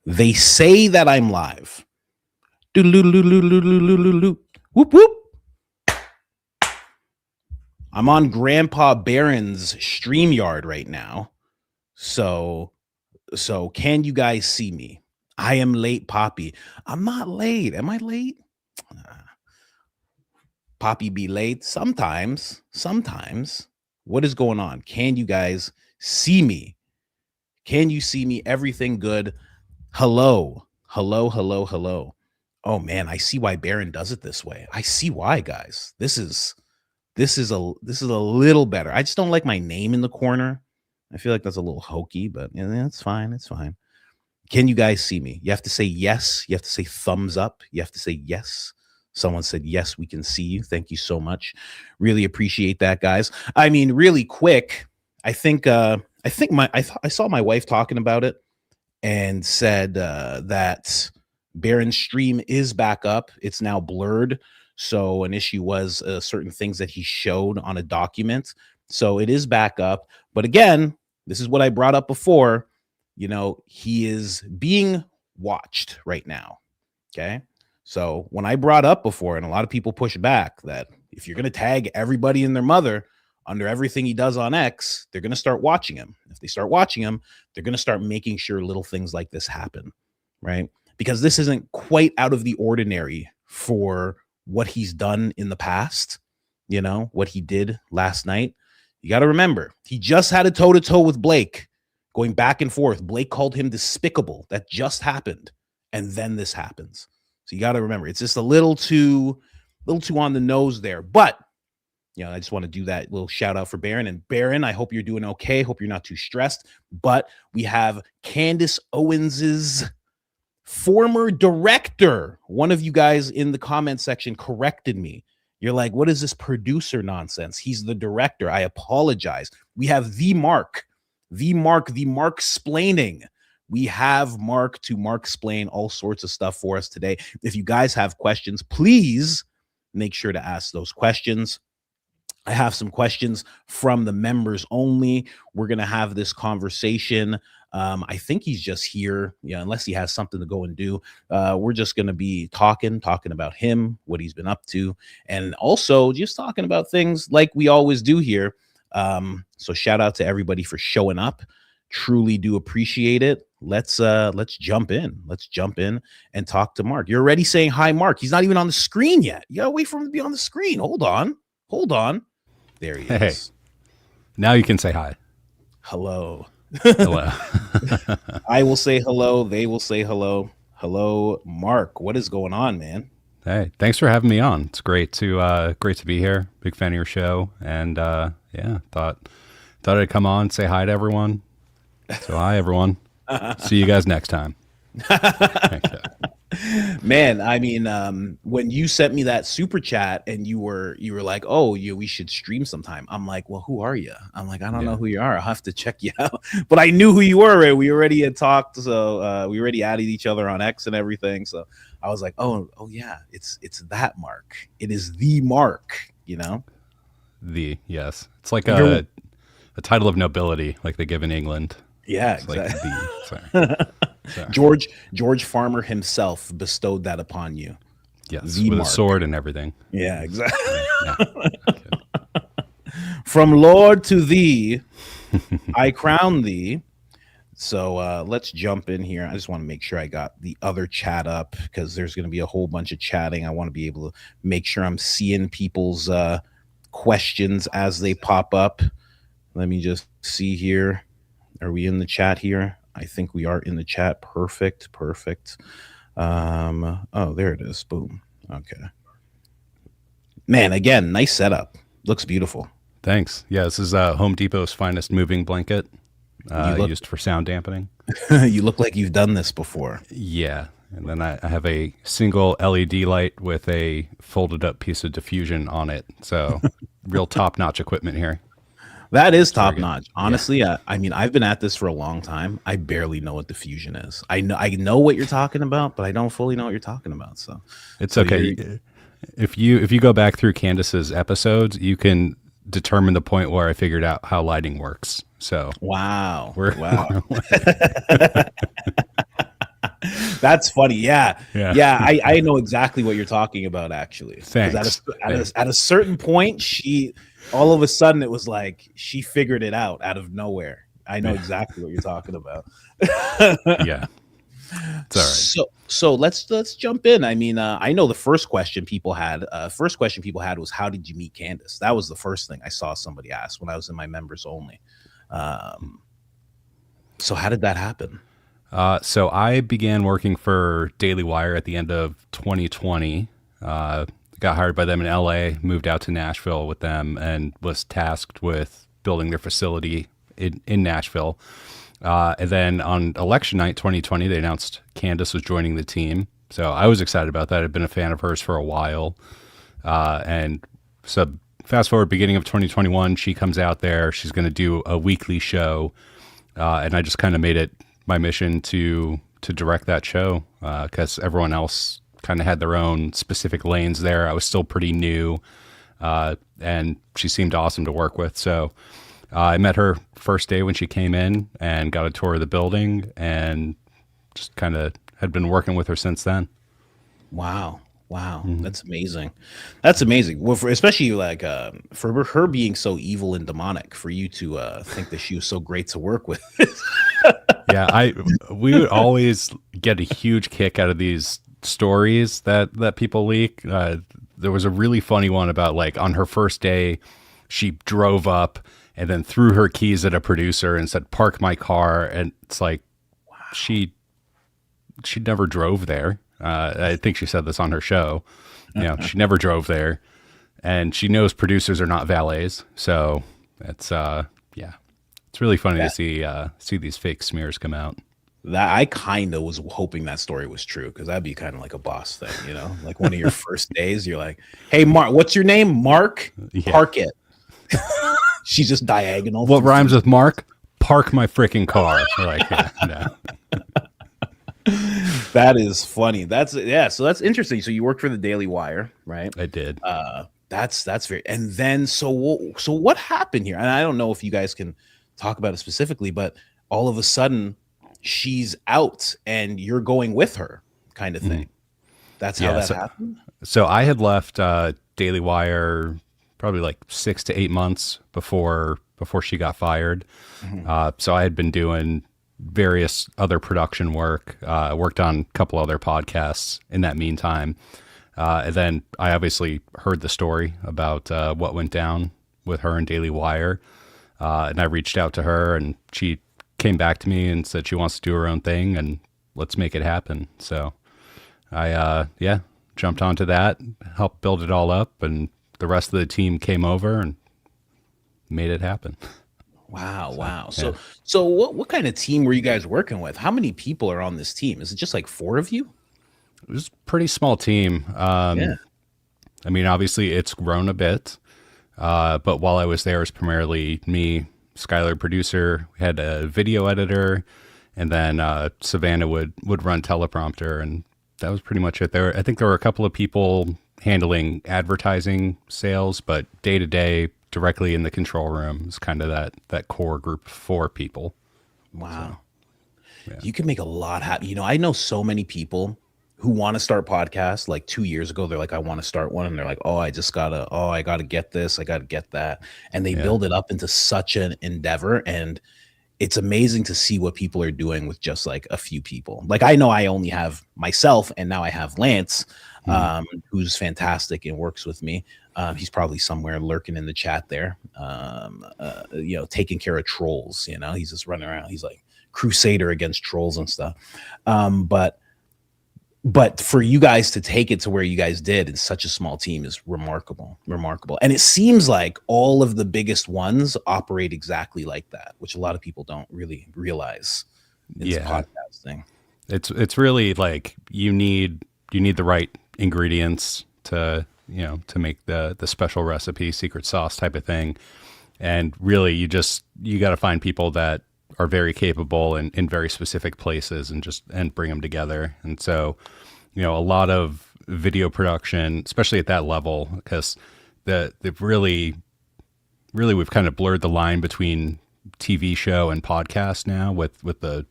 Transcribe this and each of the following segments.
They say that I'm live. Whoop, whoop. I'm on Grandpa Barron's StreamYard right now. So can you guys see me? I am late, Poppy. I'm not late. Am I late? Poppy be late sometimes. What is going on? Can you guys see me? Can you see me? Everything good? Hello. Oh man, I see why Barron does it this way. I see why, guys. This is a little better. I just don't like my name in the corner. I feel like that's a little hokey, but it's fine. It's fine. Can you guys see me? You have to say yes. You have to say thumbs up. You have to say yes. Someone said, yes, we can see you. Thank you so much. Really appreciate that, guys. I mean, really quick. I saw my wife talking about it and said that Barron's stream is back up. It's now blurred. So an issue was certain things that he showed on a document. So it is back up. But again, this is what I brought up before. You know, he is being watched right now. Okay. So when I brought up before, and a lot of people push back, that if you're going to tag everybody and their mother under everything he does on X, they're going to start watching him. If they start watching him, they're going to start making sure little things like this happen. Right. Because this isn't quite out of the ordinary for what he's done in the past. You know, what he did last night. You got to remember, he just had a toe-to-toe with Blake, going back and forth. Blake called him despicable. That just happened. And then this happens. So you got to remember, it's just a little too on the nose there. But, you know, I just want to do that little shout out for Barron. And Barron, I hope you're doing okay. Hope you're not too stressed. But we have Candace Owens's former director. One of you guys in the comment section corrected me. You're like, what is this producer nonsense? He's the director. I apologize. We have the Mark explaining. We have Mark to explain all sorts of stuff for us today. If you guys have questions, please make sure to ask those questions. I have some questions from the members only. We're going to have this conversation. I think he's just here, unless he has something to go and do. We're just going to be talking about him, what he's been up to, and also just talking about things like we always do here. So shout out to everybody for showing up. Truly do appreciate it. Let's jump in. Let's jump in and talk to Mark. You're already saying hi, Mark. He's not even on the screen yet. You gotta wait for him to be on the screen. Hold on. There he is. Now you can say hi. Hello. Hello. I will say hello. They will say hello. Hello, Mark. What is going on, man? Hey, thanks for having me on. It's great to be here. Big fan of your show, and thought I'd come on, say hi to everyone. So hi, everyone. See you guys next time. Man, I mean, when you sent me that super chat and you were like, oh, we should stream sometime. I'm like, well, who are you? I'm like, I don't know who you are. I'll have to check you out. But I knew who you were. Right? We already had talked. So we already added each other on X and everything. So I was like, oh yeah, it's that Mark. It is the Mark, Yes. It's like a title of nobility like they give in England. Yeah, it's exactly. Like George Farmer himself bestowed that upon you. Yes, with Mark. A sword and everything. Yeah, exactly. From Lord to thee, I crown thee. So let's jump in here. I just want to make sure I got the other chat up because there's going to be a whole bunch of chatting. I want to be able to make sure I'm seeing people's questions as they pop up. Let me just see here. Are we in the chat here? I think we are in the chat. Perfect. Oh, there it is. Boom. Okay. Man, again, nice setup. Looks beautiful. Thanks. Yeah, this is Home Depot's finest moving blanket used for sound dampening. You look like you've done this before. Yeah. And then I have a single LED light with a folded up piece of diffusion on it. So real top-notch equipment here. That is top notch. Honestly, yeah. I mean, I've been at this for a long time. I barely know what diffusion is. I know what you're talking about, but I don't fully know what you're talking about. So it's okay. If you go back through Candace's episodes, you can determine the point where I figured out how lighting works. So wow. That's funny. Yeah. Yeah. Yeah. I know exactly what you're talking about, actually. Thanks. At a certain point, all of a sudden, it was like she figured it out of nowhere. I know exactly what you're talking about. Yeah. It's all right. So let's jump in. I mean, I know the first question people had was, how did you meet Candace? That was the first thing I saw somebody ask when I was in my members only. So how did that happen? So I began working for Daily Wire at the end of 2020. Got hired by them in LA, moved out to Nashville with them, and was tasked with building their facility in Nashville. And then on election night 2020, they announced Candace was joining the team. So I was excited about that. I'd been a fan of hers for a while. And so fast forward, beginning of 2021, she comes out there. She's going to do a weekly show. And I just kind of made it my mission to direct that show because everyone else kind of had their own specific lanes there. I was still pretty new, and she seemed awesome to work with. So I met her first day when she came in and got a tour of the building, and just kind of had been working with her since then. Wow. That's amazing. That's amazing. Well, especially like for her being so evil and demonic, for you to think that she was so great to work with. Yeah, we would always get a huge kick out of these stories that people leak. There was a really funny one about, like, on her first day, she drove up and then threw her keys at a producer and said, "Park my car." And it's like, wow. She never drove there. I think she said this on her show. She never drove there, and she knows producers are not valets. So it's it's really funny to see these fake smears come out. That I kind of was hoping that story was true, because that'd be kind of like a boss thing, like one of your first days, you're like, "Hey, Mark, what's your name? Mark? Yeah. Park it." She's just diagonal. What rhymes with Mark? Park my freaking car. We're like, yeah, no. That is funny. So that's interesting. So you worked for the Daily Wire, right? I did. That's very. And then so what happened here? And I don't know if you guys can talk about it specifically, but all of a sudden she's out and you're going with her, kind of thing. That's how that happened. So I had left Daily Wire probably like 6 to 8 months before she got fired. So I had been doing various other production work, worked on a couple other podcasts in that meantime. And then I obviously heard the story about what went down with her and Daily Wire. And I reached out to her, and she came back to me and said she wants to do her own thing and let's make it happen. So I, jumped onto that, helped build it all up, and the rest of the team came over and made it happen. Wow. So what kind of team were you guys working with? How many people are on this team? Is it just like 4 of you? It was a pretty small team. I mean, obviously it's grown a bit, but while I was there, it was primarily me, Skylar, producer. We had a video editor, and then Savannah would run teleprompter, and that was pretty much it. I think there were a couple of people handling advertising sales, but day to day, directly in the control room is kind of that core group of 4 people. Wow. So, yeah. You can make a lot happen. I know so many people who want to start podcasts. Like 2 years ago, they're like, "I want to start one." And they're like, I got to get this. I got to get that. And they build it up into such an endeavor. And it's amazing to see what people are doing with just like a few people. Like, I know I only have myself, and now I have Lance, who's fantastic and works with me. He's probably somewhere lurking in the chat there, taking care of trolls. He's just running around. He's like crusader against trolls and stuff. But for you guys to take it to where you guys did in such a small team is remarkable. And it seems like all of the biggest ones operate exactly like that, which a lot of people don't really realize. It's podcasting. It's really like you need the right ingredients to make the special recipe, secret sauce type of thing. And really you got to find people that are very capable in very specific places and bring them together. And so, a lot of video production, especially at that level, because they've really we've kind of blurred the line between TV show and podcast now with the,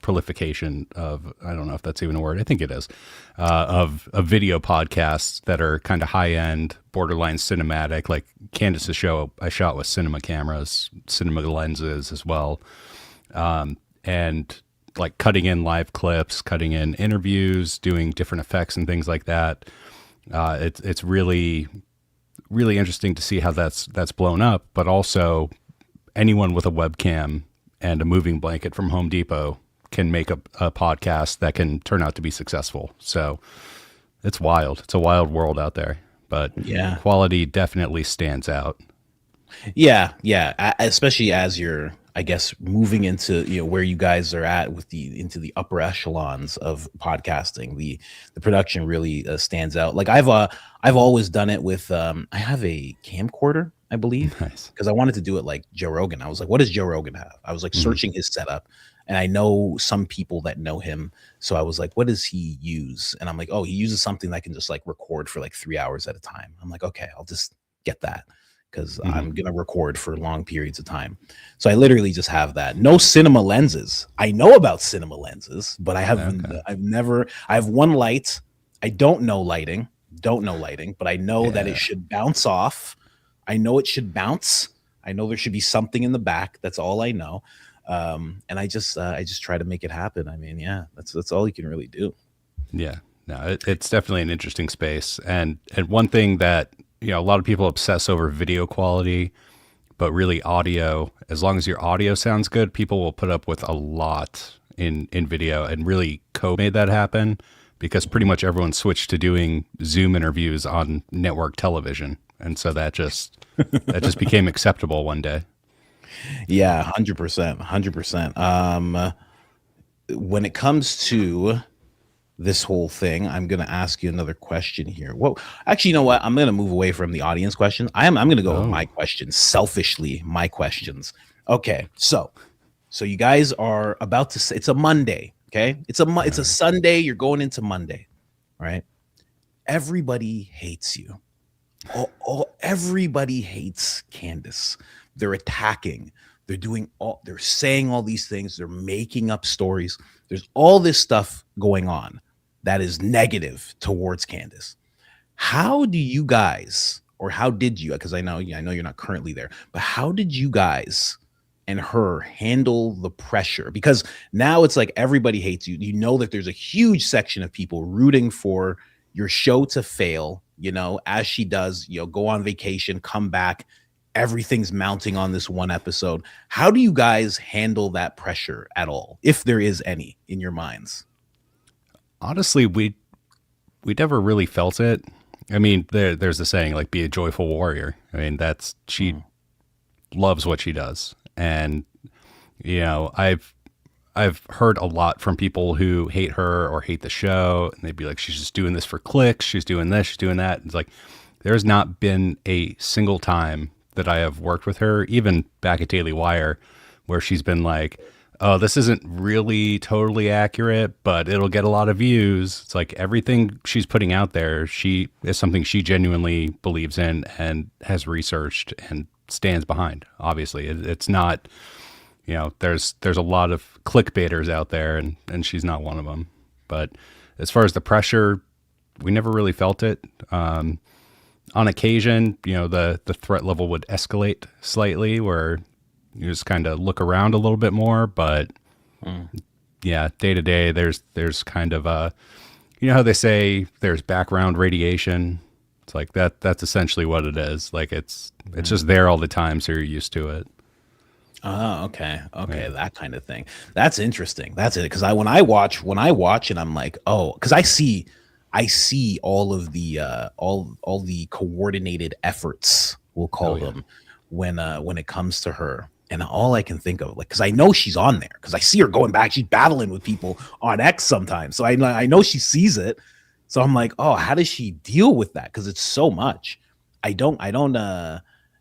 prolification of, I don't know if that's even a word, I think it is, of video podcasts that are kind of high end, borderline cinematic. Like Candace's show, I shot with cinema cameras, cinema lenses as well, and like cutting in live clips, cutting in interviews, doing different effects and things like that. It's really, really interesting to see how that's blown up, but also anyone with a webcam and a moving blanket from Home Depot can make a podcast that can turn out to be successful. So it's wild. It's a wild world out there, but Yeah. quality definitely stands out. Yeah, especially as you're, I guess, moving into, you know, where you guys are at with into the upper echelons of podcasting. The production really stands out. Like I've always done it with I have a camcorder, I believe, Nice. because I wanted to do it like Joe Rogan. I was like, what does Joe Rogan have? I was like searching his setup, and I know some people that know him, so I was like, what does he use? And I'm like, oh, he uses something that can just like record for like 3 hours at a time. I'm like, okay, I'll just get that, because I'm going to record for long periods of time. So I literally just have that. No cinema lenses. I know about cinema lenses, but I haven't, I have one light. I don't know lighting, but I know that it should bounce off. I know it should bounce. I know there should be something in the back. That's all I know. And I just try to make it happen. I mean, yeah, that's all you can really do. Yeah, no, it's definitely an interesting space. And one thing that, you know, a lot of people obsess over video quality, but really audio, as long as your audio sounds good, people will put up with a lot in video. And really Co made that happen, because pretty much everyone switched to doing Zoom interviews on network television. And so that just became acceptable one day. Yeah, 100%. When it comes to this whole thing, I'm going to ask you another question here. Well, actually, you know what? I'm going to move away from the audience questions. I'm going to go with my questions, selfishly, my questions. Okay, so you guys are about to say, it's a Monday, okay? It's a Sunday. You're going into Monday, right? Everybody hates you. Everybody hates Candace. They're attacking. They're saying all these things. They're making up stories. There's all this stuff going on that is negative towards Candace. How do you guys, or how did you, because I know you're not currently there, but how did you guys and her handle the pressure? Because now it's like everybody hates you. You know that there's a huge section of people rooting for your show to fail, you know, as she does, you know, go on vacation, come back, everything's mounting on this one episode. How do you guys handle that pressure at all, if there is any in your minds? Honestly, we never really felt it. I mean, there's the saying, like, be a joyful warrior. I mean, she loves what she does. And, you know, I've heard a lot from people who hate her or hate the show, and they'd be like, she's just doing this for clicks. She's doing this, she's doing that. It's like, there's not been a single time that I have worked with her, even back at Daily Wire, where she's been like, oh, this isn't really totally accurate, but it'll get a lot of views. It's like everything she's putting out there, she is something she genuinely believes in and has researched and stands behind. Obviously, it's not, you know, there's a lot of clickbaiters out there, and she's not one of them. But as far as the pressure, we never really felt it. On occasion, you know, the threat level would escalate slightly, where you just kind of look around a little bit more. But yeah, day to day, there's kind of you know how they say there's background radiation. It's like that's essentially what it is. Like it's just there all the time, so you're used to it. Oh, okay. Yeah. That kind of thing. That's interesting. That's it. Because when I watch, and I'm like, oh, because I see all of the all the coordinated efforts, we'll call them, when it comes to her. And all I can think of, like, because I know she's on there, because I see her going back, she's battling with people on X sometimes, so I know she sees it. So I'm like, oh, how does she deal with that? Because it's so much. I don't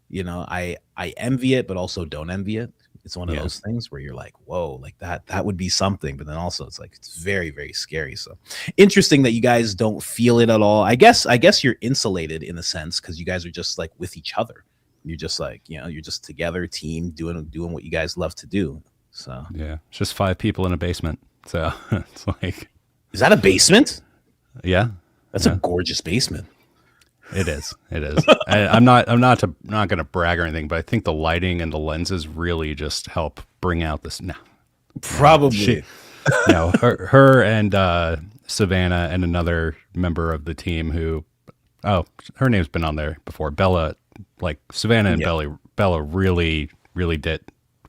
you know, I envy it, but also don't envy it. It's one of those things where you're like, whoa, like that would be something, but then also it's like, it's very, very scary. So interesting that you guys don't feel it at all. I guess you're insulated in a sense, because you guys are just like with each other. You're just like, you know, you're just together, team, doing what you guys love to do. So yeah, it's just 5 people in a basement. So it's like, Is that a basement? yeah, That's yeah, a gorgeous basement. it is. It is. I'm not going to brag or anything, but I think the lighting and the lenses really just help bring out this. No, no, Probably. no, her and Savannah and another member of the team who, oh, her name's been on there before. Bella, like Savannah and Yeah. Bella really, really did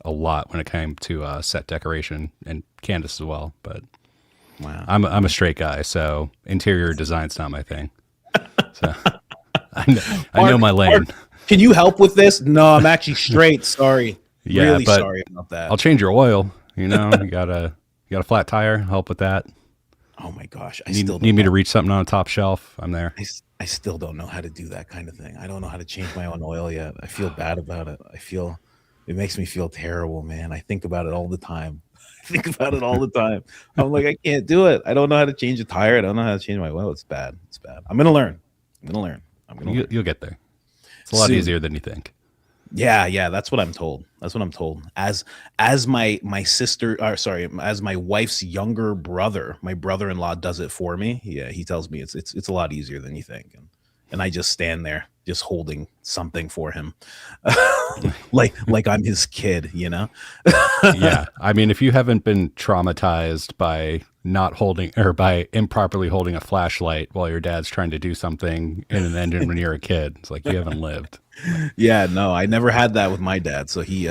a lot when it came to set decoration, and Candace as well. But Wow. I'm a straight guy, so interior design's not my thing. So I know my lane. Mark, can you help with this? No, I'm actually straight. Sorry. Yeah, really but sorry about that. I'll change your oil. You know, you got a flat tire. Help with that. Oh my gosh. Need me to reach something on a top shelf? I'm there. I still don't know how to do that kind of thing. I don't know how to change my own oil yet. I feel bad about it. It makes me feel terrible, man. I think about it all the time. I'm like, I can't do it. I don't know how to change a tire. I don't know how to change my oil. It's bad. I'm gonna learn. You'll get there. It's a lot easier than you think. Yeah, that's what I'm told. As my sister, as my wife's younger brother, my brother-in-law does it for me. Yeah, he tells me it's a lot easier than you think, and I just stand there just holding something for him, like I'm his kid, you know. Yeah, I mean, if you haven't been traumatized by not holding or by improperly holding a flashlight while your dad's trying to do something in an engine when you're a kid, it's like you haven't lived. Yeah, no, I never had that with my dad, so he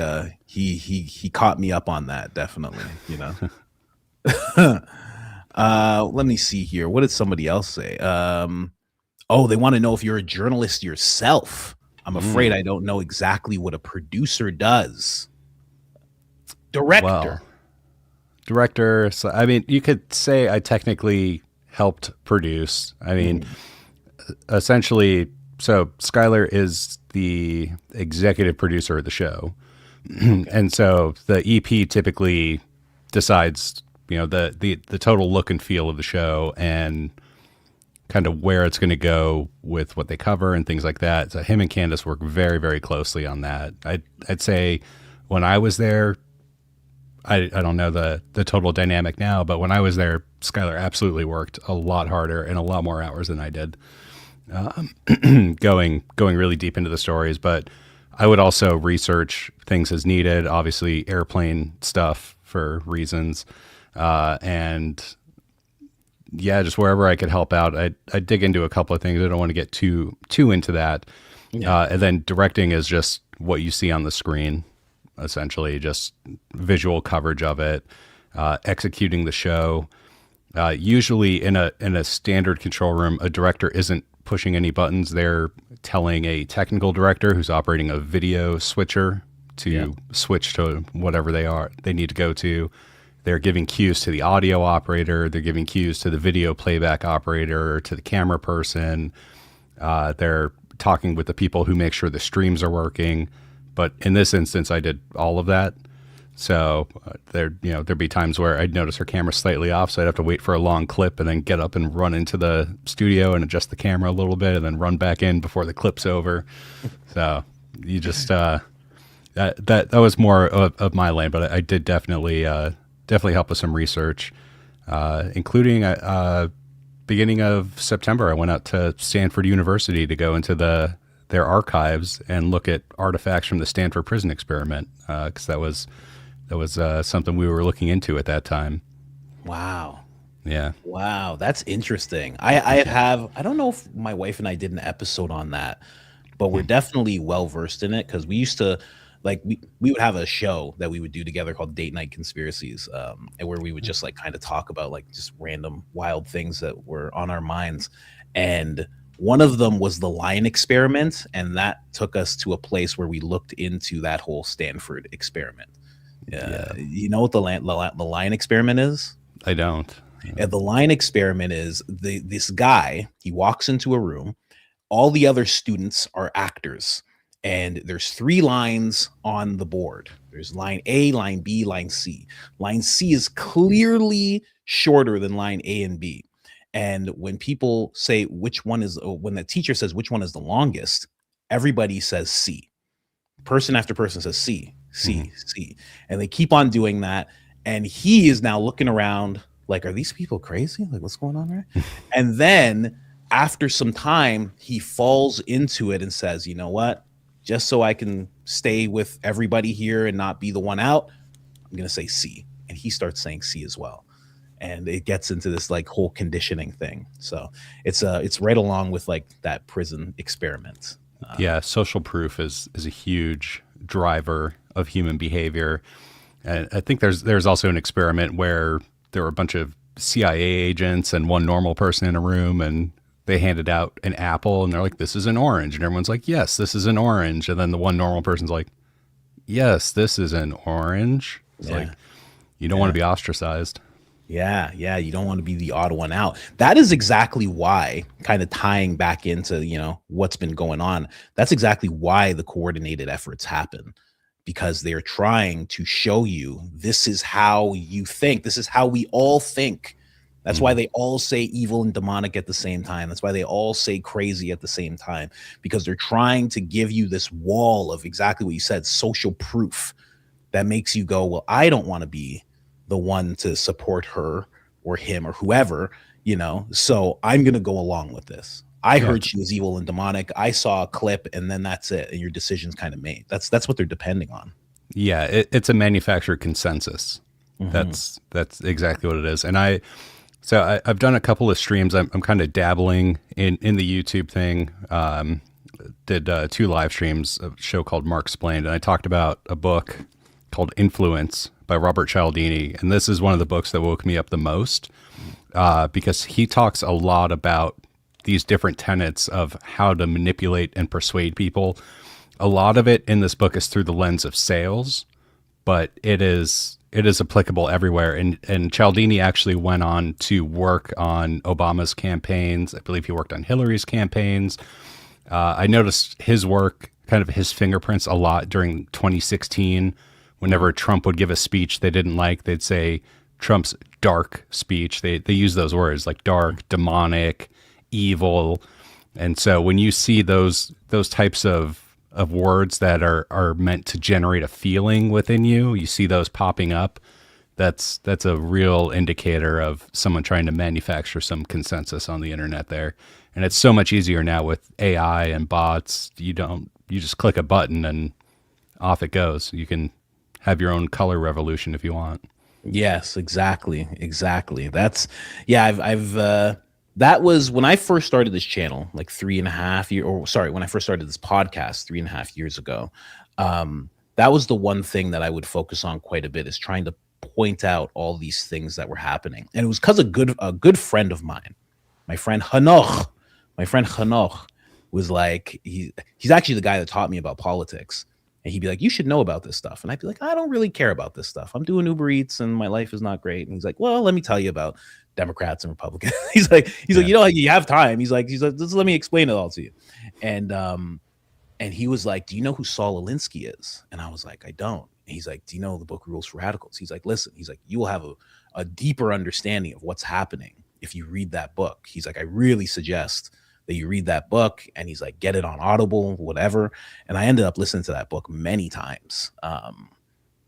caught me up on that, definitely, you know. Let me see here. What did somebody else say? Oh, they want to know if you're a journalist yourself. I'm afraid I don't know exactly what a producer does. Director. Well, director. So, I mean, you could say I technically helped produce. I mean, essentially, so Skylar is the executive producer of the show. And so the EP typically decides, you know, the total look and feel of the show and kind of where it's going to go with what they cover and things like that. So him and Candace work very, very closely on that. I'd say when I was there, I don't know the total dynamic now, but when I was there, Skylar absolutely worked a lot harder and a lot more hours than I did, going really deep into the stories. But I would also research things as needed, obviously airplane stuff for reasons, and yeah, just wherever I could help out. I dig into a couple of things. I don't want to get too into that. Yeah. And then directing is just what you see on the screen, essentially, just visual coverage of it, executing the show. Usually in a standard control room, a director isn't pushing any buttons. They're telling a technical director who's operating a video switcher to switch to whatever they need to go to. They're giving cues to the audio operator. They're giving cues to the video playback operator, to the camera person. They're talking with the people who make sure the streams are working. But in this instance, I did all of that. So there'd be times where I'd notice her camera slightly off, so I'd have to wait for a long clip and then get up and run into the studio and adjust the camera a little bit and then run back in before the clip's over. So you just that was more of my lane, but I did definitely help with some research, including beginning of September. I went out to Stanford University to go into their archives and look at artifacts from the Stanford prison experiment, because that was something we were looking into at that time. Wow. Yeah. Wow, that's interesting. I don't know if my wife and I did an episode on that, but we're definitely well versed in it, because we used to, like, we would have a show that we would do together called Date Night Conspiracies, and where we would just like kind of talk about like just random wild things that were on our minds. And one of them was the line experiment, and that took us to a place where we looked into that whole Stanford experiment. You know what the line experiment is? I don't. The line experiment is this guy, he walks into a room, all the other students are actors, and there's 3 lines on the board. There's line A, line B, line C. Line C is clearly shorter than line A and B. And when people say which one is, when the teacher says which one is the longest, everybody says C. Person after person says C, C, C. And they keep on doing that. And he is now looking around like, are these people crazy? Like, what's going on there? And then after some time, he falls into it and says, you know what? Just so I can stay with everybody here and not be the one out, I'm going to say C. And he starts saying C as well. And it gets into this like whole conditioning thing. So it's right along with like that prison experiment. Yeah, social proof is a huge driver of human behavior. And I think there's also an experiment where there were a bunch of CIA agents and one normal person in a room, and they handed out an apple and they're like, this is an orange. And everyone's like, yes, this is an orange. And then the one normal person's like, yes, this is an orange. It's like, you don't want to be ostracized. Yeah, you don't want to be the odd one out. That is exactly why, kind of tying back into, you know, what's been going on. That's exactly why the coordinated efforts happen, because they're trying to show you this is how you think. This is how we all think. That's why they all say evil and demonic at the same time. That's why they all say crazy at the same time, because they're trying to give you this wall of exactly what you said, social proof that makes you go, well, I don't want to be the one to support her or him or whoever, you know, so I'm going to go along with this. I heard she was evil and demonic. I saw a clip and then that's it. And your decision's kind of made. That's what they're depending on. Yeah. It's a manufactured consensus. That's exactly what it is. And I've done a couple of streams. I'm kind of dabbling in the YouTube thing. Did 2 live streams, a show called Mark Explained. And I talked about a book called Influence by Robert Cialdini. And this is one of the books that woke me up the most because he talks a lot about these different tenets of how to manipulate and persuade people. A lot of it in this book is through the lens of sales, but it is applicable everywhere. And Cialdini actually went on to work on Obama's campaigns. I believe he worked on Hillary's campaigns. I noticed his work, kind of his fingerprints a lot during 2016. Whenever Trump would give a speech they didn't like, they'd say Trump's dark speech. They use those words like dark, demonic, evil. And so when you see those types of words that are meant to generate a feeling within you, you see those popping up, that's a real indicator of someone trying to manufacture some consensus on the internet there. And it's so much easier now with AI and bots. You just click a button and off it goes. You can have your own color revolution if you want. Yes, exactly. That's I've that was when I first started this channel, like 3.5 years, or sorry, when I first started this podcast 3.5 years ago. That was the one thing that I would focus on quite a bit, is trying to point out all these things that were happening. And it was because a good friend of mine, my friend Hanoch was like, he's actually the guy that taught me about politics. And he'd be like, you should know about this stuff. And I'd be like, I don't really care about this stuff. I'm doing Uber Eats and my life is not great. And he's like, well, let me tell you about Democrats and Republicans. he's like, you know, you have time. He's like, just let me explain it all to you. And he was like, do you know who Saul Alinsky is? And I was like, I don't. And he's like, do you know the book Rules for Radicals? He's like, listen, he's like, you will have a deeper understanding of what's happening if you read that book. He's like, I really suggest that you read that book. And he's like, get it on Audible, whatever. And I ended up listening to that book many times,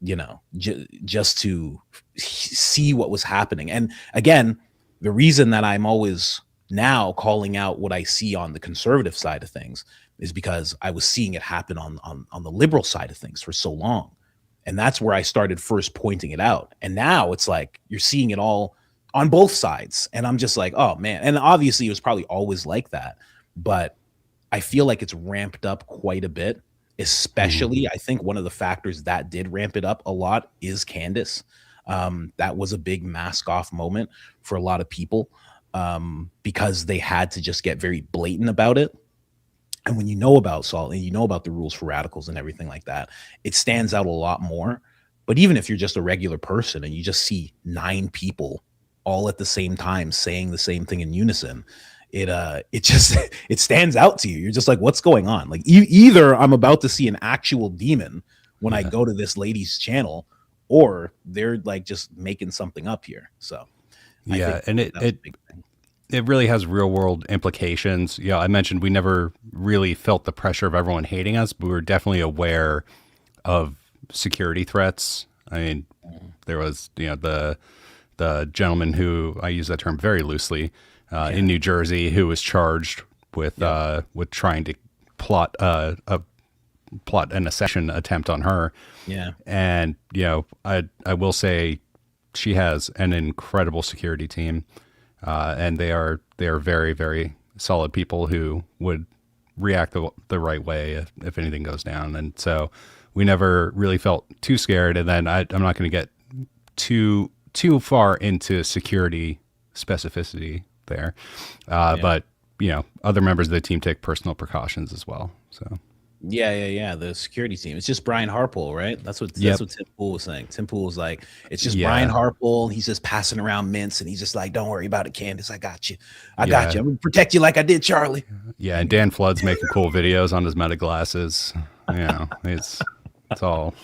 you know, just to see what was happening. And again, the reason that I'm always now calling out what I see on the conservative side of things is because I was seeing it happen on the liberal side of things for so long. And that's where I started first pointing it out. And now it's like, you're seeing it all on both sides. And I'm just like, oh man. And obviously it was probably always like that, but I feel like it's ramped up quite a bit, especially I think one of the factors that did ramp it up a lot is Candace. That was a big mask off moment for a lot of people because they had to just get very blatant about it. And when you know about Saul and you know about the Rules for Radicals and everything like that, it stands out a lot more. But even if you're just a regular person and you just see 9 people all at the same time saying the same thing in unison, it stands out to you. You're just like, what's going on? Like either I'm about to see an actual demon when I go to this lady's channel, or they're like just making something up here. So yeah, and it really has real world implications. Yeah, I mentioned we never really felt the pressure of everyone hating us, but we were definitely aware of security threats. I mean, There was, the gentleman who, I use that term very loosely, in New Jersey, who was charged with trying to plot an accession attempt on her. Yeah. And I will say she has an incredible security team, and they are very, very solid people who would react the right way if anything goes down. And so we never really felt too scared. And then I'm not going to get too far into security specificity there, but other members of the team take personal precautions as well. So Yeah. The security team. It's just Brian Harpole, right? That's what Yep. Tim Pool was saying. Tim Pool was like, it's just Yeah. Brian Harpole. He's just passing around mints, and he's just like, don't worry about it, Candace. I got you. I Yeah. got you. I'm gonna protect you like I did Charlie. Yeah, and Dan Flood's making cool videos on his meta glasses. It's all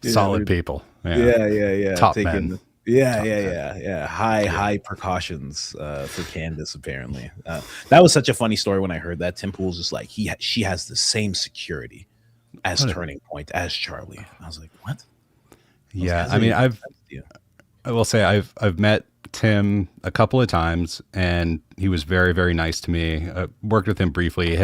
solid people. Yeah. Top men. Yeah. High precautions for Candace. Apparently, that was such a funny story when I heard that. Tim Pool's just like she has the same security as Turning Point as Charlie. I was like, what? Yeah, I mean, I will say I've met Tim a couple of times, and he was very, very nice to me. I worked with him briefly.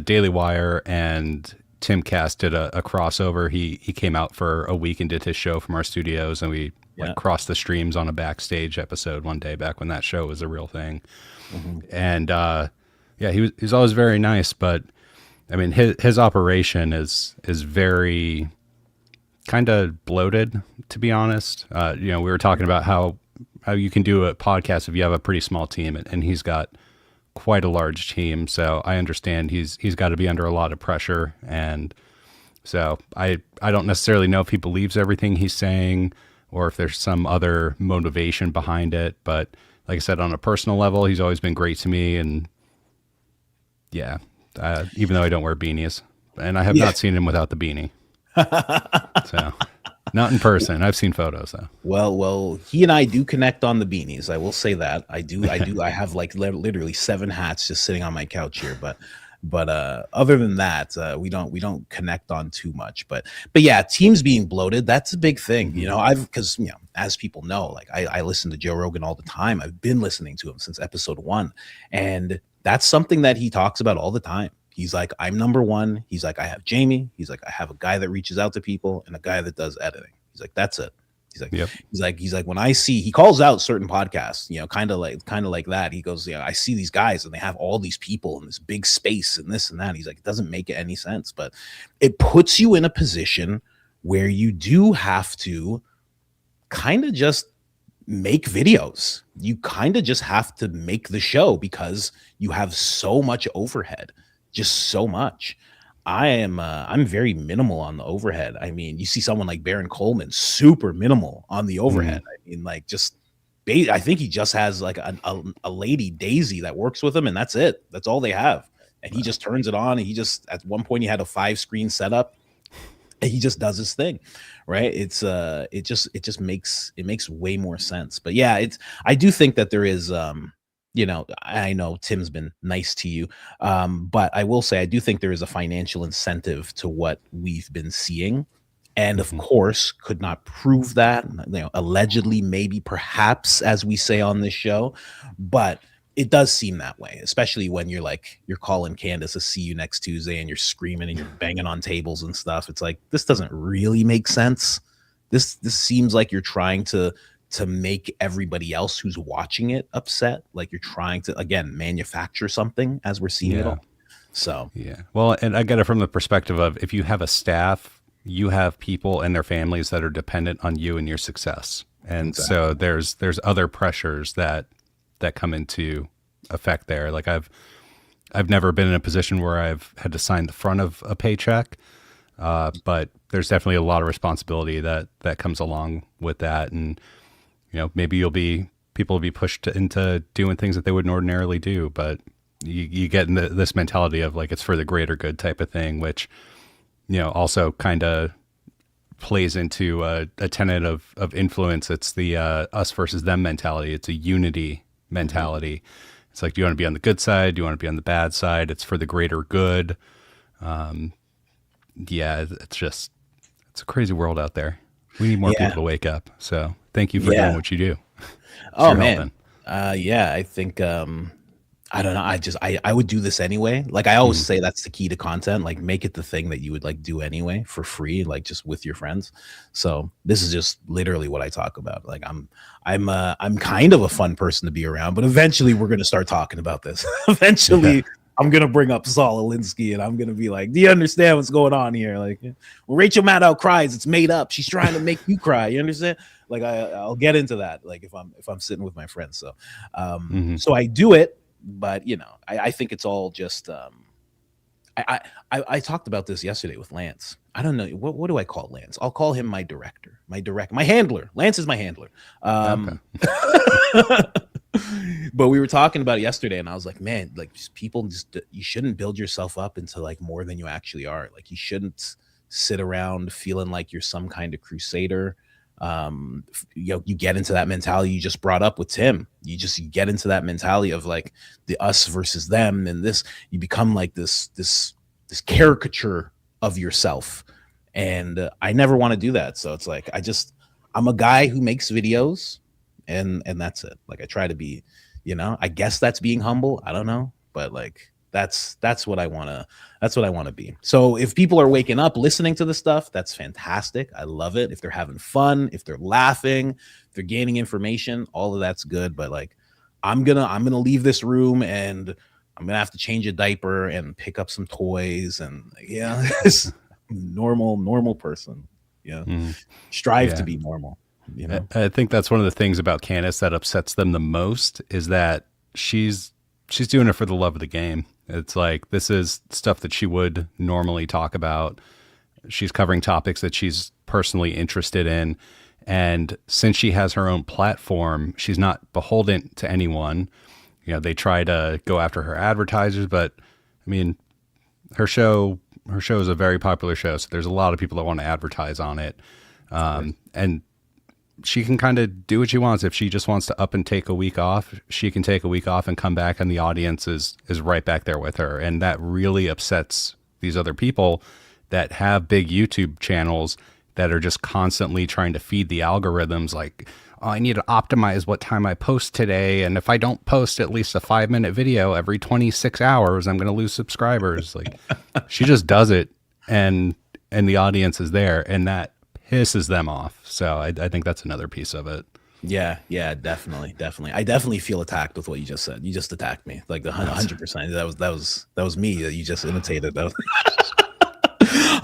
Daily Wire and Tim Cast did a crossover. He came out for a week and did his show from our studios, and we crossed the streams on a backstage episode one day back when that show was a real thing. Mm-hmm. And he was always very nice. But I mean, his operation is very kind of bloated, to be honest. We were talking about how you can do a podcast if you have a pretty small team, and he's got quite a large team. So I understand he's got to be under a lot of pressure. And so I don't necessarily know if he believes everything he's saying or if there's some other motivation behind it. But like I said, on a personal level, he's always been great to me. And even though I don't wear beanies, and I have not seen him without the beanie. So not in person. I've seen photos though. Well, he and I do connect on the beanies. I will say that I do. I have like literally 7 hats just sitting on my couch here. But other than that, we don't connect on too much. But yeah, teams being bloated, that's a big thing. Because as people know, like I listen to Joe Rogan all the time. I've been listening to him since episode 1, and that's something that he talks about all the time. He's like, I'm number one. He's like, I have Jamie. He's like, I have a guy that reaches out to people and a guy that does editing. He's like, that's it. He's like, yep. he's like, when I see, he calls out certain podcasts, kind of like that. He goes, I see these guys and they have all these people in this big space and this and that. He's like, it doesn't make any sense, but it puts you in a position where you do have to kind of just make videos. You kind of just have to make the show because you have so much overhead. Just so much. I'm very minimal on the overhead. I mean, you see someone like Baron Coleman, super minimal on the overhead. I mean, like I think he just has like a lady Daisy that works with him, and that's it. That's all they have. And he just turns it on, and he just, at one point he had a 5-screen setup, and he just does his thing, right? It's it just makes way more sense. But yeah, I do think that there is I know Tim's been nice to you, but I will say I do think there is a financial incentive to what we've been seeing, and of course could not prove that, allegedly, maybe, perhaps, as we say on this show, but it does seem that way, especially when you're calling Candace to see you next Tuesday and you're screaming and you're banging on tables and stuff. It's like, this doesn't really make sense. This seems like you're trying to make everybody else who's watching it upset. Like you're trying to, again, manufacture something as we're seeing it all. So, yeah. Well, and I get it from the perspective of, if you have a staff, you have people and their families that are dependent on you and your success. And exactly. So there's other pressures that come into effect there. Like I've never been in a position where I've had to sign the front of a paycheck. But there's definitely a lot of responsibility that comes along with that. And, maybe people will be pushed into doing things that they wouldn't ordinarily do, but you get in this mentality of like, it's for the greater good type of thing, which, also kind of plays into a tenet of influence. It's the us versus them mentality. It's a unity mentality. Mm-hmm. It's like, do you want to be on the good side? Do you want to be on the bad side? It's for the greater good. It's a crazy world out there. We need more Yeah. people to wake up. So thank you for doing Yeah. what you do. Oh You're man. helping. Yeah, I think I don't know. I would do this anyway. Like I always Mhm. say that's the key to content. Like make it the thing that you would like do anyway for free, like just with your friends. So this is just literally what I talk about. Like I'm kind of a fun person to be around, but eventually we're gonna start talking about this. Yeah. Eventually I'm gonna bring up Saul Alinsky and I'm gonna be like, do you understand what's going on here? Like when Rachel Maddow cries, it's made up. She's trying to make you cry. You understand? Like I'll get into that like if I'm sitting with my friends. So Mhm. so I do it, but you know, I think it's all just I talked about this yesterday with Lance. I don't know what do I call Lance? I'll call him my director, my handler. Lance is my handler. Okay. But we were talking about it yesterday, and I was like, man, like just people just you shouldn't build yourself up into like more than you actually are. Like you shouldn't sit around feeling like you're some kind of crusader. You know, you get into that mentality you just brought up with Tim. You get into that mentality of like the us versus them, and this you become like this caricature of yourself. And I never want to do that. So it's like I'm a guy who makes videos, and that's it. Like I try to be, you know, I guess that's being humble. I don't know, but like that's what I want to be. So if people are waking up listening to the stuff, that's fantastic. I love it. If they're having fun, if they're laughing, if they're gaining information, all of that's good. But like I'm gonna leave this room and I'm gonna have to change a diaper and pick up some toys and yeah, normal person. Yeah. Strive to Yeah. be normal, you I know. I think that's one of the things about Candace that upsets them the most is that she's doing it for the love of the game. It's like this is stuff that she would normally talk about. She's covering topics that she's personally interested in. And since she has her own platform, she's not beholden to anyone. You know, they try to go after her advertisers, but I mean, her show is a very popular show. So there's a lot of people that want to advertise on it. And she can kind of do what she wants. If she just wants to up and take a week off, she can take a week off and come back, and the audience is right back there with her. And that really upsets these other people that have big YouTube channels that are just constantly trying to feed the algorithms like, oh, I need to optimize what time I post today. And if I don't post at least a 5-minute video every 26 hours, I'm going to lose subscribers. Like she just does it and the audience is there, and that pisses them off. So I think that's another piece of it. Yeah, definitely. I definitely feel attacked with what you just said. You just attacked me, like the 100%. That was me that you just imitated.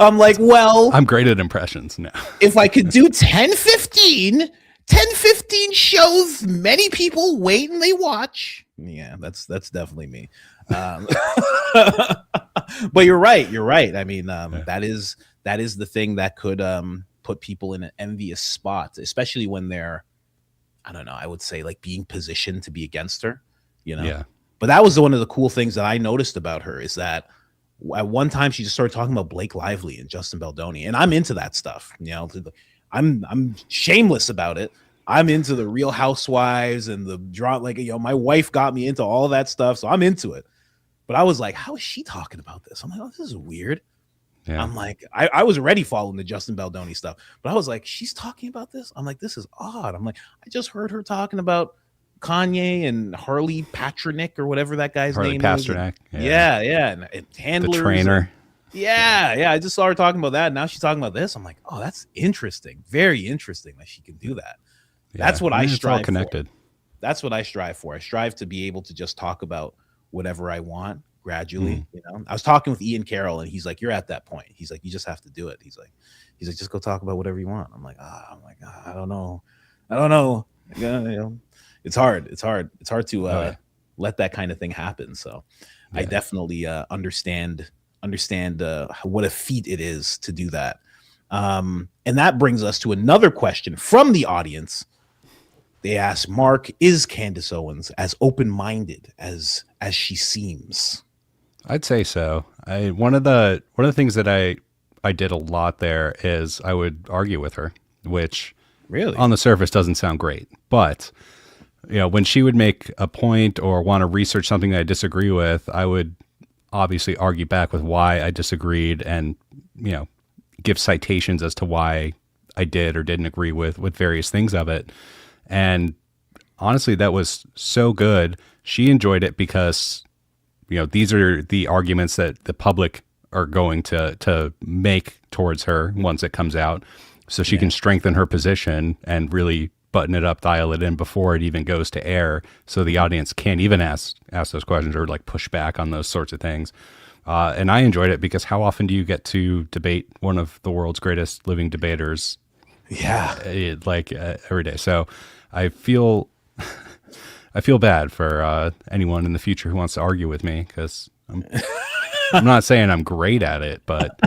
I'm like, well, I'm great at impressions now. if I could do 10-15 shows, many people wait and they watch. Yeah, that's definitely me. But you're right. I mean, that is the thing that could put people in an envious spot, especially when they're, I don't know, I would say like being positioned to be against her, you know? Yeah. But that was one of the cool things that I noticed about her is that at one time she just started talking about Blake Lively and Justin Baldoni, and I'm into that stuff. You know, I'm shameless about it. I'm into the Real Housewives and the drama. Like, you know, my wife got me into all that stuff, so I'm into it. But I was like, how is she talking about this? I'm like, oh, this is weird. Yeah. I'm like, I was already following the Justin Baldoni stuff, but I was like, she's talking about this. I'm like, this is odd. I'm like, I just heard her talking about Kanye and Harley Pasternak or whatever that guy's Harley name Pasternak. is. Yeah, and handlers. The trainer. Yeah. I just saw her talking about that. And now she's talking about this. I'm like, oh, that's interesting. Very interesting that she can do that. Yeah. That's what I it's strive all connected. for. That's what I strive for. I strive to be able to just talk about whatever I want gradually. You know, I was talking with Ian Carroll and he's like, you're at that point. He's like, you just have to do it. He's like, just go talk about whatever you want. I'm like, I don't know. You know, it's hard to let that kind of thing happen. So I definitely understand what a feat it is to do that. And that brings us to another question from the audience. They ask, Mark, is Candace Owens as open-minded as she seems? I'd say so. One of the things that I did a lot there is I would argue with her, which really on the surface doesn't sound great. But you know, when she would make a point or want to research something that I disagree with, I would obviously argue back with why I disagreed and, you know, give citations as to why I did or didn't agree with various things of it. And honestly, that was so good. She enjoyed it because, these are the arguments that the public are going to make towards her once it comes out. So she can strengthen her position and really button it up, dial it in before it even goes to air. So the audience can't even ask those questions or like push back on those sorts of things. And I enjoyed it because how often do you get to debate one of the world's greatest living debaters? Yeah. Every day. So I feel bad for anyone in the future who wants to argue with me, because I'm not saying I'm great at it, but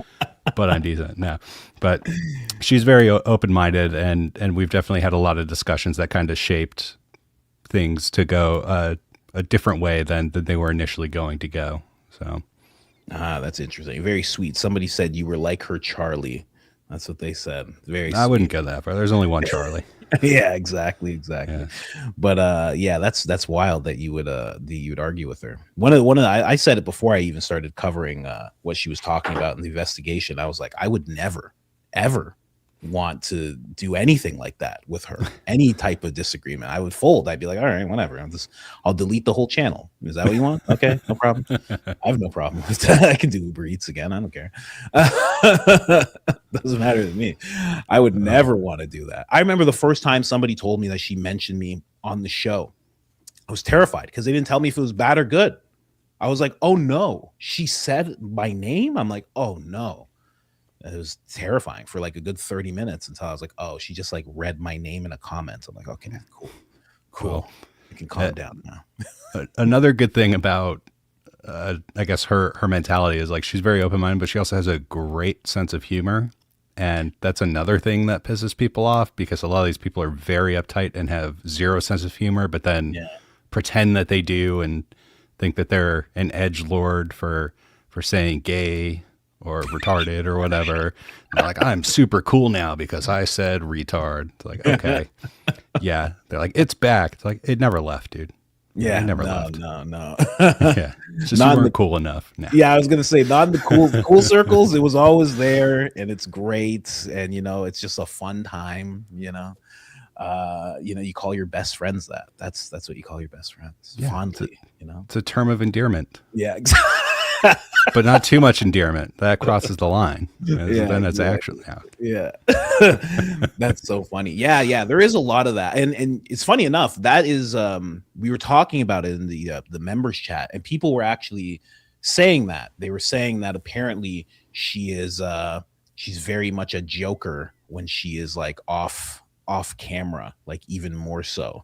I'm decent. No, but she's very open-minded, and we've definitely had a lot of discussions that kind of shaped things to go a different way than they were initially going to go. So. That's interesting. Very sweet. Somebody said you were like her Charlie. That's what they said. Very I wouldn't go that far. There's only one Charlie. Yeah, exactly. Yeah. But that's wild that you would argue with her. I said it before I even started covering what she was talking about in the investigation. I was like, I would never ever want to do anything like that with her. Any type of disagreement, I would fold. I'd be like, all right, whatever. I'll delete the whole channel. Is that what you want? Okay, no problem. I have no problem with that. I can do Uber Eats again. I don't care. Doesn't matter to me. I would never want to do that. I remember the first time somebody told me that she mentioned me on the show. I was terrified because they didn't tell me if it was bad or good. I was like, oh no, she said my name. I'm like, oh no. It was terrifying for like a good 30 minutes until I was like, oh, she just like read my name in a comment. I'm like, okay, cool. I can calm down now. Another good thing about, I guess her mentality is like, she's very open-minded, but she also has a great sense of humor. And that's another thing that pisses people off, because a lot of these people are very uptight and have zero sense of humor, but then pretend that they do and think that they're an edgelord for saying gay or retarded or whatever. And they're like, I'm super cool now because I said retard. It's like, okay. Yeah. They're like, it's back. It's like, it never left, dude. Yeah. It never left. No. Yeah. It's just not cool enough. No. Yeah. I was going to say, not in the cool circles. It was always there, and it's great. And, it's just a fun time, you call your best friends that. That's what you call your best friends. Yeah, fondly, It's a term of endearment. Yeah, exactly. But not too much endearment. That crosses the line. Then it's actually out. Yeah. That's so funny. Yeah. There is a lot of that. And it's funny enough, that is we were talking about it in the members chat, and people were actually saying that. They were saying that apparently she's very much a joker when she is like off camera, like even more so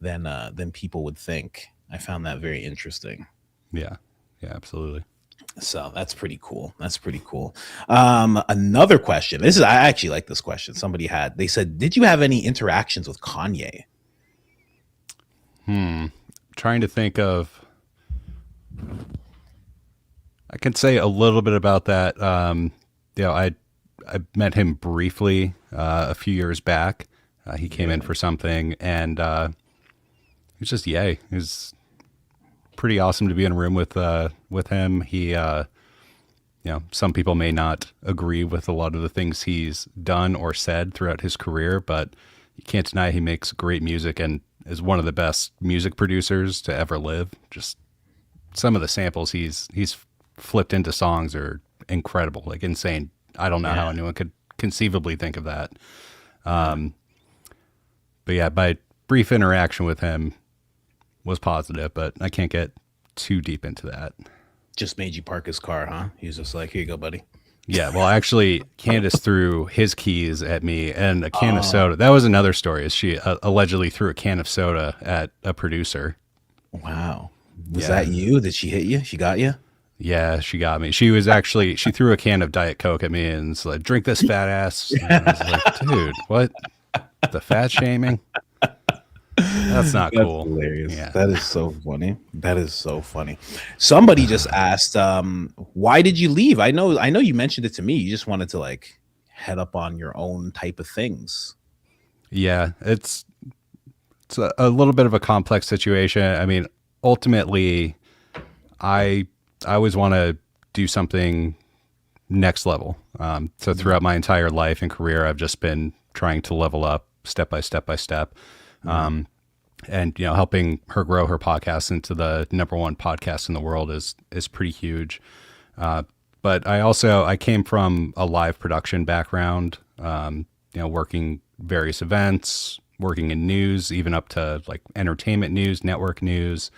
than people would think. I found that very interesting. Yeah, absolutely. So that's pretty cool. Another question. I actually like this question. They said, did you have any interactions with Kanye? Trying to think of, I can say a little bit about that. I met him briefly a few years back. He came in for something, and it was just yay. It was pretty awesome to be in a room with him. He, some people may not agree with a lot of the things he's done or said throughout his career, but you can't deny he makes great music and is one of the best music producers to ever live. Just some of the samples he's flipped into songs are incredible, like insane. I don't know how anyone could conceivably think of that. But yeah, my brief interaction with him was positive, but I can't get too deep into that. Just made you park his car, huh? He was just like, here you go, buddy. Yeah, well, actually, Candace threw his keys at me and a can of soda. That was another story. Is she allegedly threw a can of soda at a producer. Wow. Was that you? Did she hit you? She got you? Yeah, she got me. She threw a can of Diet Coke at me and was like, drink this, fat ass. And I was like, dude, what? The fat shaming? That's not cool. Hilarious. Yeah. That is so funny. Somebody just asked, why did you leave? I know you mentioned it to me. You just wanted to like head up on your own type of things. Yeah, it's a little bit of a complex situation. I mean, ultimately, I always want to do something next level. So throughout my entire life and career, I've just been trying to level up step by step by step. And helping her grow her podcast into the #1 podcast in the world is pretty huge. But I came from a live production background, working various events, working in news, even up to like entertainment news, network news.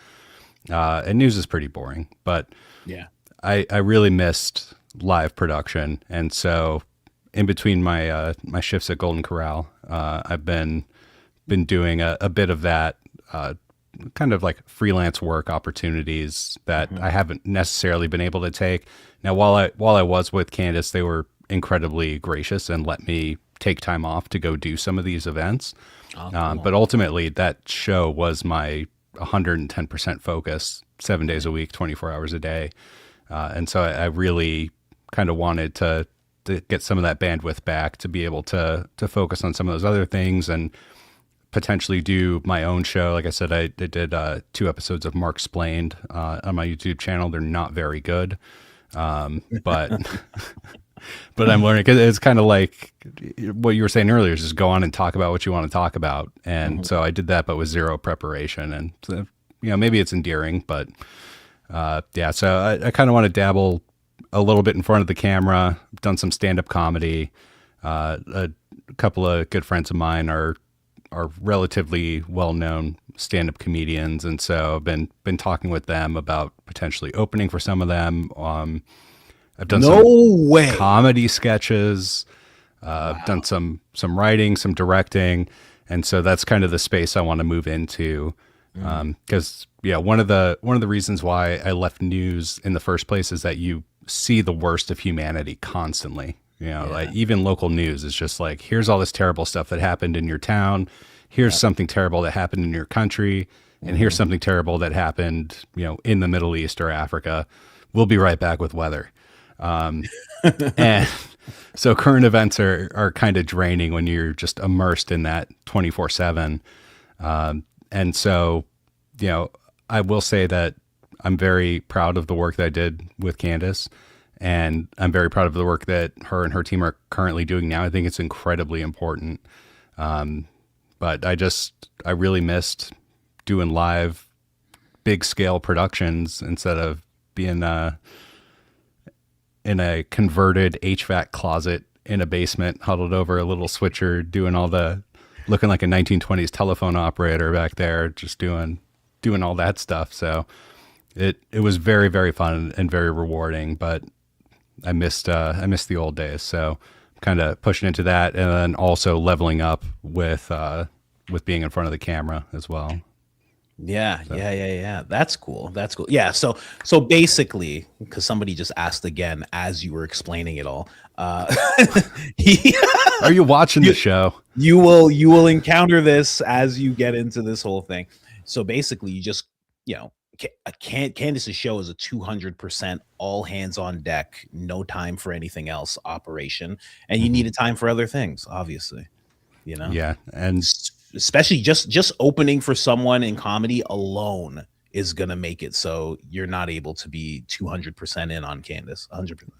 And news is pretty boring, but Yeah. I really missed live production. And so in between my shifts at Golden Corral, I've been doing a bit of that, kind of like freelance work opportunities that I haven't necessarily been able to take. Now, while I was with Candace, they were incredibly gracious and let me take time off to go do some of these events. Cool. But ultimately, that show was my 110% focus, 7 days a week, 24 hours a day. And so I really kind of wanted to get some of that bandwidth back to be able to focus on some of those other things and potentially do my own show. Like I said, I did 2 episodes of Mark Explained on my YouTube channel. They're not very good, but but I'm learning, because it's kind of like what you were saying earlier, is just go on and talk about what you want to talk about. And so I did that, but with zero preparation. And so, maybe it's endearing, but yeah. So I kind of want to dabble a little bit in front of the camera. I've done some stand-up comedy. A couple of good friends of mine are relatively well-known stand-up comedians, and so I've been talking with them about potentially opening for some of them. I've done some comedy sketches. I've done some writing, some directing, and so that's kind of the space I want to move into. Because one of the reasons why I left news in the first place is that you see the worst of humanity constantly. Like even local news is just like, here's all this terrible stuff that happened in your town. Here's something terrible that happened in your country. And here's something terrible that happened, in the Middle East or Africa. We'll be right back with weather. And so current events are kind of draining when you're just immersed in that 24/7. And so, I will say that I'm very proud of the work that I did with Candace. And I'm very proud of the work that her and her team are currently doing now. I think it's incredibly important. But I really missed doing live, big scale productions instead of being in a converted HVAC closet in a basement, huddled over a little switcher, doing looking like a 1920s telephone operator back there, just doing all that stuff. So it was very, very fun and very rewarding, but I missed the old days. So kind of pushing into that, and then also leveling up with being in front of the camera as well. Yeah. That's cool. Yeah. So basically, because somebody just asked again as you were explaining it all, are you watching the show? You will encounter this as you get into this whole thing. So basically, you just Candace's show is a 200% all hands on deck, no time for anything else operation, and you need a time for other things, obviously. Yeah, and especially just opening for someone in comedy alone is gonna make it so you're not able to be 200% in on Candace. 100%.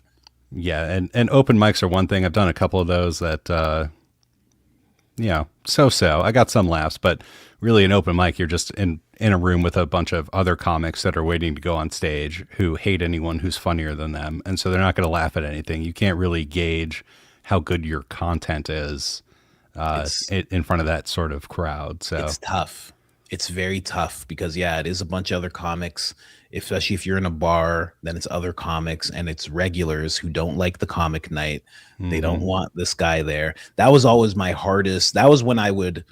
Yeah, and open mics are one thing. I've done a couple of those that so I got some laughs, but really an open mic, you're just in a room with a bunch of other comics that are waiting to go on stage who hate anyone who's funnier than them, and so they're not going to laugh at anything. You can't really gauge how good your content is in front of that sort of crowd. So it's tough. It's very tough because it is a bunch of other comics, especially if you're in a bar, then it's other comics and it's regulars who don't like the comic night. They don't want this guy there. That was always my hardest. That was when I would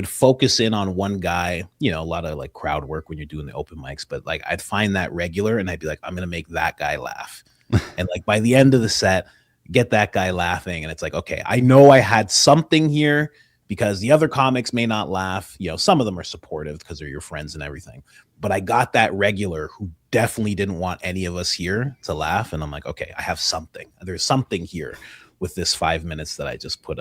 focus in on one guy, a lot of like crowd work when you're doing the open mics, but like I'd find that regular and I'd be like, I'm going to make that guy laugh. And like by the end of the set, get that guy laughing. And it's like, okay, I know I had something here because the other comics may not laugh. Some of them are supportive because they're your friends and everything. But I got that regular who definitely didn't want any of us here to laugh. And I'm like, okay, I have something. There's something here with this 5 minutes that I just put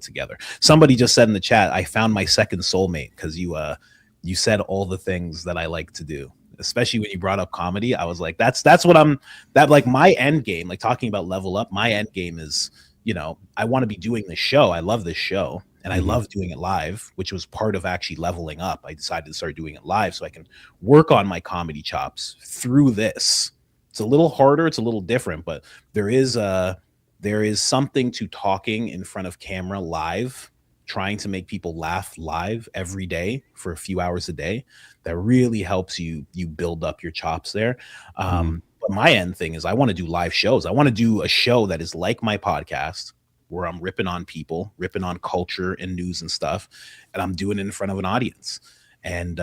together. Somebody just said in the chat, I found my second soulmate because you said all the things that I like to do. Especially when you brought up comedy, I was like, that's what like my end game, like talking about level up, my end game is I want to be doing this show. I love this show, and I Mm-hmm. love doing it live, which was part of actually leveling up. I decided to start doing it live so I can work on my comedy chops through this. It's a little harder, it's a little different, but there is something to talking in front of camera live, trying to make people laugh live every day for a few hours a day, that really helps you build up your chops there. But my end thing is I want to do live shows. I want to do a show that is like my podcast, where I'm ripping on people, ripping on culture and news and stuff, and I'm doing it in front of an audience. And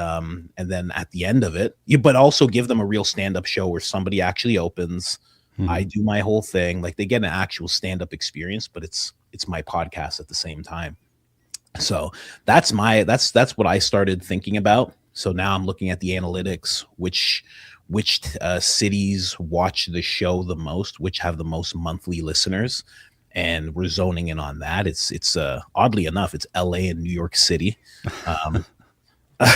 then at the end of it, but also give them a real stand-up show where somebody actually opens. I do my whole thing, like they get an actual stand-up experience, but it's my podcast at the same time. So that's what I started thinking about. So now I'm looking at the analytics, which cities watch the show the most, which have the most monthly listeners, and we're zoning in on that. It's oddly enough, it's LA and New York City. But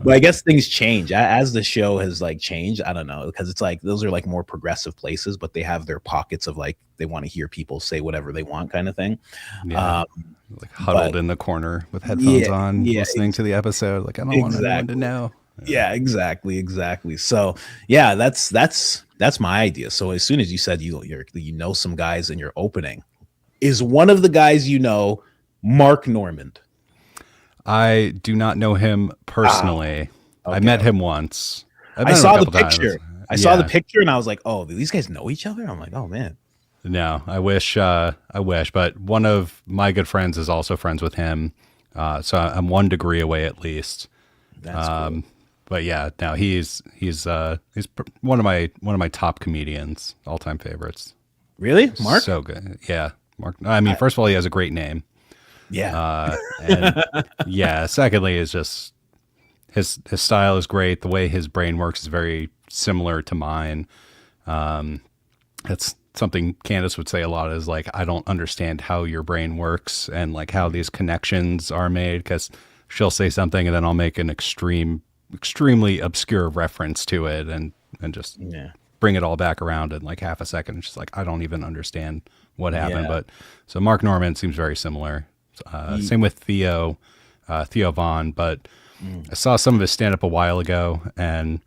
I guess things change as the show has like changed. I don't know, because it's like those are like more progressive places, but they have their pockets of like they want to hear people say whatever they want kind of thing. Yeah. Like huddled in the corner with headphones on, listening to the episode. Like I don't want anyone to know. Yeah, exactly. So yeah, that's my idea. So as soon as you said you know some guys and you're opening, is one of the guys Mark Normand? I do not know him personally. I met him once. I saw the picture. I saw the picture and I was like, oh, do these guys know each other? I'm like, oh man. No, I wish, but one of my good friends is also friends with him. So I'm 1 degree away at least. That's cool. But yeah, no, he's one of my top comedians, all-time favorites. Really? Mark? So good. Yeah. Mark. I mean, first of all, he has a great name. Yeah. And yeah, secondly is just his style is great. The way his brain works is very similar to mine. That's something Candace would say a lot, is like, I don't understand how your brain works and like how these connections are made, because she'll say something and then I'll make an extremely obscure reference to it and just bring it all back around in like half a second. It's just like, I don't even understand what happened. But so Mark Normand seems very similar. Same with Theo Vaughn, but I saw some of his stand up a while ago and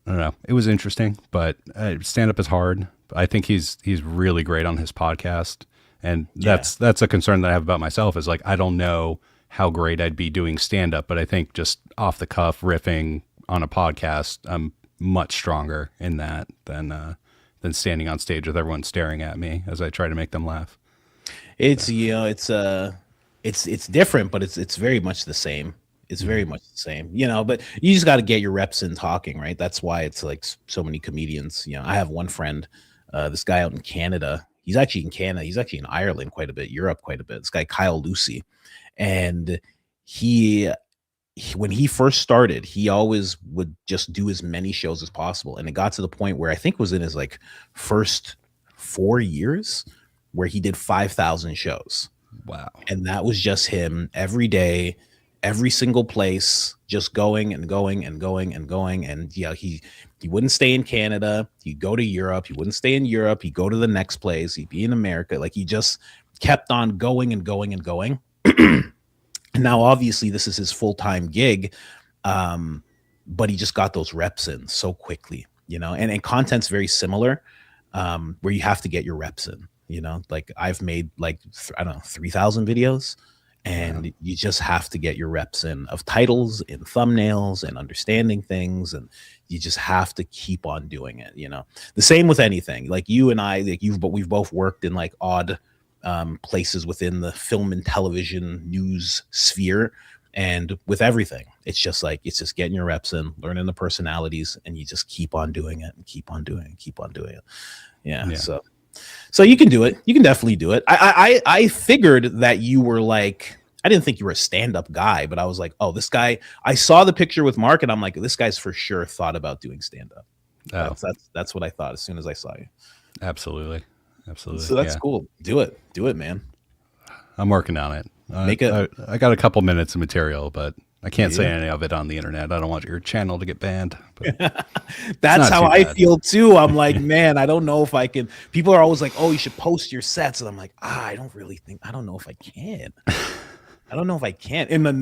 I don't know, it was interesting, but stand up is hard. I think he's really great on his podcast. And that's a concern that I have about myself, is like, I don't know how great I'd be doing stand up, but I think just off the cuff riffing on a podcast, I'm much stronger in that than standing on stage with everyone staring at me as I try to make them laugh. It's it's different, but it's very much the same. It's very much the same, but you just got to get your reps in talking, right? That's why it's like so many comedians. I have one friend, this guy out in Canada. He's actually in Canada. He's actually in Ireland quite a bit, Europe quite a bit. This guy, Kyle Lucy. And he when he first started, he always would just do as many shows as possible. And it got to the point where I think it was in his like first 4 years where he did 5,000 shows. Wow. And that was just him every day, every single place, just going and going and going and going. And yeah, he wouldn't stay in Canada. He'd go to Europe. He wouldn't stay in Europe. He'd go to the next place. He'd be in America. Like he just kept on going and going and going. Now, obviously, this is his full-time gig, but he just got those reps in so quickly, and content's very similar, where you have to get your reps in, like I've made like, I don't know, 3,000 videos, and you just have to get your reps in of titles and thumbnails and understanding things, and you just have to keep on doing it. The same with anything, like you and I, like we've both worked in like odd places within the film and television news sphere, and with everything, it's just getting your reps in, learning the personalities, and you just keep on doing it and keep on doing it and keep on doing it. Yeah. So you can do it. You can definitely do it. I figured that you were like, I didn't think you were a stand-up guy, but I was like, oh, this guy, I saw the picture with Mark and I'm like, this guy's for sure thought about doing stand-up. That's what I thought as soon as I saw you. Absolutely. So that's cool. Do it, man. I'm working on it. I got a couple minutes of material, but I can't say any of it on the internet. I don't want your channel to get banned. But That's how I bad. feel too. I'm like, man, I don't know if I can. People are always like, oh, you should post your sets. And I'm like, I don't know if I can. I don't know if I can. In the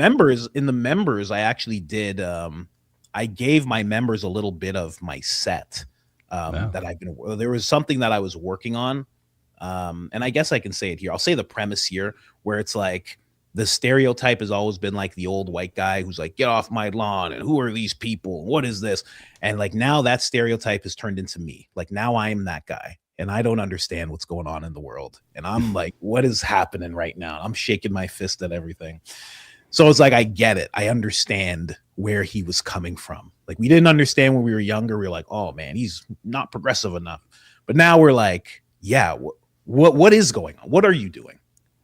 members, I actually did. I gave my members a little bit of my set that I've been. There was something that I was working on, and I guess I can say it here. I'll say the premise here, where it's like the stereotype has always been like the old white guy who's like, get off my lawn, and who are these people? What is this? And like now that stereotype has turned into me. Like now I'm that guy, and I don't understand what's going on in the world. And I'm like, what is happening right now? I'm shaking my fist at everything. So it's like, I get it. I understand where he was coming from. Like we didn't understand when we were younger. We were like, oh man, he's not progressive enough. But now we're like, yeah, what is going on? What are you doing?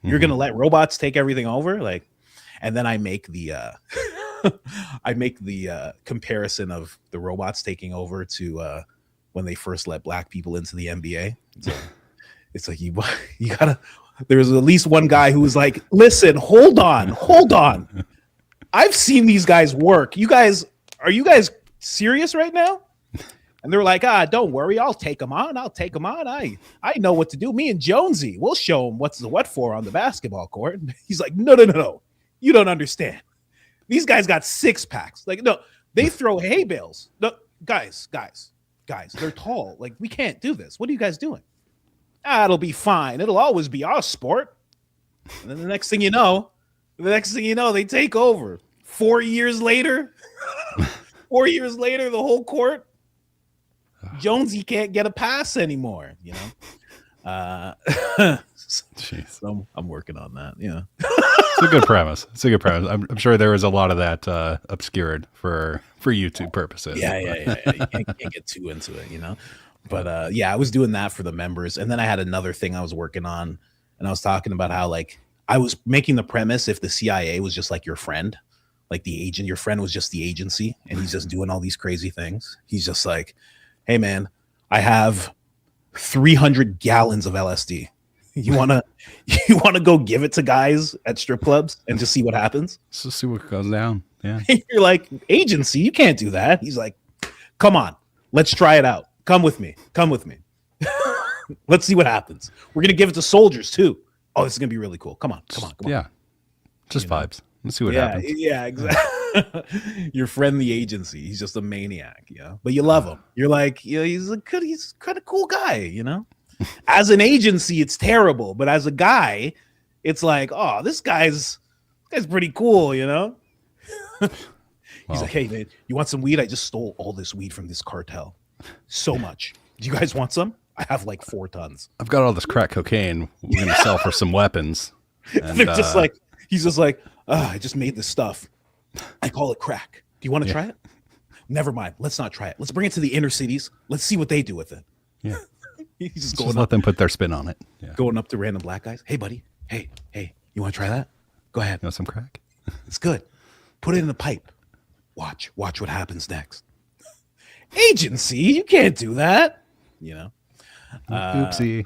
You're going to let robots take everything over? Like, and then I make the, comparison of the robots taking over to, when they first let black people into the NBA. It's like, you gotta, there was at least one guy who was like, listen, hold on. I've seen these guys work. Are you guys serious right now? And they were like, don't worry. I'll take them on. I know what to do. Me and Jonesy, we'll show him what's the what for on the basketball court. He's like, no. You don't understand. These guys got 6-packs. Like, no, they throw hay bales. No, guys, they're tall. Like, we can't do this. What are you guys doing? It'll be fine. It'll always be our sport. And then the next thing you know, they take over. 4 years later, the whole court, Jonesy can't get a pass anymore, you know? So I'm working on that, yeah. It's a good premise. I'm sure there was a lot of that obscured for YouTube purposes. Yeah. You can't get too into it, you know? But I was doing that for the members. And then I had another thing I was working on, and I was talking about how, like, I was making the premise if the CIA was just like your friend, like the agent, your friend was just the agency, and he's just doing all these crazy things. He's just like, hey man, I have 300 gallons of LSD. You wanna go give it to guys at strip clubs and just see what happens? So see what goes down. Yeah. You're like, agency, you can't do that. He's like, come on, let's try it out. Come with me. Let's see what happens. We're gonna give it to soldiers too. Oh, this is gonna be really cool. Come on. Yeah. Just vibes. Let's see what happens. Yeah, exactly. Your friend, the agency, he's just a maniac, you know. But you love him. You're like, he's kind of cool guy, you know. As an agency, it's terrible, but as a guy, it's like, oh, this guy's pretty cool, you know. He's like, hey man, you want some weed? I just stole all this weed from this cartel. So much. Do you guys want some? I have like 4 tons. I've got all this crack cocaine we're gonna sell for some weapons. And, they're just like, he's just like, I just made this stuff. I call it crack. Do you want to try it? Never mind. Let's not try it. Let's bring it to the inner cities. Let's see what they do with it. Yeah. He's just let them put their spin on it. Yeah. Going up to random black guys. Hey, buddy. Hey, you want to try that? Go ahead. You want some crack? It's good. Put it in the pipe. Watch what happens next. Agency, you can't do that. You know. Oopsie.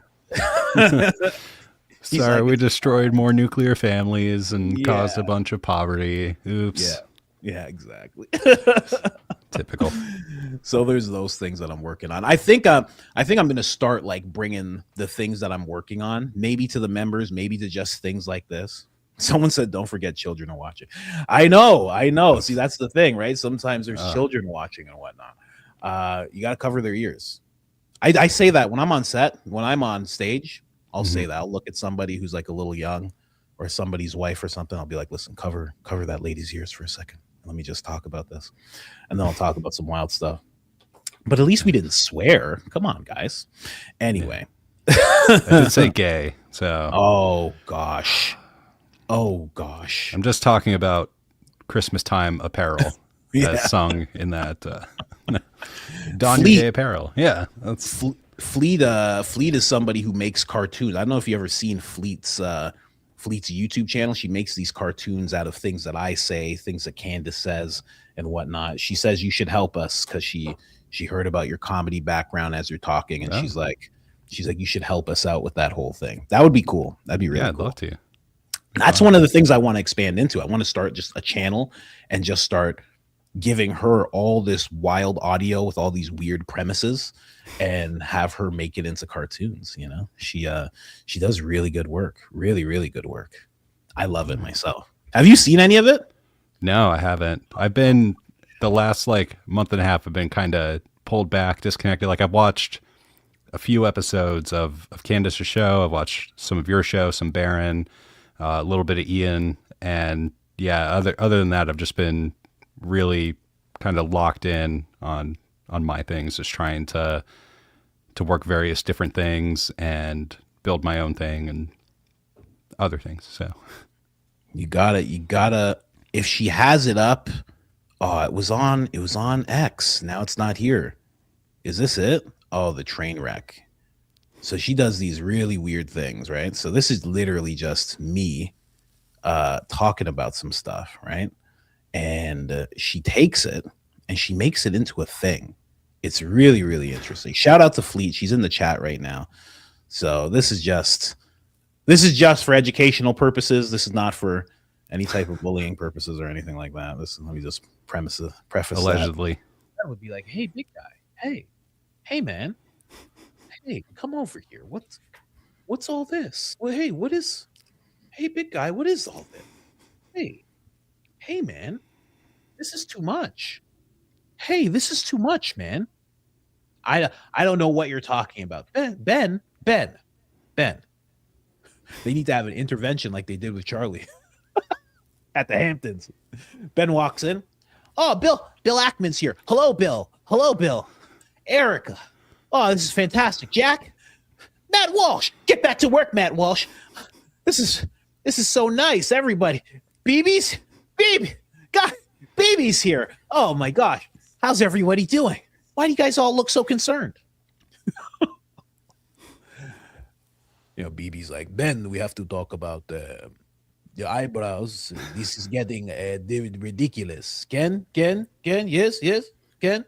Sorry, we destroyed more nuclear families and caused a bunch of poverty. Oops. Yeah, exactly. Typical. So there's those things that I'm working on. I think I'm going to start like bringing the things that I'm working on, maybe to the members, maybe to just things like this. Someone said, don't forget children are watching. I know. See, that's the thing, right? Sometimes there's children watching and whatnot. You got to cover their ears. I say that when I'm on set, when I'm on stage, I'll say that. I'll look at somebody who's like a little young or somebody's wife or something. I'll be like, listen, cover that lady's ears for a second. Let me just talk about this. And then I'll talk about some wild stuff. But at least we didn't swear. Come on, guys. Anyway. I did say gay. So. Oh, gosh. I'm just talking about Christmas time apparel as sung in that. Don your gay apparel. Yeah. That's Fleet is somebody who makes cartoons. I don't know if you ever seen Fleet's YouTube channel. She makes these cartoons out of things that I say, things that Candace says and whatnot. She says you should help us because she heard about your comedy background as you're talking, and she's like you should help us out with that whole thing. That would be cool. That'd be really cool. I'd love to. That's one of the things I want to expand into. I want to start just a channel and just start giving her all this wild audio with all these weird premises and have her make it into cartoons. You know, she does really good work, really good work. I love it myself. Have you seen any of it? No, I haven't. I've been the last like month and a half. I've been kind of pulled back, disconnected. Like I've watched a few episodes of Candace's show. I've watched some of your show, some Baron, a little bit of Ian, and yeah. Other than that, I've just been really kind of locked in on my things, just trying to work various different things and build my own thing and other things. So you gotta. If she has it up, oh, it was on X. Now it's not here. Is this it? Oh, the train wreck. So she does these really weird things, right? So this is literally just me talking about some stuff, right? And she takes it and she makes it into a thing. It's really interesting. Shout out to Fleet. She's in the chat right now. So this is just for educational purposes. This is not for any type of bullying purposes or anything like that. Let me just preface allegedly. That would be like, hey, big guy. Hey, man. Hey, come over here. What's all this? Well, hey, hey, big guy, what is all this? Hey, man, this is too much. Hey, this is too much, man. I don't know what you're talking about. Ben. They need to have an intervention like they did with Charlie at the Hamptons. Ben walks in. Oh, Bill Ackman's here. Hello, Bill. Erica. Oh, this is fantastic. Jack. Matt Walsh. Get back to work, Matt Walsh. This is so nice. Everybody. BB's here. Oh my gosh. How's everybody doing? Why do you guys all look so concerned? BB's like, Ben, we have to talk about your eyebrows. This is getting ridiculous. Ken, yes, Ken.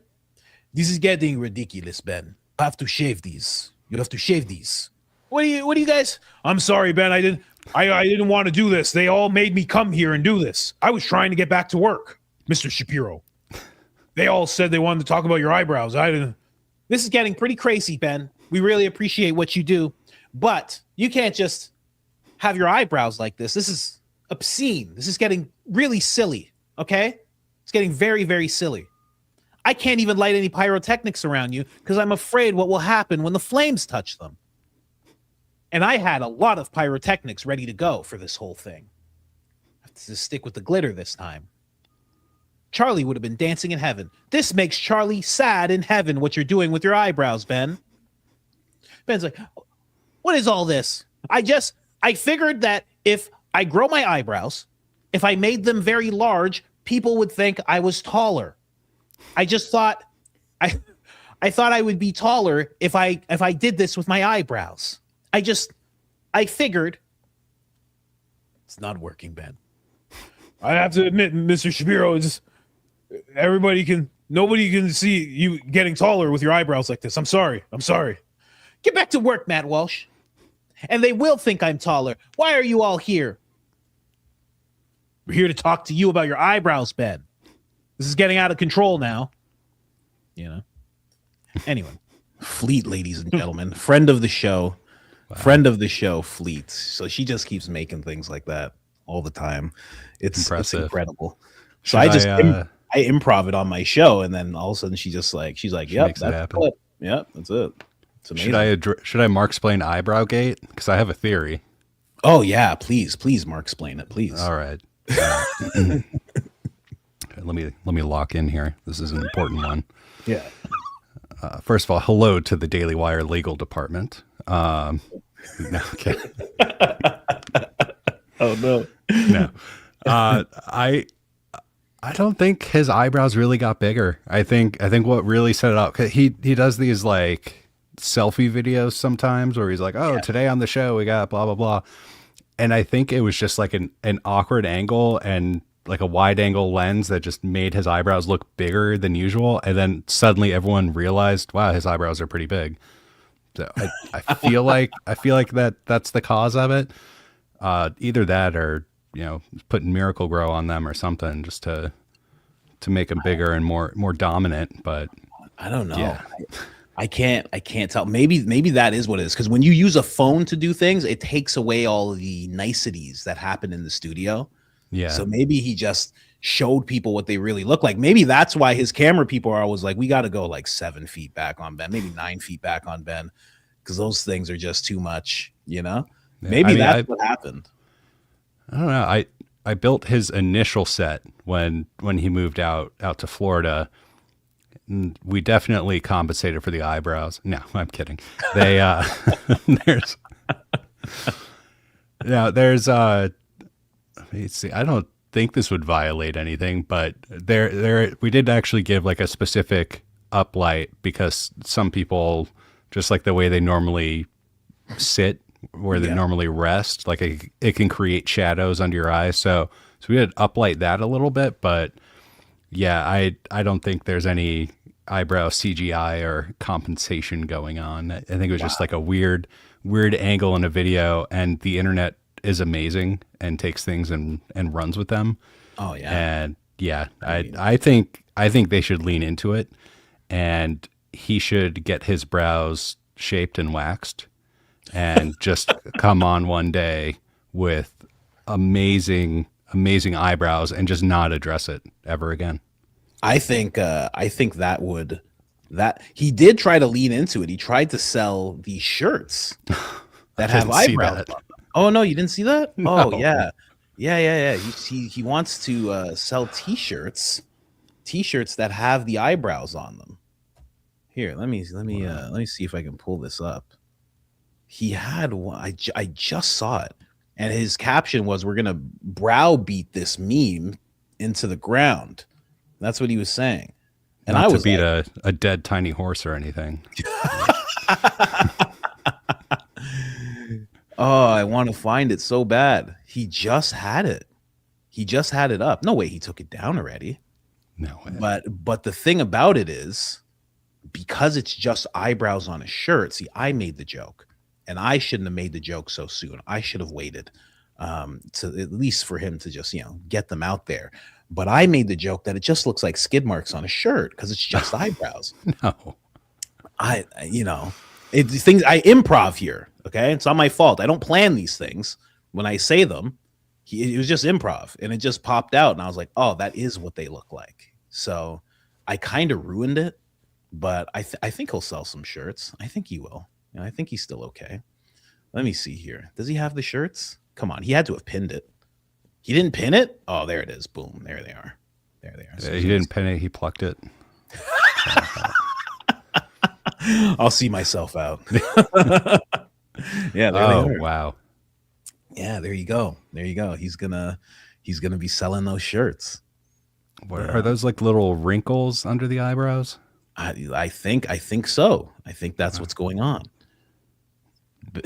This is getting ridiculous, Ben. I have to shave these. You have to shave these. What do you guys? I'm sorry, Ben. I didn't want to do this. They all made me come here and do this. I was trying to get back to work, Mr. Shapiro. They all said they wanted to talk about your eyebrows. I didn't. This is getting pretty crazy, Ben. We really appreciate what you do, but you can't just have your eyebrows like this. This is obscene. This is getting really silly, okay? It's getting very silly. I can't even light any pyrotechnics around you because I'm afraid what will happen when the flames touch them. And I had a lot of pyrotechnics ready to go for this whole thing. I have to stick with the glitter this time. Charlie would have been dancing in heaven. This makes Charlie sad in heaven, what you're doing with your eyebrows, Ben. Ben's like, what is all this? I figured that if I grow my eyebrows, if I made them very large, people would think I was taller. I just thought I thought I would be taller if I did this with my eyebrows. I figured it's not working, Ben. I have to admit, Mr. Shapiro, nobody can see you getting taller with your eyebrows like this. I'm sorry. Get back to work, Matt Walsh. And they will think I'm taller. Why are you all here? We're here to talk to you about your eyebrows, Ben. This is getting out of control now. Anyway. Fleet, ladies and gentlemen. Friend of the show. Wow. Friend of the show, Fleet. So she just keeps making things like that all the time. It's incredible. So I improv it on my show, and then all of a sudden she's like, yep, that's it. Yep, that's it. It's amazing. Should I Mark explain eyebrow gate? Because I have a theory. Oh yeah, please, Mark, explain it, please. All right. Let me lock in here. This is an important one. Yeah. First of all, hello to the Daily Wire legal department. No, okay. Oh no. No. I don't think his eyebrows really got bigger. I think what really set it up, 'cause he does these like selfie videos sometimes where he's like, oh, today on the show we got blah blah blah, and I think it was just like an awkward angle and like a wide angle lens that just made his eyebrows look bigger than usual, and then suddenly everyone realized, wow, his eyebrows are pretty big. So I feel like that's the cause of it. Either that or, putting Miracle Grow on them or something just to make them bigger and more dominant. But I don't know. Yeah. I can't tell. Maybe that is what it is. Because when you use a phone to do things, it takes away all the niceties that happen in the studio. yeah. So maybe he just showed people what they really look like. Maybe that's why his camera people are always like, we got to go like 7 feet back on Ben, maybe 9 feet back on Ben, because those things are just too much, Yeah, Maybe that's what happened. I don't know. I built his initial set when he moved out to Florida. We definitely compensated for the eyebrows. No, I'm kidding. They there's let's see. I don't think this would violate anything, but we did actually give like a specific uplight because some people just like the way they normally sit where they normally rest, like it can create shadows under your eyes. So we did uplight that a little bit, but yeah, I don't think there's any eyebrow CGI or compensation going on. I think it was just like a weird angle in a video, and the internet is amazing and takes things and runs with them. Oh yeah. And yeah, I think they should lean into it, and he should get his brows shaped and waxed and just come on one day with amazing eyebrows and just not address it ever again. I think that he did try to lean into it. He tried to sell these shirts that have eyebrows. Oh no, you didn't see that? No. Oh yeah. He wants to sell t-shirts that have the eyebrows on them. Here, let me see if I can pull this up. He had one. I just saw it, and his caption was, "We're gonna browbeat this meme into the ground." That's what he was saying. And Not I to was beat like, a dead tiny horse or anything. oh, I want to find it so bad. He just had it. He just had it up. No way he took it down already. No way. But the thing about it is, because it's just eyebrows on a shirt. See, I made the joke, and I shouldn't have made the joke so soon. I should have waited to at least for him to just get them out there. But I made the joke that it just looks like skid marks on a shirt because it's just eyebrows. No. It's things I improv here. Okay, it's not my fault. I don't plan these things. When I say them, it was just improv, and it just popped out, and I was like, "Oh, that is what they look like." So I kind of ruined it, but I think he'll sell some shirts. I think he will. I think he's still okay. Let me see here. Does he have the shirts? Come on, he had to have pinned it. He didn't pin it? Oh, there it is. Boom. There they are. There they are. So He didn't pin it. He plucked it. I'll see myself out. Yeah. There they are. Wow. Yeah. There you go. There you go. He's gonna be selling those shirts. What, are those like little wrinkles under the eyebrows? I think so. I think that's what's going on.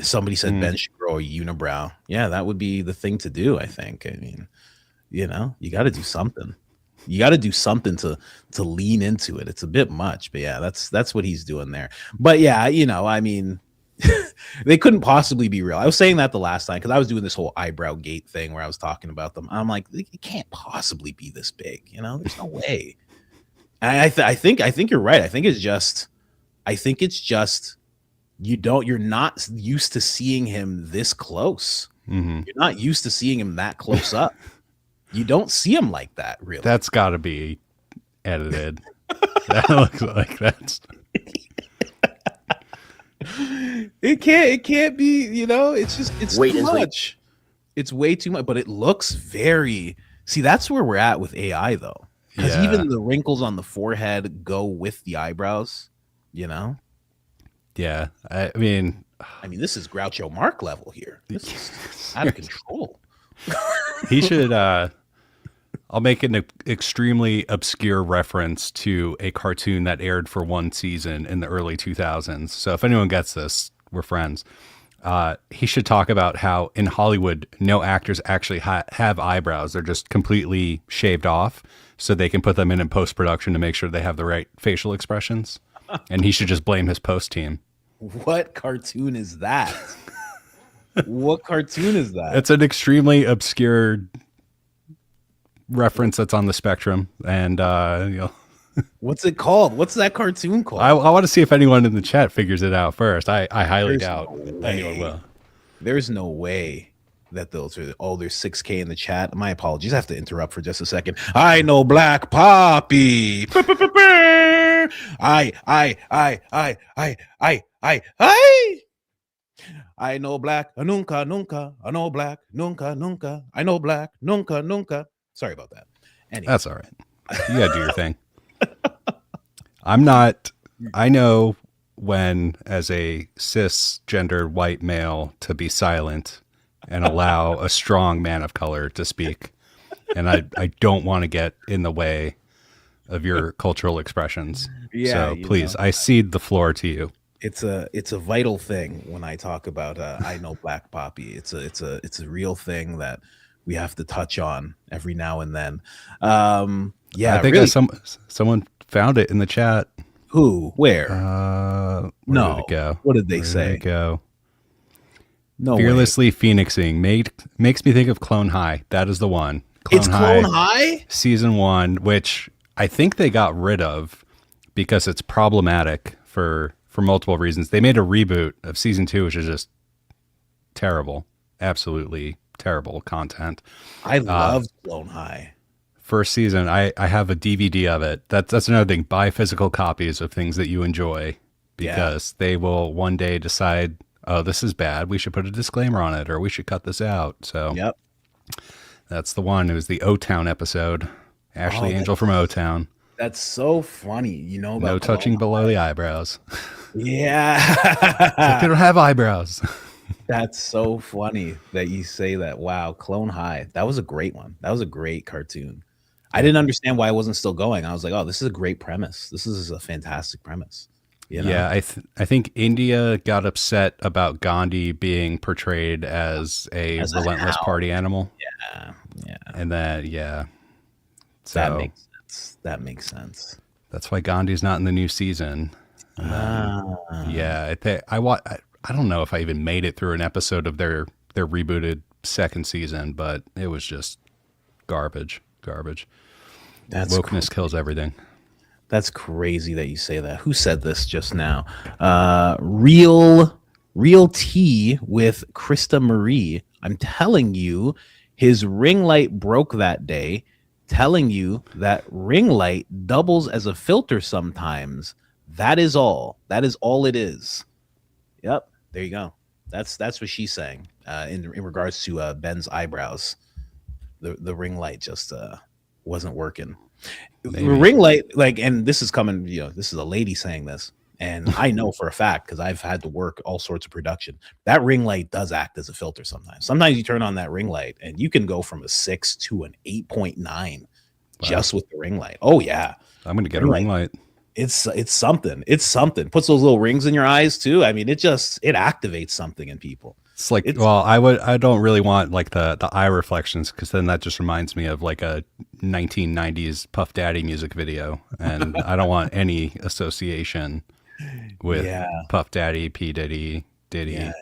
Somebody said Ben should grow a unibrow. Yeah, that would be the thing to do, I think. I mean, you got to do something. You got to do something to lean into it. It's a bit much, but yeah, that's what he's doing there. But yeah, I mean, they couldn't possibly be real. I was saying that the last time because I was doing this whole eyebrow gate thing where I was talking about them. I'm like, it can't possibly be this big. There's no way. And I think you're right. I think it's just you're not used to seeing him this close. Mm-hmm. You're not used to seeing him that close up. You don't see him like that, really. That's got to be edited. That looks like that's. It can't be. It's Wait too and see. much. It's way too much. But it looks very. See, that's where we're at with AI, though, because Yeah. even the wrinkles on the forehead go with the eyebrows. Yeah. I mean, this is Groucho Mark level here. This is out of control. he should. I'll make an extremely obscure reference to a cartoon that aired for one season in the early 2000s. So if anyone gets this, we're friends. He should talk about how in Hollywood, no actors actually have eyebrows. They're just completely shaved off so they can put them in post-production to make sure they have the right facial expressions. And he should just blame his post team. What cartoon is that? What cartoon is that? It's an extremely obscure reference that's on the spectrum, and What's it called? What's that cartoon called? I want to see if anyone in the chat figures it out first. I highly There's doubt no anyone way. will. There's no way that those are there's 6K in the chat. My apologies. I have to interrupt for just a second. I know Black Poppy. I know Black nunca nunca. I know Black nunca nunca. I know Black nunca nunca. Sorry about that. Anyway. That's all right. You gotta do your thing. I know when, as a cisgendered white male, to be silent and allow a strong man of color to speak. And I don't want to get in the way of your cultural expressions. Yeah, so please, I cede the floor to you. It's a vital thing when I talk about I know Black Poppy. It's a real thing that we have to touch on every now and then. Yeah, I think really, someone found it in the chat. who? Where? Where No. did it go? What did they Where did say? it go? No way. Fearlessly Phoenixing makes me think of Clone High. That is the one. It's Clone High? Season 1, which I think they got rid of because it's problematic for multiple reasons. They made a reboot of season 2, which is just terrible, absolutely terrible content. I love Clone High. First season, I have a DVD of it. That's another thing. Buy physical copies of things that you enjoy, because they will one day decide, oh, this is bad. We should put a disclaimer on it, or we should cut this out. So Yep. that's the one. It was the O-Town episode. Ashley Angel from O-Town. That's so funny. You know about No Clone touching below the eyebrows. Yeah. They don't have eyebrows. That's so funny that you say that. Wow, Clone High. That was a great one. That was a great cartoon. I didn't understand why it wasn't still going. I was like, oh, this is a great premise. This is a fantastic premise. You know? Yeah, I think India got upset about Gandhi being portrayed as a relentless party animal. Yeah. And that, So That makes sense. That makes sense. that's why Gandhi's not in the new season. Yeah, I don't know if I even made it through an episode of their rebooted second season, but it was just garbage. That's Wokeness kills everything. That's crazy that you say that. Who said this just now? Real tea with Krista Marie. I'm telling you, his ring light broke that day. Telling you that ring light doubles as a filter sometimes. That is all. That is all it is. Yep. There you go. That's what she's saying. In regards to Ben's eyebrows, the ring light just wasn't working. Maybe. The ring light, and this is coming. This is a lady saying this, and I know for a fact because I've had to work all sorts of production. That ring light does act as a filter sometimes. Sometimes you turn on that ring light, and you can go from a 6 to an 8.9 just with the ring light. Oh yeah, I'm gonna get a ring light. It's something. It's something. Puts those little rings in your eyes too. I mean, it activates something in people. It's like, I don't really want like the eye reflections, because then that just reminds me of like a 1990s Puff Daddy music video, and I don't want any association with Puff Daddy, P Diddy. Yeah,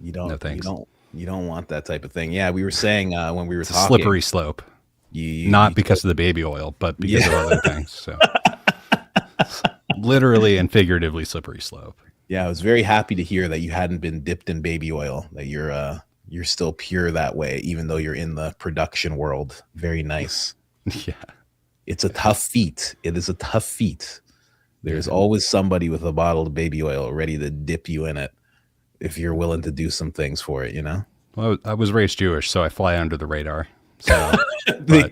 You don't. No thanks. You don't want that type of thing. Yeah, we were saying when we were It's a talking, slippery slope. Not Because of the baby oil, but because of other things. So literally and figuratively slippery slope. Yeah, I was very happy to hear that you hadn't been dipped in baby oil, that you're still pure that way, even though you're in the production world. Very nice. Yeah. It's a tough feat. It is a tough feat. There's always somebody with a bottle of baby oil ready to dip you in it if you're willing to do some things for it, Well, I was raised Jewish, so I fly under the radar. So they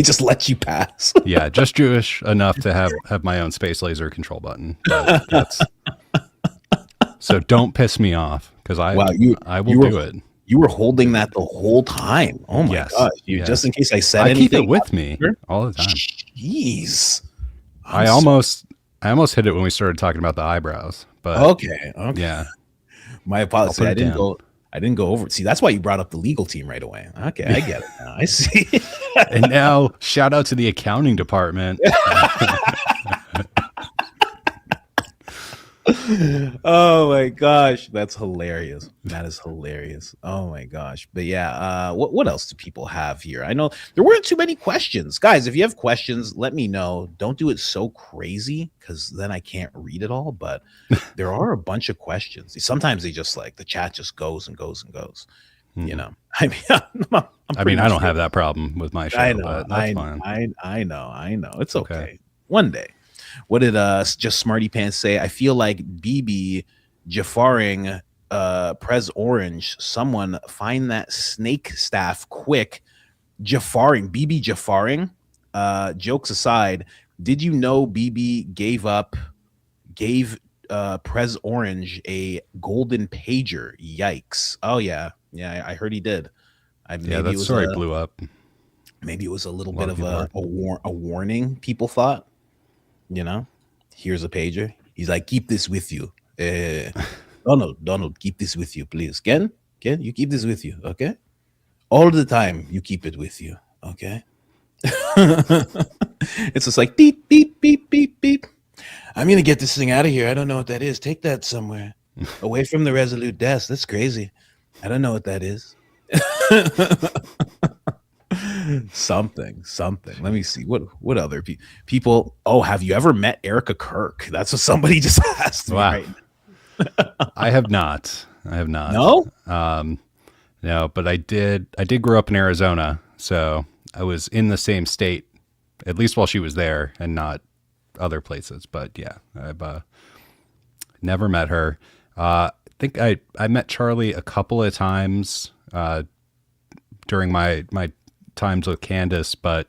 just let you pass. yeah, just Jewish enough to have my own space laser control button. So don't piss me off, because I will do it. You were holding that the whole time. Oh my god! Just in case I said anything. I keep it with me all the time. Jeez. I almost hit it when we started talking about the eyebrows. But okay. Yeah. My apologies. I didn't go over. See, that's why you brought up the legal team right away. Okay, I get it now. I see. And now, shout out to the accounting department. Oh my gosh, that's hilarious. That is hilarious. Oh my gosh. But yeah, what else do people have here? I know there weren't too many questions. Guys, if you have questions, let me know. Don't do it so crazy because then I can't read it all. But there are a bunch of questions. Sometimes they just like the chat just goes and goes and goes. You know, I mean, I mean, I don't have that problem with my show, I know, but that's fine. I know. It's okay. One day. What did just Smarty Pants say? I feel like BB Jafaring Prez Orange. Someone find that snake staff quick. Jafaring, BB Jafaring. Jokes aside, did you know BB gave Prez Orange a golden pager? Yikes. Oh yeah. Yeah, I heard he did. Yeah, that story blew up. Maybe it was a little bit of a warning, people thought. You know, here's a pager. He's like, keep this with you. Donald, keep this with you, please. Ken, you keep this with you, okay? All the time, you keep it with you, okay? It's just like, beep, beep, beep, beep, beep. I'm going to get this thing out of here. I don't know what that is. Take that somewhere. Away from the Resolute desk. That's crazy. I don't know what that is. Something. Let me see. What other people? Oh, have you ever met Erica Kirk? That's what somebody just asked me right now. I have not. No? No, but I did grow up in Arizona, so I was in the same state, at least while she was there, and not other places. But yeah, I've never met her. I think I met Charlie a couple of times during my times with Candace, but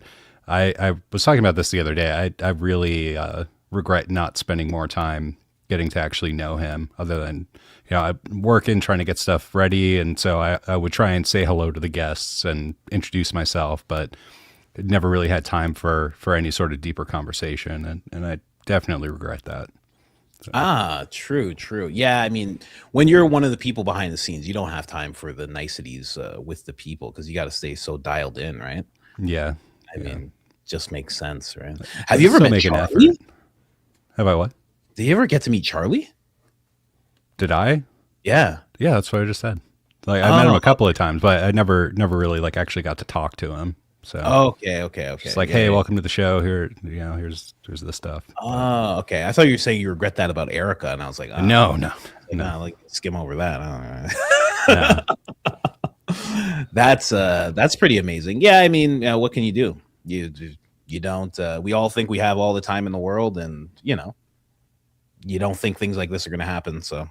I was talking about this the other day. I really regret not spending more time getting to actually know him, other than, I'm working, trying to get stuff ready, and so I would try and say hello to the guests and introduce myself, but never really had time for any sort of deeper conversation, and I definitely regret that. So. True. Yeah, I mean, when you're one of the people behind the scenes, you don't have time for the niceties with the people because you got to stay so dialed in, right? Yeah. I mean, just makes sense, right? Have you ever met Charlie? Have I what? Did you ever get to meet Charlie? Did I? Yeah. Yeah, that's what I just said. Like I met him a couple of times, but I never really like actually got to talk to him. So okay. It's like, hey, welcome to the show. Here, here's the stuff. Oh, okay. I thought you were saying you regret that about Erica, and I was like, no. Like skim over that. I don't know. That's pretty amazing. Yeah, I mean, what can you do? You don't. We all think we have all the time in the world, and you don't think things like this are going to happen. So,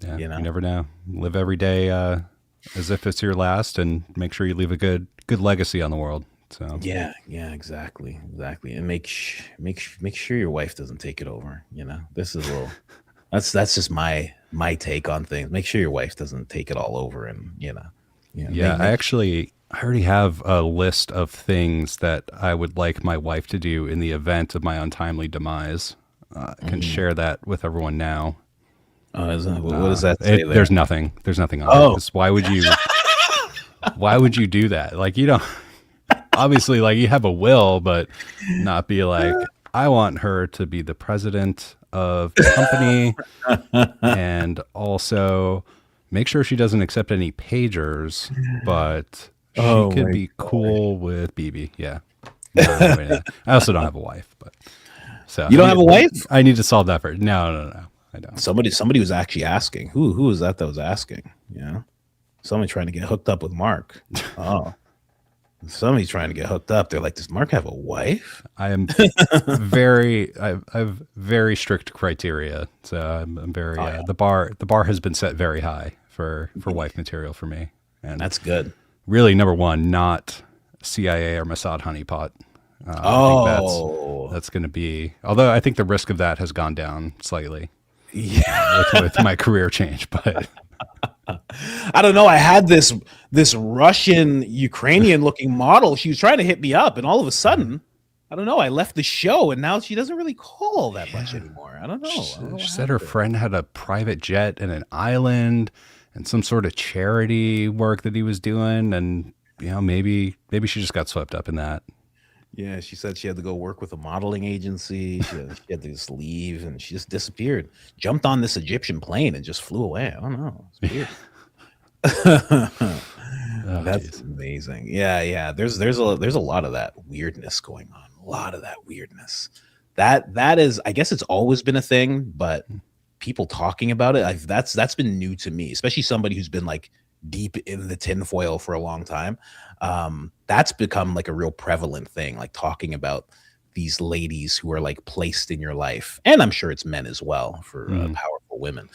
yeah, you never know. Live every day as if it's your last, and make sure you leave a good legacy on the world. So yeah, exactly, and make sure your wife doesn't take it over. This is a little. that's just my take on things. Make sure your wife doesn't take it all over, and Yeah, I already have a list of things that I would like my wife to do in the event of my untimely demise. I can share that with everyone now. What does that say there? There's nothing on it. Why would you? Why would you do that? Like, you don't. Obviously, like, you have a will, but not be like, I want her to be the president of the company, and also make sure she doesn't accept any pagers, but she could be cool with BB. Yeah. No. I also don't have a wife, but so you don't have a wife? I need to solve that first. No. I don't. Somebody was actually asking. Who was that was asking? Somebody trying to get hooked up with Mark. Oh. Somebody's trying to get hooked up. They're like, does Mark have a wife? I am I have very strict criteria. So I'm very, the bar has been set very high for wife material for me. And that's good. Really, number one, not CIA or Mossad honeypot. I think that's going to be, although I think the risk of that has gone down slightly. Yeah. with my career change, but I don't know. I had this Russian Ukrainian looking model. She was trying to hit me up, and all of a sudden, I don't know. I left the show, and now she doesn't really call that much anymore. I don't know. She said her friend had a private jet and an island and some sort of charity work that he was doing, and maybe she just got swept up in that. Yeah, she said she had to go work with a modeling agency. She had to just leave, and she just disappeared. Jumped on this Egyptian plane and just flew away. I don't know. It's weird. That's Jeez. amazing. Yeah. There's a lot of that weirdness going on. A lot of that weirdness. That is, I guess it's always been a thing, but people talking about it, that's been new to me, especially somebody who's been like deep in the tinfoil for a long time. That's become like a real prevalent thing, like talking about these ladies who are like placed in your life, and I'm sure it's men as well for powerful women.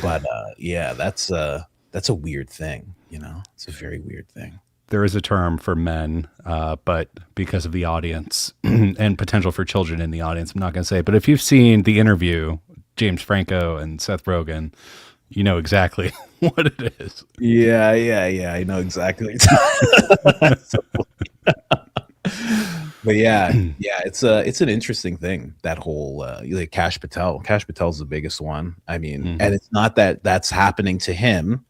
But yeah, that's a weird thing. You know, it's a very weird thing. There is a term for men, but because of the audience and potential for children in the audience, I'm not going to say it. But if you've seen The Interview, James Franco and Seth Rogen, you know exactly what it is. Yeah. I know exactly. But yeah, it's an interesting thing, that whole like Cash Patel. Cash Patel's the biggest one. I mean, and it's not that that's happening to him,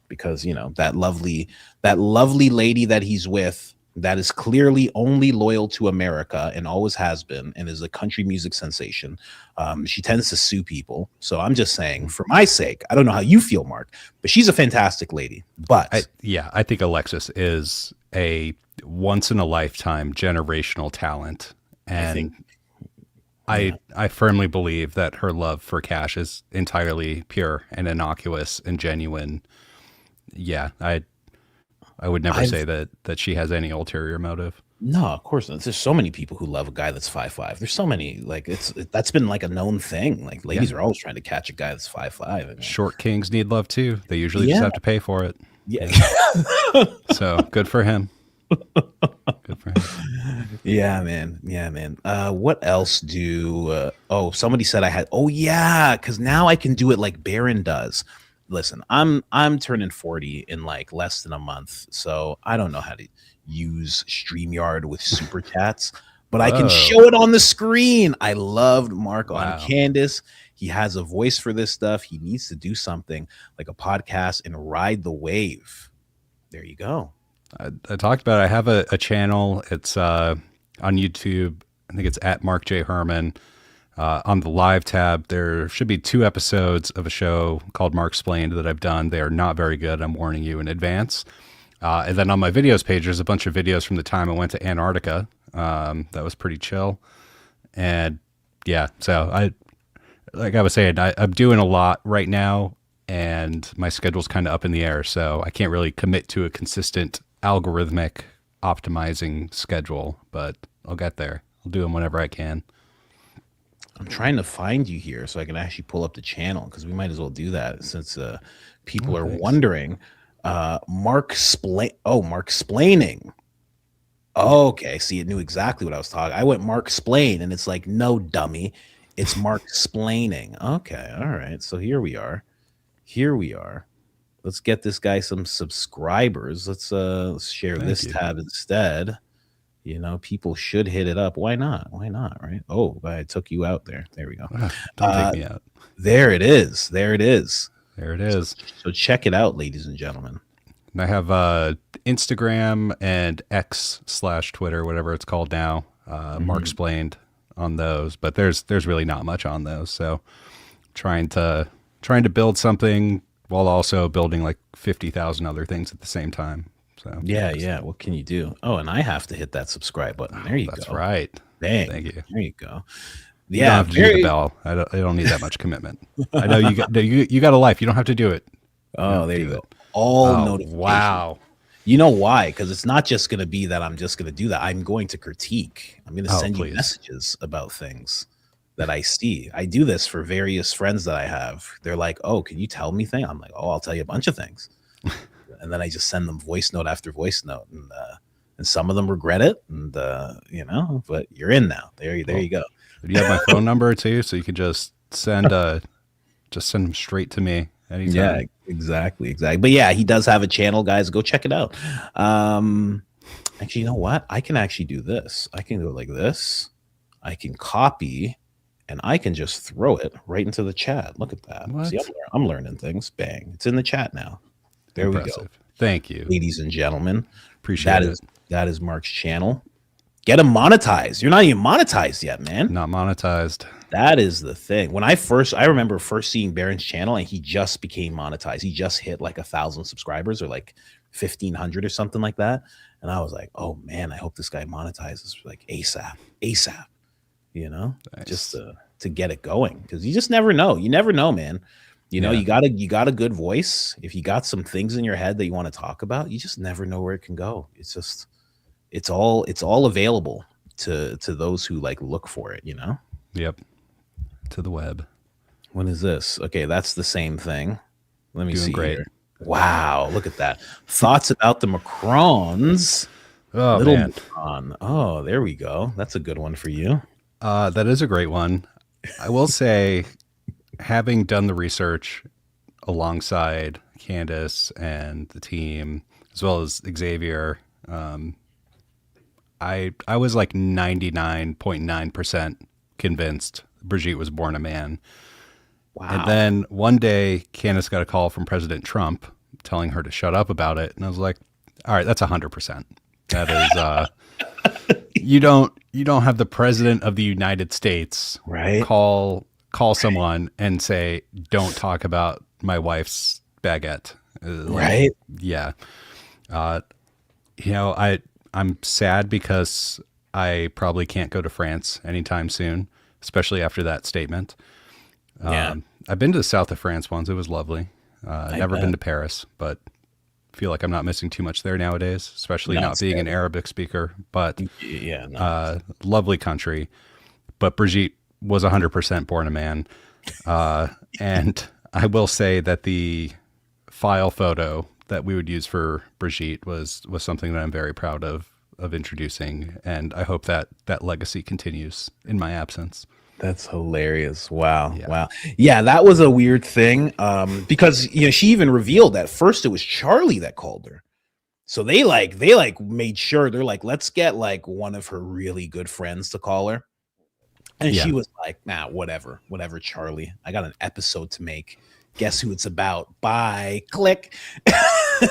because you know that lovely lady that he's with, that is clearly only loyal to America and always has been, and is a country music sensation. She tends to sue people. So I'm just saying, for my sake, I don't know how you feel, Mark, but she's a fantastic lady. But I think Alexis is a once in a lifetime generational talent. And I firmly believe that her love for Cash is entirely pure and innocuous and genuine. Yeah, I would never say that she has any ulterior motive. No, of course not. There's so many people who love a guy that's 5'5". There's so many, like that's been like a known thing. Like ladies are always trying to catch a guy that's 5'5". I mean, short kings need love too. They usually just have to pay for it. Yeah. So good for him. Good for him. Yeah, man. What else do? Somebody said I had. Oh yeah, because now I can do it like Baron does. Listen, I'm turning 40 in like less than a month, so I don't know how to use StreamYard with super chats, but I can show it on the screen. I loved Mark on Candace. He has a voice for this stuff. He needs to do something like a podcast and ride the wave. There you go. I talked about it. I have a channel. It's on YouTube. I think it's at Mark J. Herman. On the live tab, there should be 2 episodes of a show called Mark Explained that I've done. They are not very good. I'm warning you in advance. And then on my videos page, there's a bunch of videos from the time I went to Antarctica. That was pretty chill. And yeah, so like I was saying, I'm doing a lot right now, and my schedule's kind of up in the air. So I can't really commit to a consistent algorithmic optimizing schedule, but I'll get there. I'll do them whenever I can. I'm trying to find you here so I can actually pull up the channel, because we might as well do that since people are wondering. Mark Explaining. Oh, okay. See, it knew exactly what I was talking. I went Mark Explain, and it's like, no, dummy. It's Mark Explaining. Okay. All right. So here we are. Let's get this guy some subscribers. Let's share this tab instead. You know, people should hit it up. Why not? Right? Oh, I took you out there. There we go. Don't take me out. There it is. So check it out, ladies and gentlemen. And I have Instagram and X/Twitter, whatever it's called now. Mark Explained on those, but there's really not much on those. So trying to build something while also building like 50,000 other things at the same time. So yeah. What can you do? Oh, and I have to hit that subscribe button. There you go. That's right. Dang. Thank you. There you go. You don't have to do the bell. I don't need that much commitment. I know you got a life. You don't have to do it. Oh, there you go. All notifications. Wow. You know why? Because it's not just going to be that I'm just going to do that. I'm going to critique. I'm going to send you messages about things that I see. I do this for various friends that I have. They're like, oh, can you tell me things? I'm like, oh, I'll tell you a bunch of things. And then I just send them voice note after voice note. And some of them regret it. And, but you're in now. There you go. Do you have my phone number too? So you could just send them straight to me anytime. Yeah, exactly. But yeah, he does have a channel, guys. Go check it out. Actually, you know what? I can actually do this. I can go like this. I can copy, and I can just throw it right into the chat. Look at that. What? See, I'm learning things. Bang. It's in the chat now. There Impressive. We go. Thank you. Ladies and gentlemen. Appreciate it. That is Mark's channel. Get him monetized. You're not even monetized yet, man. Not monetized. That is the thing. When I remember first seeing Baron's channel, and he just became monetized. He just hit like 1,000 subscribers, or like 1,500 or something like that. And I was like, oh man, I hope this guy monetizes like ASAP, you know, Nice. just to get it going. Because you just never know. You never know, man. You know, Yeah. you got a good voice. If you got some things in your head that you want to talk about, you just never know where it can go. It's just, it's all available to those who like look for it, you know? Yep. To the web. What is this? Okay, that's the same thing. Let me Doing see great. here. Wow, look at that. Thoughts about the Macrons. Oh, Little man. Macron. Oh, there we go. That's a good one for you. That is a great one. I will say, having done the research alongside Candace and the team, as well as Xavier, I was like 99.9% convinced Brigitte was born a man. Wow. And then one day, Candace got a call from President Trump telling her to shut up about it, and I was like, "All right, that's 100%. That is, you don't have the president of the United States Right. call someone and say, "Don't talk about my wife's baguette." Right. Yeah. You know, I'm sad because I probably can't go to France anytime soon, especially after that statement. Yeah. I've been to the south of France once. It was lovely. Never been to Paris, but feel like I'm not missing too much there nowadays, especially No, not it's being fair. an Arabic speaker, but Yeah. No. lovely country. But Brigitte was 100% born a man. And I will say that the file photo that we would use for Brigitte was something that I'm very proud of introducing. And I hope that legacy continues in my absence. That's hilarious. Wow. Yeah. Wow. Yeah, that was a weird thing. Because you know, she even revealed that first it was Charlie that called her. So they made sure, they're like, let's get like one of her really good friends to call her. And Yeah. she was like, nah, whatever, Charlie. I got an episode to make. Guess who it's about? Bye. Click.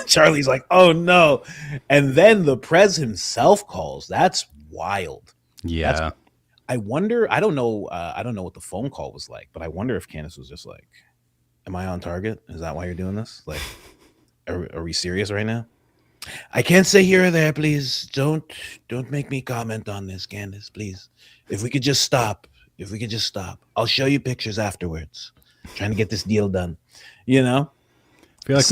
Charlie's like, oh no. And then the Prez himself calls. That's wild. Yeah. I wonder, I don't know what the phone call was like, but I wonder if Candace was just like, am I on target? Is that why you're doing this? Like, are we serious right now? I can't say here or there, please. Don't make me comment on this, Candace, please. If we could just stop. I'll show you pictures afterwards. Trying to get this deal done. You know? I feel like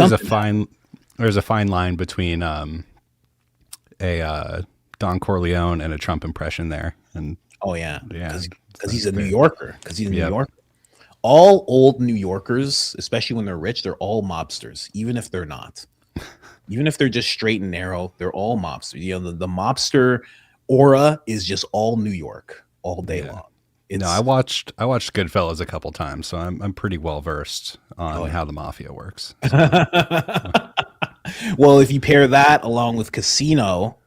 there's a fine line between a Don Corleone and a Trump impression there. And Oh yeah, Yeah. because he's a New Yorker. New Yep. Yorker. All old New Yorkers, especially when they're rich, they're all mobsters. Even if they're not, even if they're just straight and narrow, they're all mobsters. You know, the mobster aura is just all New York all day Yeah. long. no, I watched Goodfellas a couple times, so I'm pretty well versed on Oh, yeah. how the mafia works. Well, if you pair that along with Casino,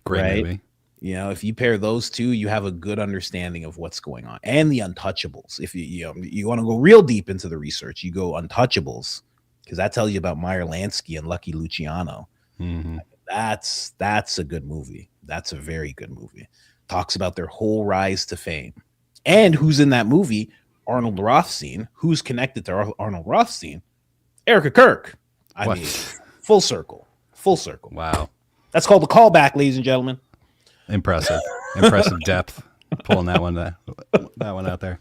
Great Right. movie. you know, if you pair those two, you have a good understanding of what's going on. And the Untouchables. If you want to go real deep into the research, you go Untouchables, because that tells you about Meyer Lansky and Lucky Luciano. Hmm. That's a good movie. That's a very good movie. Talks about their whole rise to fame. And who's in that movie? Arnold Rothstein. Who's connected to Arnold Rothstein? Erica Kirk. I What? mean, full circle. Full circle. Wow. That's called the callback, ladies and gentlemen. Impressive depth. Pulling that one out there.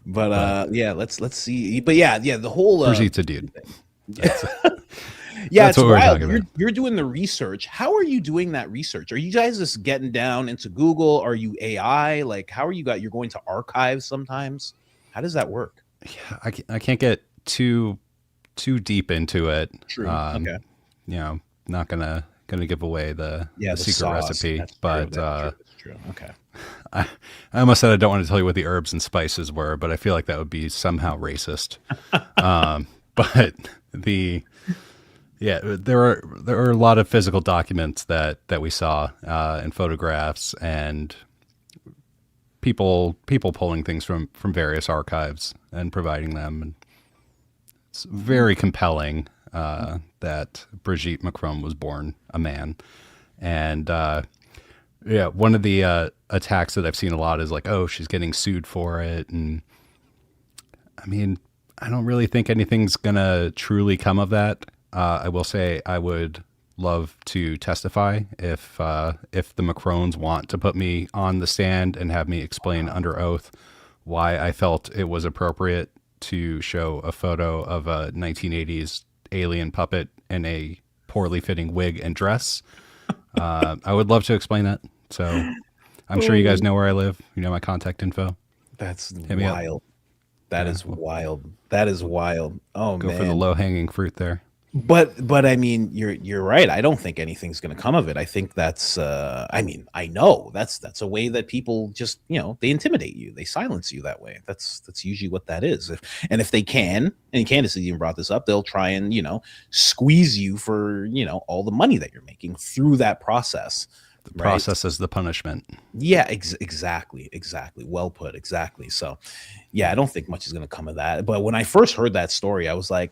But yeah, let's see. But yeah, the whole Brigitte's a dude. yeah, That's it's what we're wild. talking about. You're doing the research. How are you doing that research? Are you guys just getting down into Google? Are you AI? Like, how are you're going to archives sometimes? How does that work? Yeah, I can't get too deep into it. True. Okay. You know, not gonna give away the The secret sauce. recipe, That's but true. That's true. Okay. I almost said I don't want to tell you what the herbs and spices were, but I feel like that would be somehow racist. But there are a lot of physical documents that we saw and photographs and people pulling things from various archives and providing them. And it's very compelling that Brigitte Macron was born a man. And Yeah, one of the attacks that I've seen a lot is like, oh, she's getting sued for it, and I mean, I don't really think anything's gonna truly come of that. I will say I would love to testify if the Macrons want to put me on the stand and have me explain under oath why I felt it was appropriate to show a photo of a 1980s alien puppet in a poorly fitting wig and dress. I would love to explain that. So I'm sure you guys know where I live. You know my contact info. That's Hit me up. wild. That Yeah, is well, wild. That is wild. Oh go man. for the low hanging fruit there. But I mean, you're right. I don't think anything's going to come of it. I think that's I mean, I know that's a way that people just, they intimidate you. They silence you that way. That's usually what that is. If they can, and Candace even brought this up, they'll try and, squeeze you for, all the money that you're making through that process. The process is the punishment. Yeah, exactly. Well put. Exactly. So, yeah, I don't think much is going to come of that. But when I first heard that story, I was like,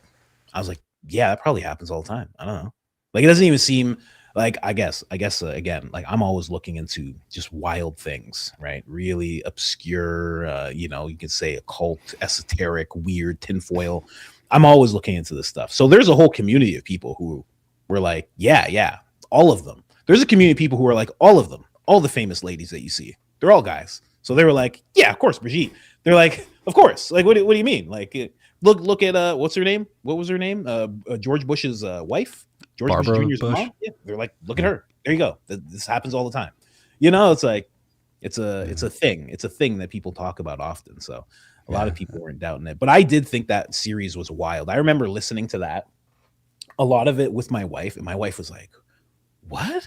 yeah, that probably happens all the time. I don't know. Like, it doesn't even seem like, I guess, again, like I'm always looking into just wild things, right? Really obscure, you could say occult, esoteric, weird, tinfoil. I'm always looking into this stuff. So there's a whole community of people who were like, yeah, all of them. There's a community of people who are like, all of them, all the famous ladies that you see, they're all guys. So they were like, yeah, of course, Brigitte. They're like, of course. Like, what do you mean? Like, look at what's her name? What was her name? George Bush's wife, George Bush Barbara Jr.'s Bush. mom. Yeah, they're like, look at her. There you go. This happens all the time. It's like it's a thing. It's a thing that people talk about often. So a lot of people weren't doubting it. But I did think that series was wild. I remember listening to that, a lot of it with my wife, and my wife was like, what?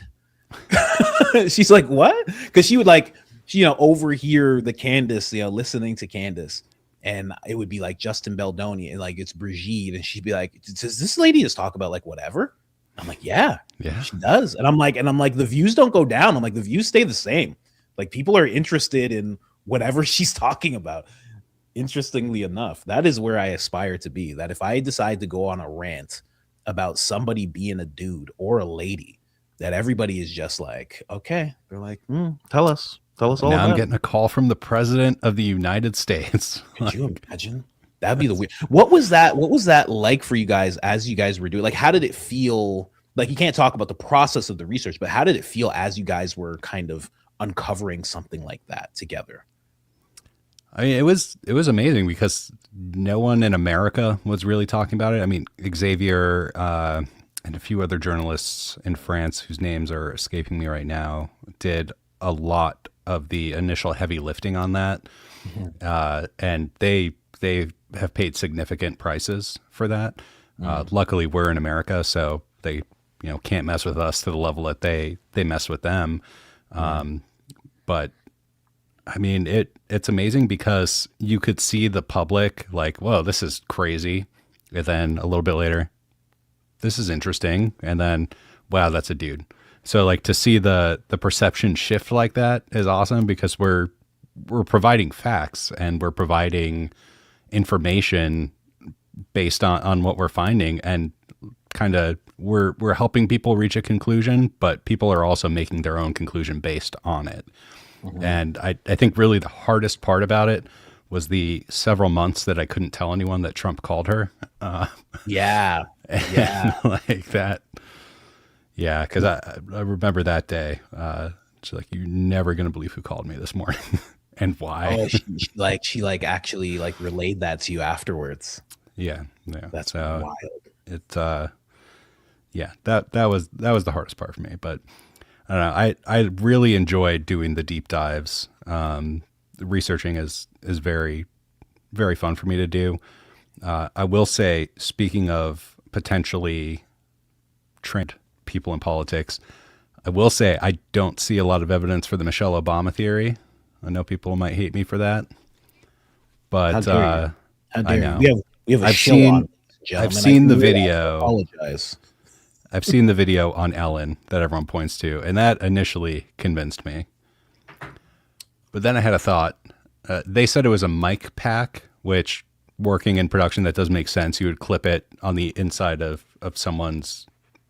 She's like, what? Because she would overhear the Candace, listening to Candace, and it would be like Justin Beldoni and like it's Brigitte, and she'd be like, does this lady just talk about like whatever? I'm like, yeah, she does. And I'm like, the views don't go down. I'm like, the views stay the same. Like, people are interested in whatever she's talking about. Interestingly enough, that is where I aspire to be. That if I decide to go on a rant about somebody being a dude or a lady, that everybody is just like, okay, they're like, tell us all now about I'm getting a call from the president of the United States. Could you imagine? That'd be the weird. What was that like for you guys as you guys were doing? Like, how did it feel? Like, you can't talk about the process of the research, but how did it feel as you guys were kind of uncovering something like that together? I mean, it was amazing because no one in America was really talking about it. I mean, Xavier and a few other journalists in France whose names are escaping me right now did a lot of the initial heavy lifting on that. And they have paid significant prices for that. Luckily we're in America, so they, can't mess with us to the level that they mess with them. But I mean, it's amazing because you could see the public like, whoa, this is crazy. And then a little bit later, this is interesting. And then, wow, that's a dude. So like to see the perception shift like that is awesome because we're providing facts and we're providing information based on what we're finding, and kind of we're helping people reach a conclusion, but people are also making their own conclusion based on it. And I think really the hardest part about it was the several months that I couldn't tell anyone that Trump called her. Yeah. Like that. Yeah, because I remember that day. She's like, "You're never gonna believe who called me this morning." And why? Oh, she actually relayed that to you afterwards. Yeah. That's wild. It yeah, that was the hardest part for me. But I don't know. I really enjoyed doing the deep dives. Researching is very, very fun for me to do. I will say, speaking of potentially trained people in politics, I will say I don't see a lot of evidence for the Michelle Obama theory. I know people might hate me for that, but How dare I know. We have a I've show seen- on, gentlemen. I've seen the I really video. apologize. I've seen the video on Ellen that everyone points to, and that initially convinced me. But then I had a thought. They said it was a mic pack, which, working in production, that does make sense. You would clip it on the inside of someone's,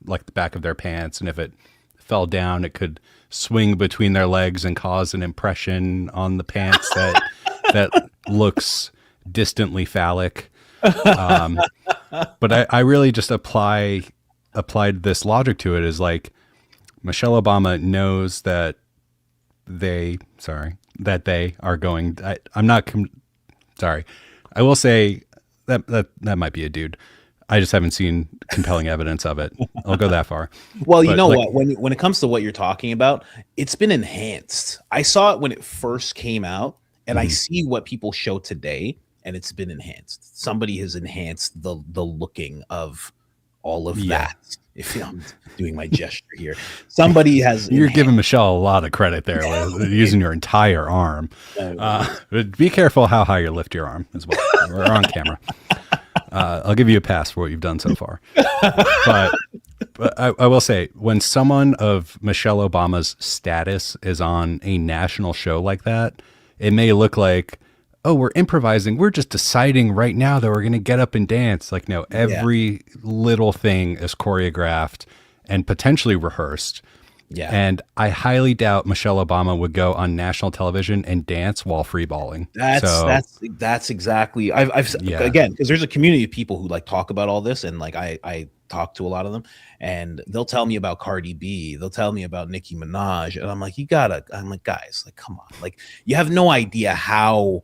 like the back of their pants, and if it fell down, it could swing between their legs and cause an impression on the pants that looks distantly phallic. But I really just applied this logic to it, is like Michelle Obama knows that they are going. I'm not sorry. I will say that might be a dude. I just haven't seen compelling evidence of it. I'll go that far. Well, you But, know like, what? When it comes to what you're talking about, it's been enhanced. I saw it when it first came out, and I see what people show today, and it's been enhanced. Somebody has enhanced the looking of all of Yeah. that. If I'm doing my gesture here, somebody has. You're giving Michelle a lot of credit there with using your entire arm. But be careful how high you lift your arm as well. We're on camera. I'll give you a pass for what you've done so far. But I will say, when someone of Michelle Obama's status is on a national show like that, it may look like, oh, we're improvising. We're just deciding right now that we're going to get up and dance. Like, no, every little thing is choreographed and potentially rehearsed. Yeah. And I highly doubt Michelle Obama would go on national television and dance while freeballing. That's exactly. I've again, because there's a community of people who like talk about all this, and like I talk to a lot of them, and they'll tell me about Cardi B, they'll tell me about Nicki Minaj, and I'm like, I'm like, guys, like, come on, like, you have no idea how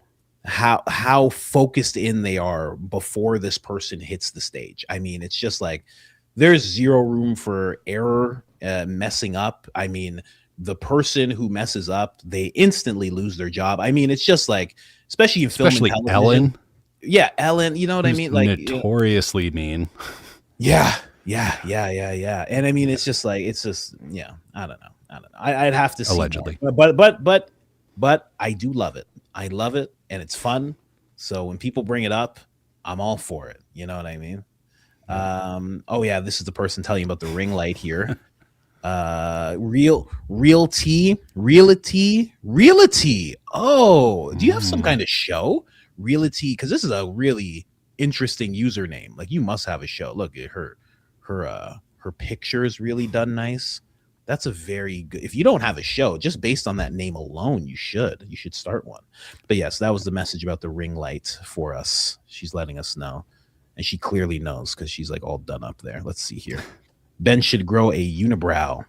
focused in they are before this person hits the stage. I mean, it's just like there's zero room for error, messing up. I mean, the person who messes up, they instantly lose their job. I mean, it's just like, especially in film and television. Ellen. Yeah, Ellen. You know what I mean? Like, notoriously mean. Yeah. And I mean, it's just like, I don't know. I'd have to see Allegedly, more. But I do love it. I love it, and it's fun. So when people bring it up, I'm all for it. You know what I mean? Oh yeah, this is the person telling you about the ring light here. Realty. Oh, do you have some kind of show? Realty, because this is a really interesting username. Like, you must have a show. Look at her picture is really done nice. That's a very good. If you don't have a show, just based on that name alone, you should start one. But yes, that was the message about the ring light for us. She's letting us know, and she clearly knows because she's like all done up there. Let's see here. Ben should grow a unibrow.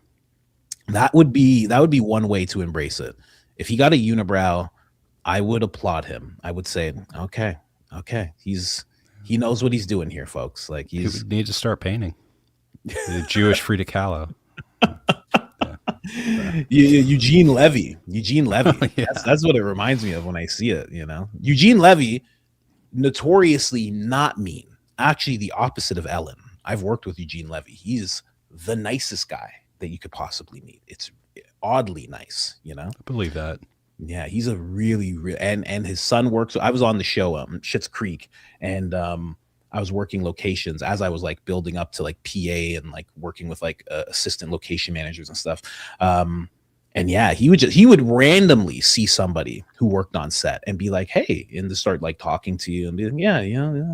That would be one way to embrace it. If he got a unibrow, I would applaud him. I would say, okay, he knows what he's doing here, folks. Like, he would need to start painting. The Jewish Frida Kahlo. Eugene Levy. Yeah. That's what it reminds me of when I see it. You know, Eugene Levy, notoriously not mean. Actually, the opposite of Ellen. I've worked with Eugene Levy. He's the nicest guy that you could possibly meet. It's oddly nice, you know. I believe that. Yeah, he's a really and his son works. I was on the show Schitt's Creek, and I was working locations as I was like building up to like PA and like working with like assistant location managers and stuff. And yeah, he would randomly see somebody who worked on set and be like, hey, and to start like talking to you and be like, yeah,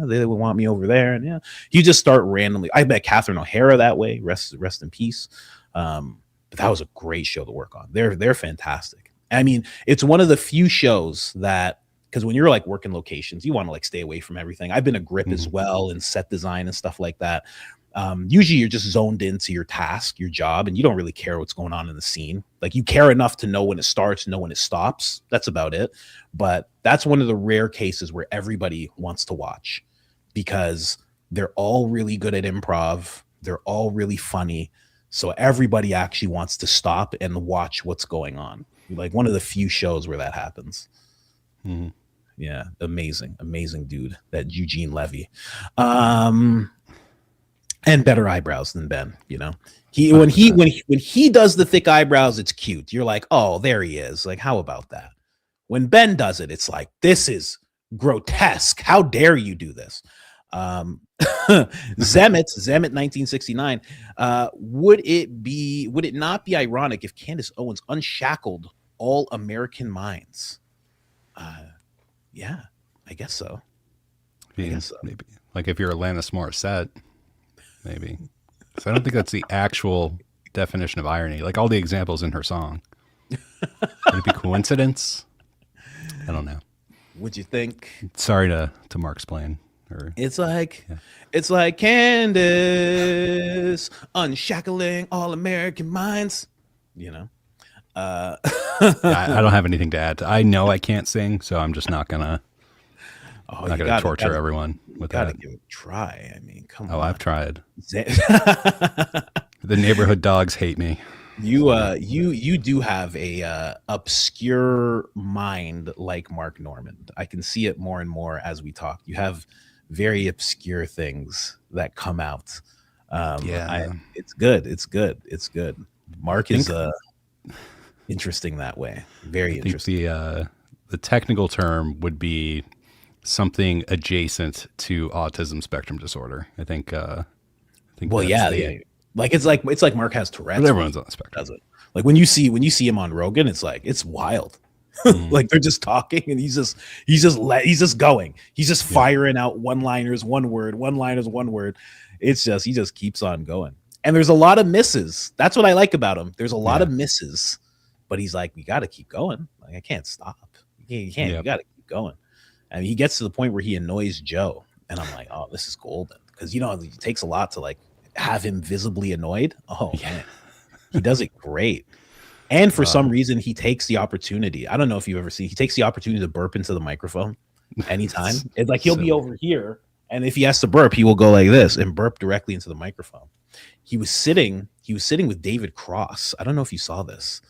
they would want me over there. And yeah, you just start randomly. I met Catherine O'Hara that way. Rest in peace. But that was a great show to work on. They're fantastic. I mean, it's one of the few shows that, because when you're like working locations, you want to like stay away from everything. I've been a grip as well in set design and stuff like that. Usually you're just zoned into your task, your job, and you don't really care what's going on in the scene. Like, you care enough to know when it starts, know when it stops. That's about it. But that's one of the rare cases where everybody wants to watch, because they're all really good at improv. They're all really funny. So everybody actually wants to stop and watch what's going on. Like, one of the few shows where that happens. Mm-hmm. Yeah, amazing dude, that Eugene Levy. And better eyebrows than Ben, you know. When he does the thick eyebrows, it's cute. You're like, oh, there he is. Like, how about that? When Ben does it, it's like, this is grotesque. How dare you do this? Zemet 1969. Would it not be ironic if Candace Owens unshackled all American minds? Yeah, I guess so. Maybe like if you're Alanis Morissette, maybe. So I don't think that's the actual definition of irony. Like all the examples in her song. Would it be coincidence? I don't know. Would you think? Sorry to Mark's plane. Or It's like Candace unshackling all American minds. You know. I don't have anything to add. I know I can't sing, so I'm just not gonna. Oh, not gonna torture everyone with that. Gotta give it a try. I mean, come on. Oh, I've tried. The neighborhood dogs hate me. You do have a obscure mind like Mark Normand. I can see it more and more as we talk. You have very obscure things that come out. It's good. It's good. Mark is interesting that way. Very interesting. The technical term would be something adjacent to autism spectrum disorder. I think. Well, yeah. Like it's like Mark has Tourette's. But everyone's on the spectrum. Does it. Like when you see him on Rogan, it's like it's wild. Like they're just talking and he's just going. He's just firing out one-liners, one word. It's just he just keeps on going. And there's a lot of misses. That's what I like about him. There's a lot of misses, but he's like, we got to keep going. Like I can't stop. You can't. You got to keep going. And he gets to the point where he annoys Joe, and I'm like, oh, this is golden because it takes a lot to like have him visibly annoyed. Oh man, he does it great. And for some reason, he takes the opportunity. I don't know if you ever see. He takes the opportunity to burp into the microphone anytime. It's like he'll be over here, and if he has to burp, he will go like this and burp directly into the microphone. He was sitting with David Cross. I don't know if you saw this.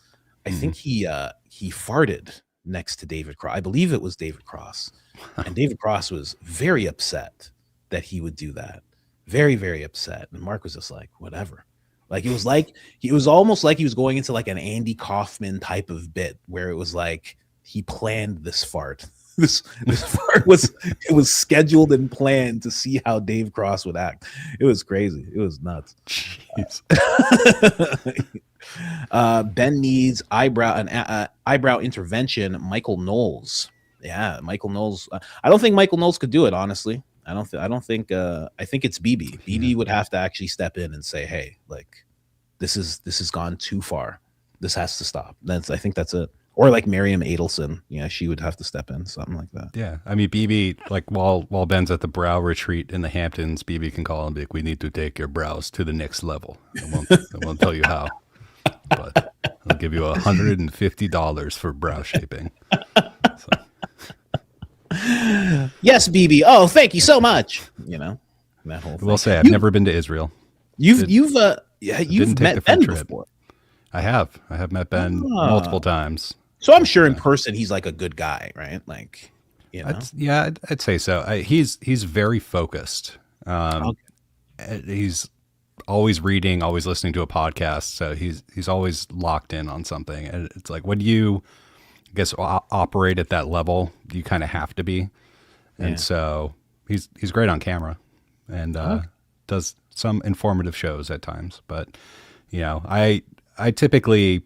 I think he farted next to David Cross. I believe it was David Cross, and David Cross was very upset that he would do that. Very, very upset. And Mark was just like, whatever. Like it was almost like he was going into like an Andy Kaufman type of bit where it was like he planned this fart. This fart was scheduled and planned to see how Dave Cross would act. It was crazy. It was nuts. Ben needs eyebrow intervention. Michael Knowles. Yeah, Michael Knowles. I don't think Michael Knowles could do it, honestly. I think it's BB. BB would have to actually step in and say, "Hey, like this has gone too far. This has to stop." I think that's it. Or like Miriam Adelson, yeah, she would have to step in, something like that. Yeah, I mean BB, like while Ben's at the brow retreat in the Hamptons, BB can call and be like, "We need to take your brows to the next level." I won't tell you how, but I'll give you $150 for brow shaping. So. Yes, BB. Oh, thank you so much. You know that whole thing. I will say I've never been to Israel. You've met Ben before. I have met Ben multiple times. So I'm sure in person he's like a good guy, right? Like, you know. I'd say so. He's very focused. He's always reading, always listening to a podcast. So he's always locked in on something. And it's like when you, I guess, operate at that level, you kind of have to be. And so he's great on camera and does some informative shows at times. But you know, I typically,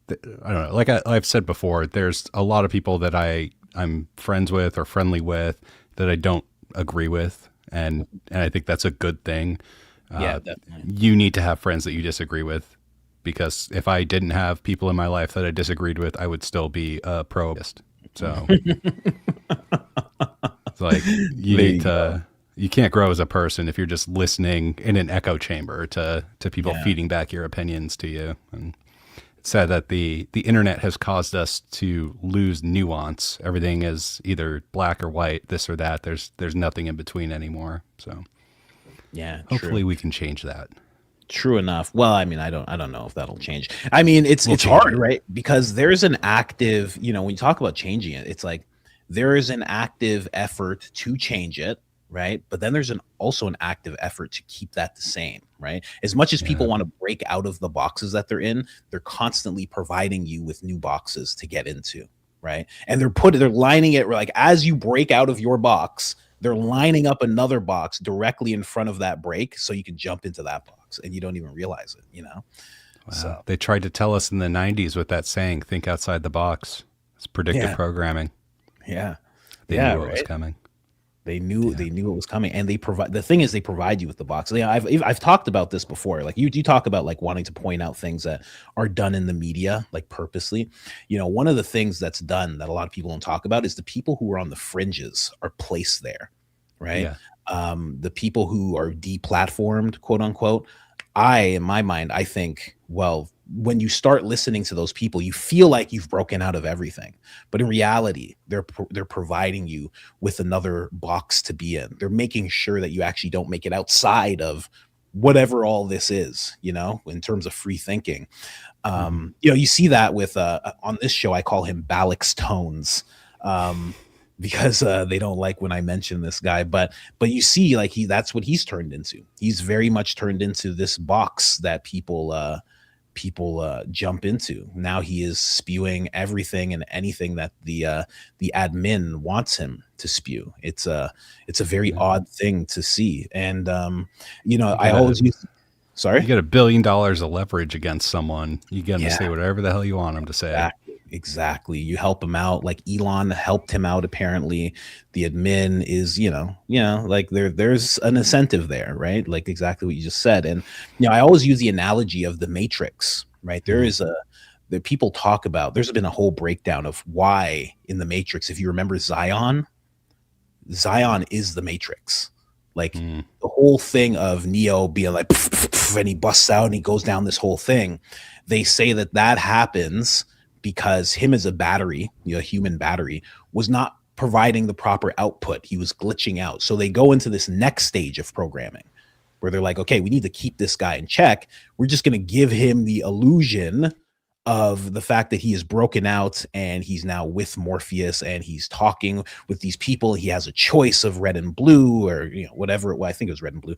I don't know, like I've said before, there's a lot of people that I'm friends with or friendly with that I don't agree with. And I think that's a good thing. Yeah, definitely. You need to have friends that you disagree with, because if I didn't have people in my life that I disagreed with, I would still be a pro-ist. So it's like you can't grow as a person if you're just listening in an echo chamber to people feeding back your opinions to you. And it's sad that the internet has caused us to lose nuance. Everything is either black or white, this or that. There's nothing in between anymore. So yeah, hopefully we can change that. True enough. Well, I mean, I don't know if that'll change. I mean, it's hard, right? Because there's an active, you know, when you talk about changing it, it's like there is an active effort to change it, right? But then there's also an active effort to keep that the same, right? As much as people want to break out of the boxes that they're in, they're constantly providing you with new boxes to get into, right? And they're lining it like as you break out of your box, they're lining up another box directly in front of that break so you can jump into that box and you don't even realize it, you know? Wow. So they tried to tell us in the 90s with that saying, think outside the box. It's predictive programming. Yeah. They knew what was coming. They knew it was coming, and they provide. The thing is, they provide you with the box. I've talked about this before. Like you talk about like wanting to point out things that are done in the media, like purposely. One of the things that's done that a lot of people don't talk about is the people who are on the fringes are placed there, right? Yeah. The people who are deplatformed, quote unquote. In my mind, I think, well, when you start listening to those people, you feel like you've broken out of everything. But in reality, they're providing you with another box to be in. They're making sure that you actually don't make it outside of whatever all this is, in terms of free thinking. You see that with on this show, I call him Balix Tones. Because they don't like when I mention this guy, but you see, like that's what he's turned into. He's very much turned into this box that people jump into. Now he is spewing everything and anything that the admin wants him to spew. It's a very odd thing to see, and I always use. Sorry, you get $1 billion of leverage against someone. You get them to say whatever the hell you want them to say. Exactly. You help him out. Like Elon helped him out. Apparently, the admin is, like there's an incentive there, right? Like exactly what you just said. And I always use the analogy of the Matrix, right? There's people talk about. There's been a whole breakdown of why in the Matrix. If you remember Zion is the Matrix. Like the whole thing of Neo being like, and he busts out and he goes down this whole thing. They say that happens because him as a battery, a human battery, was not providing the proper output. He was glitching out. So they go into this next stage of programming where they're like, okay, we need to keep this guy in check. We're just going to give him the illusion of the fact that he is broken out and he's now with Morpheus and he's talking with these people. He has a choice of red and blue or whatever. Well, I think it was red and blue.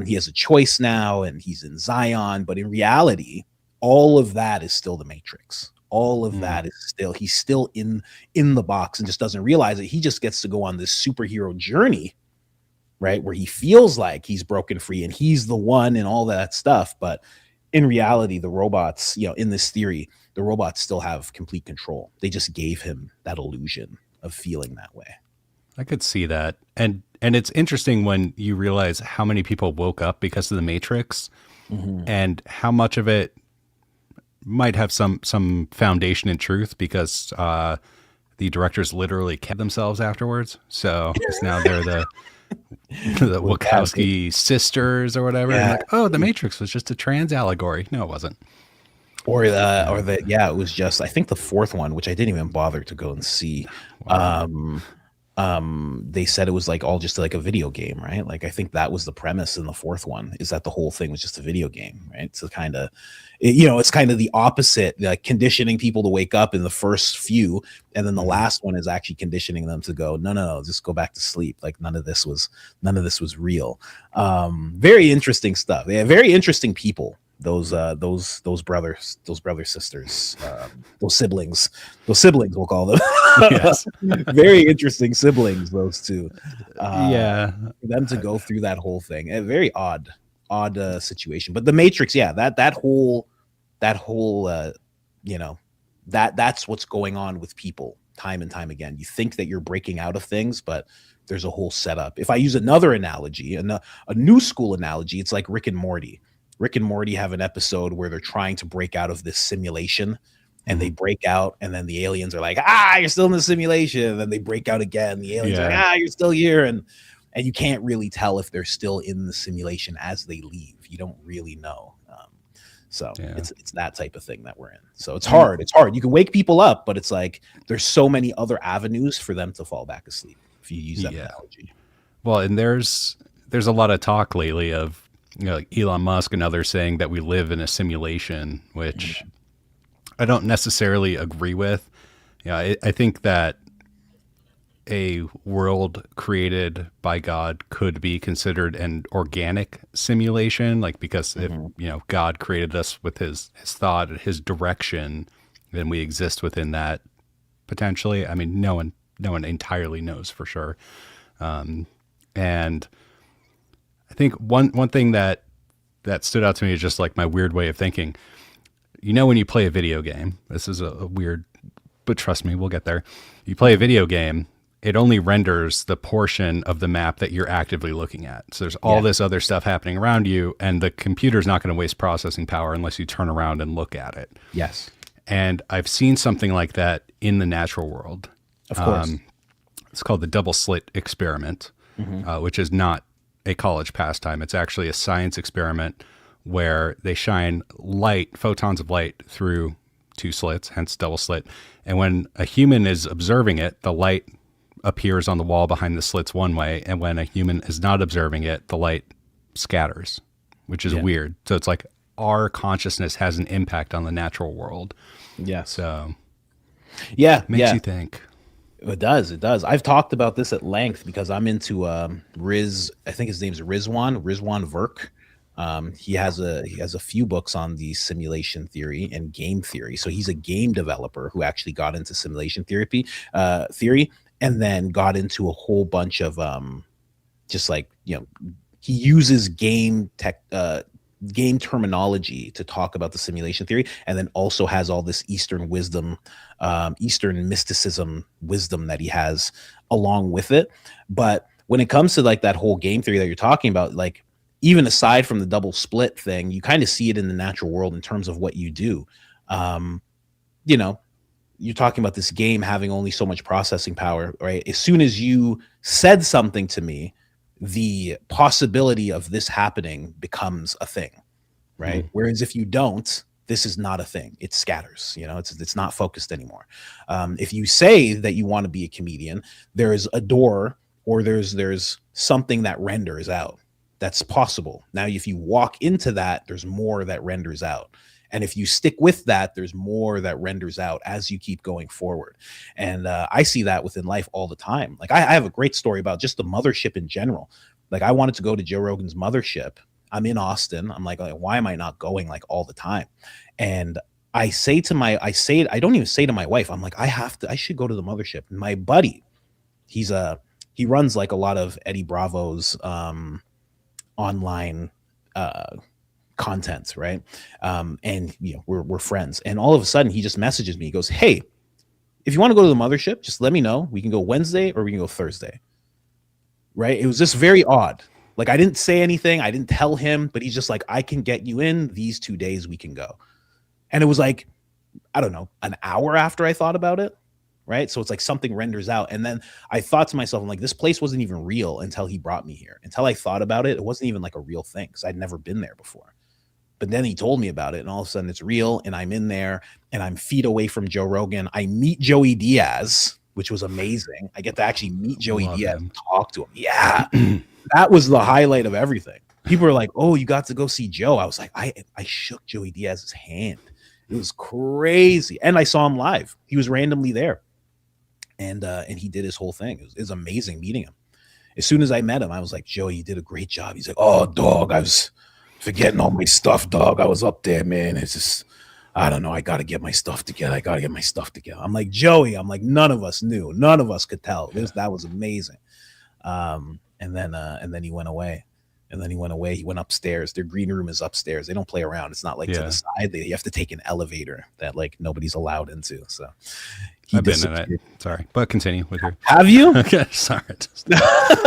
He has a choice now and he's in Zion. But in reality, all of that is still the Matrix. All of that is he's still in the box and just doesn't realize it. He just gets to go on this superhero journey, right? Where he feels like he's broken free and he's the one and all that stuff. But in reality, the robots, in this theory, the robots still have complete control. They just gave him that illusion of feeling that way. I could see that. And it's interesting when you realize how many people woke up because of the Matrix and how much of it might have some foundation in truth because the directors literally kept themselves afterwards. So now they're the Wachowski sisters or whatever. Yeah. Like, oh, the Matrix was just a trans allegory. No, it wasn't. It was just, I think the fourth one, which I didn't even bother to go and see. Wow. They said it was like all just like a video game, right? Like I think that was the premise in the fourth one, is that the whole thing was just a video game, right? So kind of, it's kind of the opposite, like conditioning people to wake up in the first few, and then the last one is actually conditioning them to go, no, just go back to sleep. Like none of this was real. Very interesting stuff. Yeah, very interesting people. Those brothers, sisters, those siblings, we'll call them. Yes. Very interesting siblings, those two. Yeah. For them to go through that whole thing, a very odd situation. But the Matrix, that whole that's what's going on with people time and time again. You think that you're breaking out of things, but there's a whole setup. If I use another analogy, a new school analogy, it's like Rick and Morty. Rick and Morty have an episode where they're trying to break out of this simulation, and they break out, and then the aliens are like, you're still in the simulation. And then they break out again. The aliens are like, you're still here. And you can't really tell if they're still in the simulation as they leave. You don't really know. It's that type of thing that we're in. So it's hard. It's hard. You can wake people up, but it's like there's so many other avenues for them to fall back asleep if you use that analogy. Well, and there's a lot of talk lately of, like Elon Musk and others saying that we live in a simulation, which I don't necessarily agree with. I think that a world created by God could be considered an organic simulation, like because if God created us with his thought, his direction, then we exist within that potentially. I mean, no one entirely knows for sure. And I think one thing that stood out to me is just like my weird way of thinking. When you play a video game, this is a weird, but trust me, we'll get there. You play a video game it only renders the portion of the map that you're actively looking at. So there's all this other stuff happening around you, and the computer's not going to waste processing power unless you turn around and look at it. Yes. And I've seen something like that in the natural world. Of course. It's called the double slit experiment, which is not a college pastime. It's actually a science experiment where they shine light, photons of light, through two slits, hence double slit. And when a human is observing it, the light appears on the wall behind the slits one way. And when a human is not observing it, the light scatters, which is weird. So it's like our consciousness has an impact on the natural world. Yeah. So makes you think. It does. It does. I've talked about this at length because I'm into Riz. I think his name's Rizwan Verk. He has a few books on the simulation theory and game theory. So he's a game developer who actually got into simulation theory, and then got into a whole bunch of just like, you know, he uses game terminology to talk about the simulation theory, and then also has all this Eastern wisdom, Eastern mysticism wisdom that he has along with it. But when it comes to like that whole game theory that you're talking about, like even aside from the double split thing, you kind of see it in the natural world in terms of what you do. You know, you're talking about this game having only so much processing power, right? As soon as you said something to me, the possibility of this happening becomes a thing, right? Whereas if you don't, this is not a thing. It scatters, you know, it's not focused anymore. If you say that you want to be a comedian, there is a door or there's something that renders out. That's possible. Now, if you walk into that, there's more that renders out. And if you stick with that, there's more that renders out as you keep going forward. And I see that within life all the time. Like I have a great story about just the mothership in general. Like I wanted to go to Joe Rogan's mothership. I'm in Austin. I'm like, why am I not going like all the time? And I don't even say to my wife, I'm like, I should go to the mothership. And my buddy, he runs like a lot of Eddie Bravo's online content, right? And you know, we're friends. And all of a sudden he just messages me. He goes, "Hey, if you want to go to the mothership, just let me know. We can go Wednesday or we can go Thursday." Right? It was just very odd. Like I didn't say anything, I didn't tell him, but he's just like, "I can get you in these 2 days, we can go." And it was like, I don't know, an hour after I thought about it. Right. So it's like something renders out. And then I thought to myself, I'm like, this place wasn't even real until he brought me here. Until I thought about it, it wasn't even like a real thing because I'd never been there before. But then he told me about it, and all of a sudden it's real, and I'm in there, and I'm feet away from Joe Rogan. I meet Joey Diaz, which was amazing. I get to actually meet Joey Diaz and talk to him. Yeah, that was the highlight of everything. People are like, "Oh, you got to go see Joe." I was like, I shook Joey Diaz's hand. It was crazy, and I saw him live. He was randomly there, and he did his whole thing. It was amazing meeting him. As soon as I met him, I was like, "Joey, you did a great job." He's like, "Oh, dog, I was forgetting all my stuff, dog. I was up there, man. It's just, I don't know. I got to get my stuff together. I'm like, Joey, I'm like, none of us knew. None of us could tell. That was amazing. And then he went away. He went upstairs. Their green room is upstairs. They don't play around. It's not like to the side. You have to take an elevator that like nobody's allowed into. So I've been in it. Sorry, but continue with your. Have you? Okay, sorry.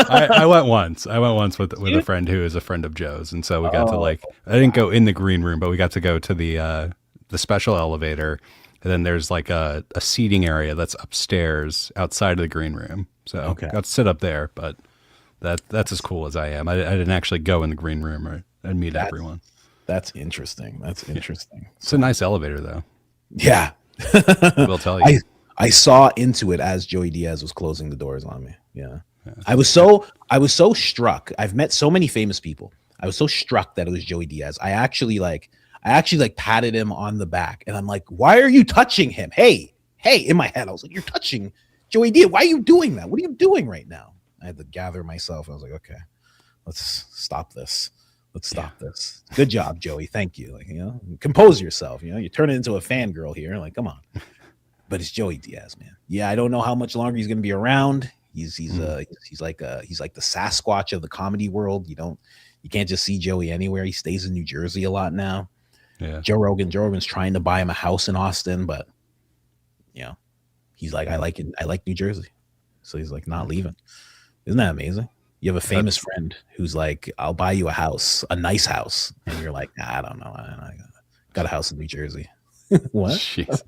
I went once. With a friend who is a friend of Joe's, and so we got to like. I didn't go in the green room, but we got to go to the special elevator, and then there's like a seating area that's upstairs outside of the green room. So got to sit up there, but that's as cool as I am. I didn't actually go in the green room and meet everyone. That's interesting. It's a nice elevator, though. Yeah, we'll tell you. I saw into it as Joey Diaz was closing the doors on me. Yeah. I was so struck. I've met so many famous people. I was so struck that it was Joey Diaz. I actually patted him on the back, and I'm like, "Why are you touching him? Hey, in my head, I was like, "You're touching Joey Diaz. Why are you doing that? What are you doing right now?" I had to gather myself. I was like, "Okay, let's stop this. This. Good job, Joey. Thank you. Like, you know, compose yourself. You know, you turn it into a fangirl here. Like, come on." But it's Joey Diaz, man. Yeah, I don't know how much longer he's going to be around. He's like the Sasquatch of the comedy world. You can't just see Joey anywhere. He stays in New Jersey a lot now. Yeah. Joe Rogan's trying to buy him a house in Austin, but you know, he's like, I like New Jersey. So he's like not leaving. Isn't that amazing? You have a famous friend who's like, I'll buy you a house, a nice house. And you're like, nah, I don't know. I got a house in New Jersey. What? Jeez.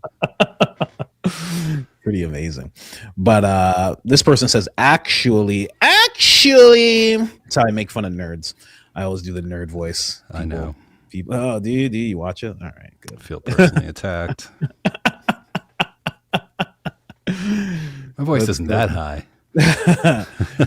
Pretty amazing. But this person says, actually, that's how I make fun of nerds. I always do the nerd voice. I know. People, oh, do you watch it? All right, good. I feel personally attacked. My voice isn't that high.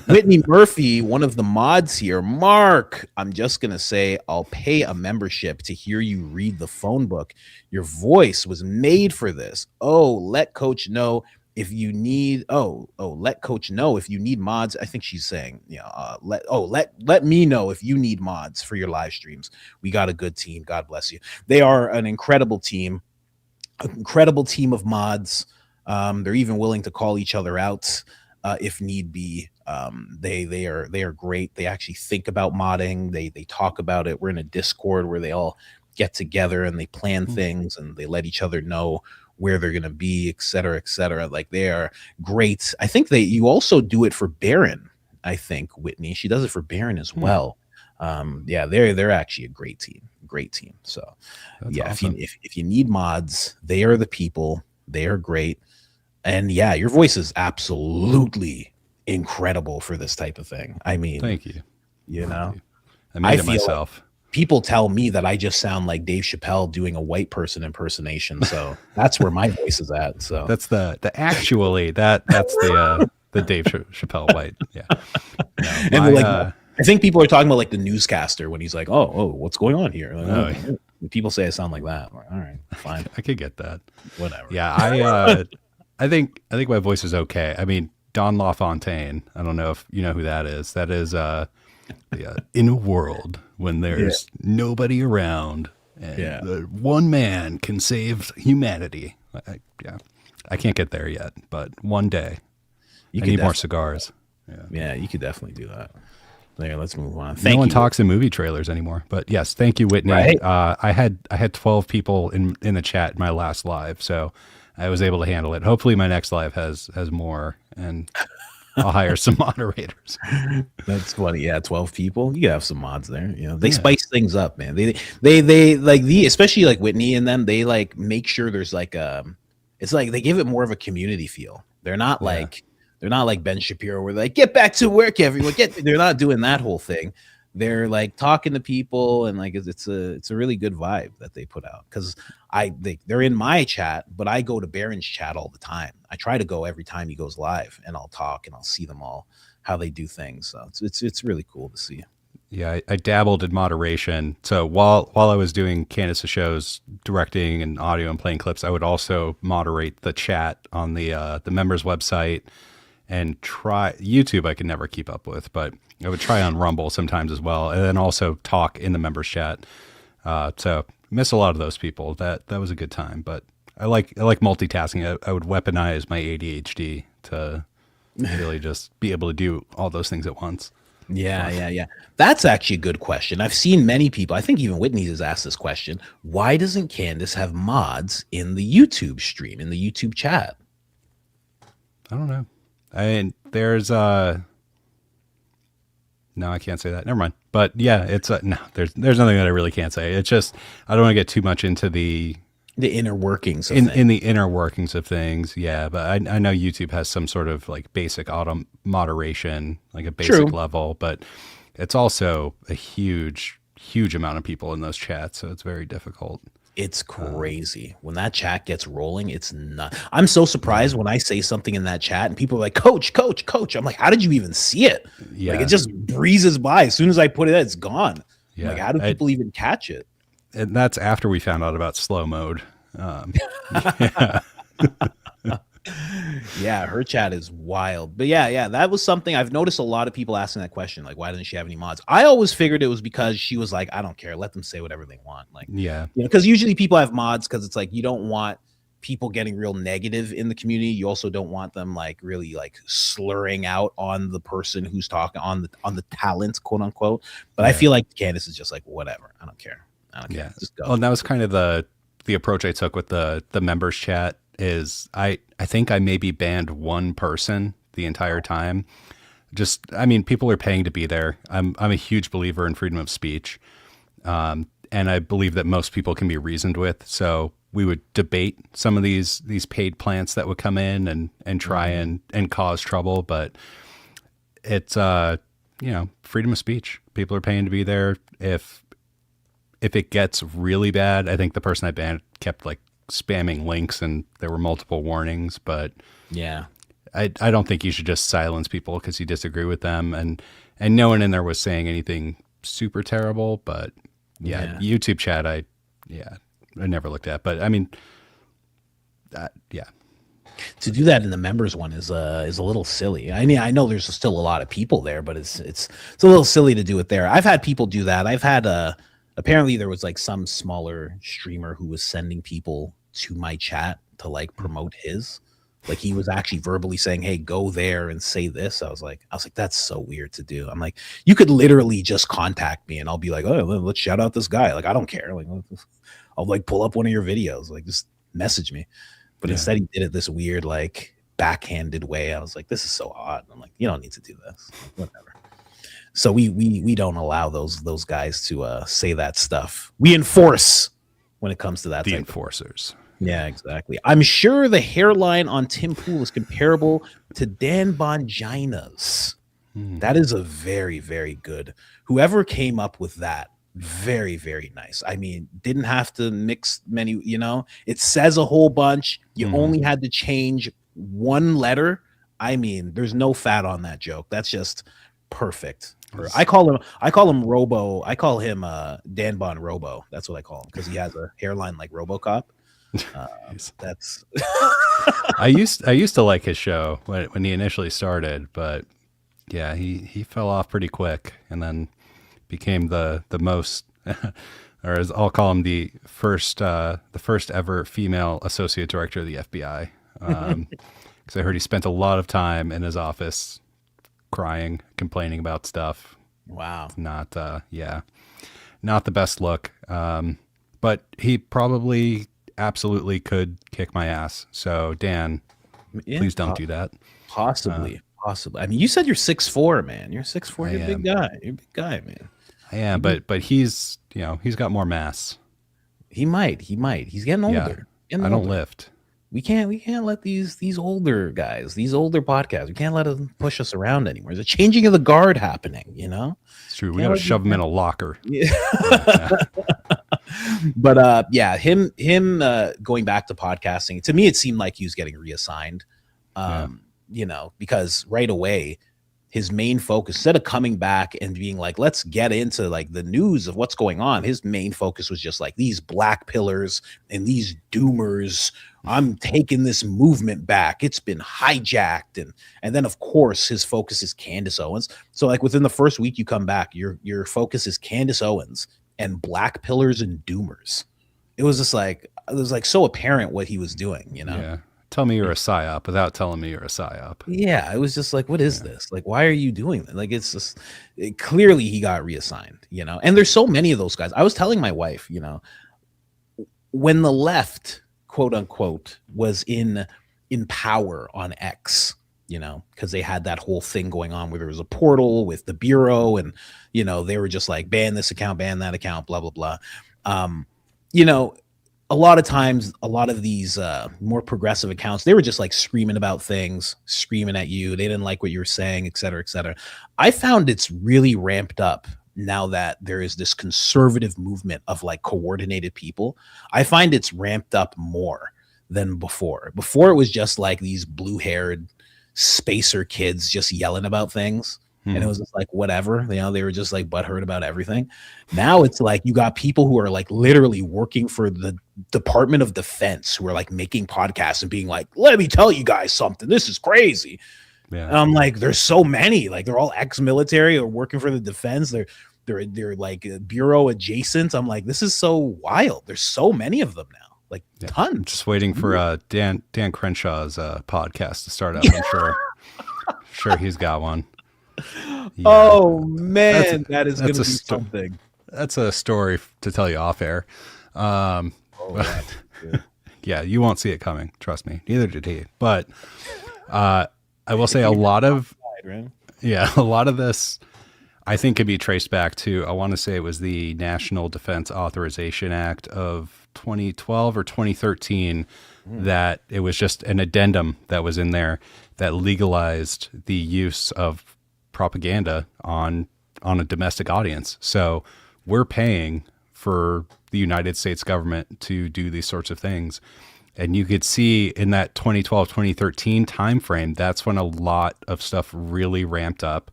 Whitney Murphy, one of the mods here. Mark, I'm just gonna say I'll pay a membership to hear you read the phone book. Your voice was made for this. Let coach know if you need let coach know if you need mods. I think she's saying, let me know if you need mods for your live streams. We got a good team. God bless you. They are an incredible team of mods. They're even willing to call each other out if need be. They are great. They actually think about modding. They talk about it. We're in a Discord where they all get together and they plan things and they let each other know where they're going to be, et cetera, et cetera. Like, they are great. I think you also do it for Baron. I think Whitney, she does it for Baron as well. They're actually a great team. So That's yeah, awesome. if you need mods, they are the people. They are great. And yeah, your voice is absolutely incredible for this type of thing. I mean, Thank you. I made it myself. People tell me that I just sound like Dave Chappelle doing a white person impersonation. So that's where my voice is at. So That's that's the Dave Chappelle white. Yeah. No, and I think people are talking about like the newscaster when he's like, oh, what's going on here? Like, people say I sound like that. Like, all right, fine. I could get that. Whatever. Yeah, I think my voice is okay. I mean, Don LaFontaine, I don't know if you know who that is. That is in a world when there's nobody around and one man can save humanity. I can't get there yet, but one day. I need more cigars. Yeah, you could definitely do that. There, let's move on. No one talks in movie trailers anymore. But yes, thank you, Whitney. Right? I had 12 people in the chat in my last live, so I was able to handle it. Hopefully my next live has more, and I'll hire some moderators. That's funny. Yeah, 12 people. You gotta have some mods there. You know, they spice things up, man. They like especially like Whitney and them, they like make sure there's like it's like they give it more of a community feel. They're not like Ben Shapiro where they're like, get back to work, everyone. They're not doing that whole thing. They're like talking to people, and like it's a really good vibe that they put out, because they're in my chat, but I go to Baron's chat all the time. I try to go every time he goes live, and I'll talk and I'll see them all, how they do things. So it's really cool to see. Yeah, I dabbled in moderation. So while I was doing Candace's shows, directing and audio and playing clips, I would also moderate the chat on the members website, and try YouTube. I could never keep up with, but I would try on Rumble sometimes as well, and then also talk in the members chat. So miss a lot of those people. That was a good time, but I like multitasking. I would weaponize my ADHD to really just be able to do all those things at once. Yeah. That's actually a good question. I've seen many people, I think even Whitney has asked this question. Why doesn't Candace have mods in the YouTube stream, in the YouTube chat? I don't know. I mean, there's no, I can't say that. Never mind. But yeah, it's no, there's nothing that I really can't say. It's just, I don't want to get too much into the inner workings of in the inner workings of things. Yeah. But I know YouTube has some sort of like basic auto moderation, like a basic level, but it's also a huge amount of people in those chats. So it's very difficult. It's crazy. When that chat gets rolling, it's not. I'm so surprised when I say something in that chat and people are like, coach. I'm like, how did you even see it? Yeah. Like, it just breezes by. As soon as I put it in, it's gone. Yeah. Like, how do people even catch it? And that's after we found out about slow mode. Yeah. Yeah, her chat is wild. But yeah, that was something I've noticed a lot of people asking that question, like, why doesn't she have any mods? I always figured it was because she was like, I don't care, let them say whatever they want. Like, yeah, you know, because usually people have mods because it's like you don't want people getting real negative in the community. You also don't want them like really like slurring out on the person who's talking, on the talent, quote unquote. But I feel like Candace is just like, whatever, I don't care. Yeah, just go. Well, and that was kind of the approach I took with the members chat. Is I think I maybe banned one person the entire time. Just, I mean, people are paying to be there. I'm a huge believer in freedom of speech. And I believe that most people can be reasoned with. So we would debate some of these paid plants that would come in and try and cause trouble. But it's, freedom of speech. People are paying to be there. If it gets really bad, I think the person I banned kept like spamming links and there were multiple warnings, but Yeah. I don't think you should just silence people because you disagree with them. And no one in there was saying anything super terrible, but Yeah. YouTube chat, I never looked at, but I mean, To do that in the members one is a little silly. I mean, I know there's still a lot of people there, but it's a little silly to do it there. I've had people do that. I've had apparently there was like some smaller streamer who was sending people to my chat to like promote his. Like he was actually verbally saying, "Hey, go there and say this." I was like, that's so weird to do. I'm like, you could literally just contact me and I'll be like, "Oh, let's shout out this guy." Like, I don't care. Like, I'll like pull up one of your videos. Like, just message me. But instead, he did it this weird, like backhanded way. I was like, this is so odd. I'm like, you don't need to do this. Like, whatever. So we don't allow those guys to say that stuff. We enforce when it comes to that. The enforcers. Yeah, exactly. I'm sure the hairline on Tim Pool is comparable to Dan Bongina's. That is a very, very good. Whoever came up with that, very, very nice. I mean, didn't have to mix many, it says a whole bunch. You only had to change one letter. I mean, there's no fat on that joke. That's just perfect. I call him Robo. I call him Dan Bon Robo. That's what I call him because he has a hairline like RoboCop. That's I used to like his show when he initially started, but yeah, he fell off pretty quick and then became the most, or as I'll call him, the first ever female associate director of the FBI. Because I heard he spent a lot of time in his office crying, complaining about stuff. wow. Not not the best look. But he probably absolutely could kick my ass. So Dan, please don't do that. Possibly. I mean, you said you're 6'4", man. You're 6'4". You're a big guy. You're a big guy, man. I am, but he's he's got more mass. He might. He's getting older. I don't lift. We can't let these older guys, these older podcasts, we can't let them push us around anymore. There's a changing of the guard happening, It's true. We got to shove him in a locker. Yeah. But him going back to podcasting, to me it seemed like he was getting reassigned. Because right away his main focus, instead of coming back and being like, let's get into like the news of what's going on, his main focus was just like these black pillars and these doomers. I'm taking this movement back. It's been hijacked. And then of course his focus is Candace Owens. So like within the first week you come back, your focus is Candace Owens and black pillars and doomers. It was so apparent what he was doing, Yeah. Tell me you're a psyop without telling me you're a psyop. Yeah, it was just like, what is this? Like, why are you doing that? Like, it's just clearly he got reassigned, and there's so many of those guys. I was telling my wife, when the left, quote unquote, was in power on X, because they had that whole thing going on where there was a portal with the Bureau and, they were just like, ban this account, ban that account, blah, blah, blah. A lot of times, a lot of these more progressive accounts, they were just like screaming about things, screaming at you. They didn't like what you were saying, et cetera, et cetera. I found it's really ramped up now that there is this conservative movement of like coordinated people. I find it's ramped up more than before. Before it was just like these blue-haired spacer kids just yelling about things. And it was just like, whatever, they were just like butthurt about everything. Now it's like you got people who are like literally working for the Department of Defense who are like making podcasts and being like, let me tell you guys something. This is crazy. Yeah. And I'm like, there's so many, like they're all ex-military or working for the defense. They're like Bureau adjacent. I'm like, this is so wild. There's so many of them now, like tons. I'm just waiting for Dan Crenshaw's podcast to start up. I'm sure he's got one. Yeah. Oh man, that is going to be something. That's a story to tell you off air. Yeah, you won't see it coming. Trust me. Neither did he. But I will say If a you're lot of right? a lot of this I think could be traced back to, I want to say it was the National Defense Authorization Act of 2012 or 2013, that it was just an addendum that was in there that legalized the use of propaganda on a domestic audience. So we're paying for the United States government to do these sorts of things. And you could see in that 2012, 2013 timeframe, that's when a lot of stuff really ramped up.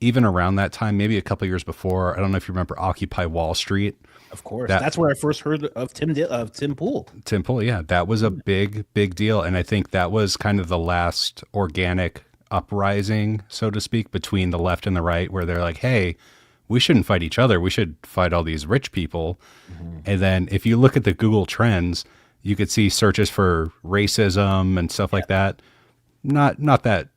Even around that time, maybe a couple of years before, I don't know if you remember Occupy Wall Street. Of course, that's where I first heard of Tim Pool. Tim Pool, yeah, that was a big deal. And I think that was kind of the last organic uprising, so to speak, between the left and the right, where they're like, hey, we shouldn't fight each other. We should fight all these rich people. And then if you look at the Google trends, you could see searches for racism and stuff like that. Not that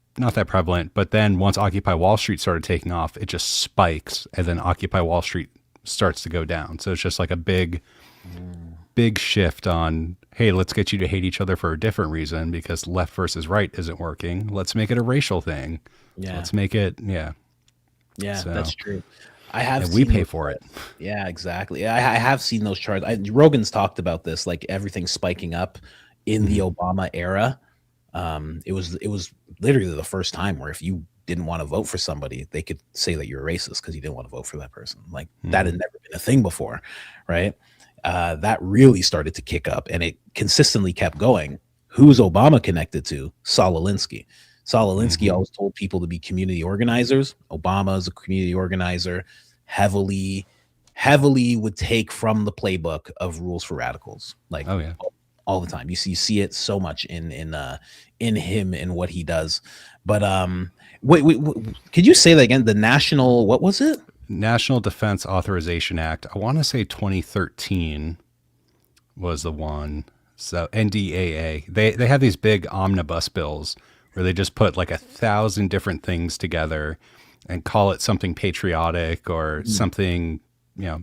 prevalent. But then once Occupy Wall Street started taking off, it just spikes, and then Occupy Wall Street starts to go down. So it's just like a big shift on, hey, let's get you to hate each other for a different reason, because left versus right isn't working. Let's make it a racial thing. Yeah. Let's make it, Yeah, So- that's true. I have. and we seen pay those for it. charts. Yeah, exactly. I have seen those charts. Rogan's talked about this, like everything spiking up in the Obama era. It was literally the first time where if you didn't want to vote for somebody, they could say that you're a racist because you didn't want to vote for that person. Like that had never been a thing before, right? That really started to kick up, and it consistently kept going. Who's Obama connected to? Saul Alinsky. Saul Alinsky always told people to be community organizers. Obama is a community organizer, heavily would take from the playbook of Rules for Radicals. Like, Oh, yeah. all the time. You see it so much in him and what he does. But wait, could you say that again? The national, what was it? National Defense Authorization Act. I want to say 2013 was the one. So NDAA. They have these big omnibus bills where they just put like 1,000 different things together and call it something patriotic or something,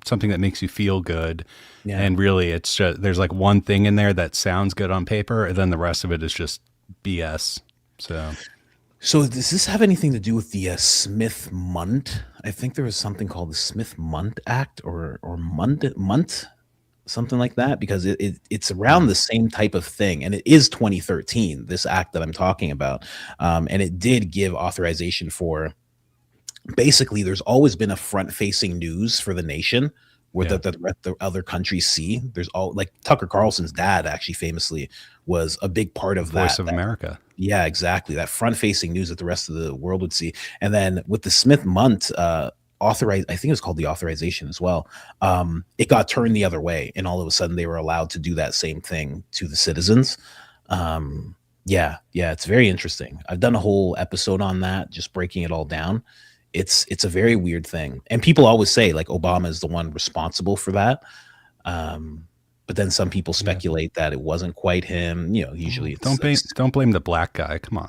something that makes you feel good. Yeah. And really it's just, there's like one thing in there that sounds good on paper, and then the rest of it is just BS. So does this have anything to do with the Smith-Mundt? I think there was something called the Smith-Mundt Act or Mundt, something like that, because it's around the same type of thing, and it is 2013, this act that I'm talking about, and it did give authorization for, basically there's always been a front-facing news for the nation where the other countries see. There's all, like Tucker Carlson's dad actually famously was a big part of Voice of America. Yeah, exactly. That front-facing news that the rest of the world would see. And then with the Smith-Mundt authorized, I think it was called the authorization as well. It got turned the other way, and all of a sudden they were allowed to do that same thing to the citizens. Yeah, it's very interesting. I've done a whole episode on that, just breaking it all down. It's a very weird thing, and people always say like Obama is the one responsible for that. But then some people speculate that it wasn't quite him. Usually it's, don't blame the black guy. Come on.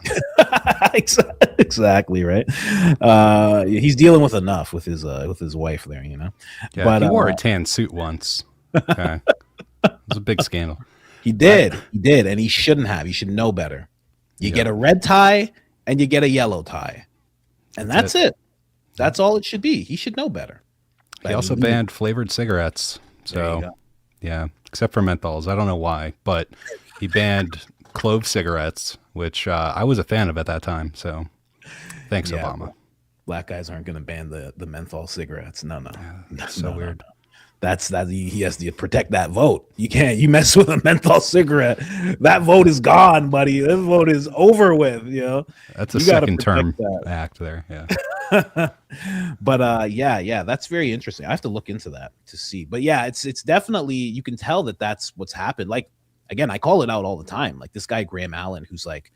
Exactly right. He's dealing with enough with his wife there. Yeah, but he wore a tan suit once. Okay. It was a big scandal. He did, and he shouldn't have. He should know better. You get a red tie and you get a yellow tie, and that's it. That's all it should be. He should know better. He also banned flavored cigarettes. So, yeah, except for menthols. I don't know why, but he banned clove cigarettes, which I was a fan of at that time. So, thanks, Obama. Black guys aren't going to ban the menthol cigarettes. No. That's so weird. No. That's he has to protect that vote. You mess with a menthol cigarette, that vote is gone, buddy. That vote is over with. That's a second term act there. Yeah. But that's very interesting. I have to look into that to see. But yeah, it's definitely, you can tell that that's what's happened. Like, again, I call it out all the time. Like this guy Graham Allen, who's like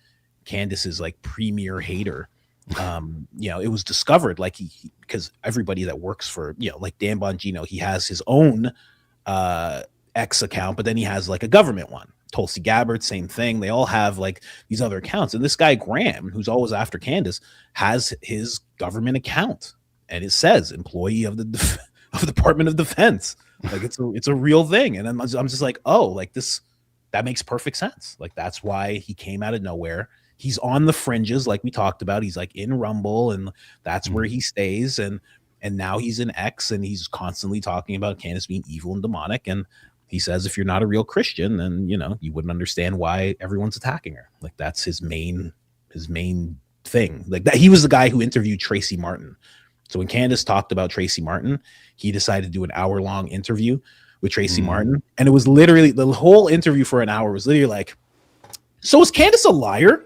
Candace's like premier hater. It was discovered like he because everybody that works for like Dan Bongino, he has his own X account, but then he has like a government one. Tulsi Gabbard, same thing. They all have like these other accounts, and this guy Graham, who's always after Candace, has his government account, and it says employee of the Department of Defense. Like it's a real thing, and I'm just like, oh, like this, that makes perfect sense. Like that's why he came out of nowhere. he's on the fringes, like we talked about. He's like in Rumble, and that's where he stays. And now he's in X, and he's constantly talking about Candace being evil and demonic. And he says, if you're not a real Christian, then you wouldn't understand why everyone's attacking her. Like that's his main thing. Like that, he was the guy who interviewed Tracy Martin. So when Candace talked about Tracy Martin, he decided to do an hour-long interview with Tracy Martin, and it was literally the whole interview for an hour was literally like, so is Candace a liar?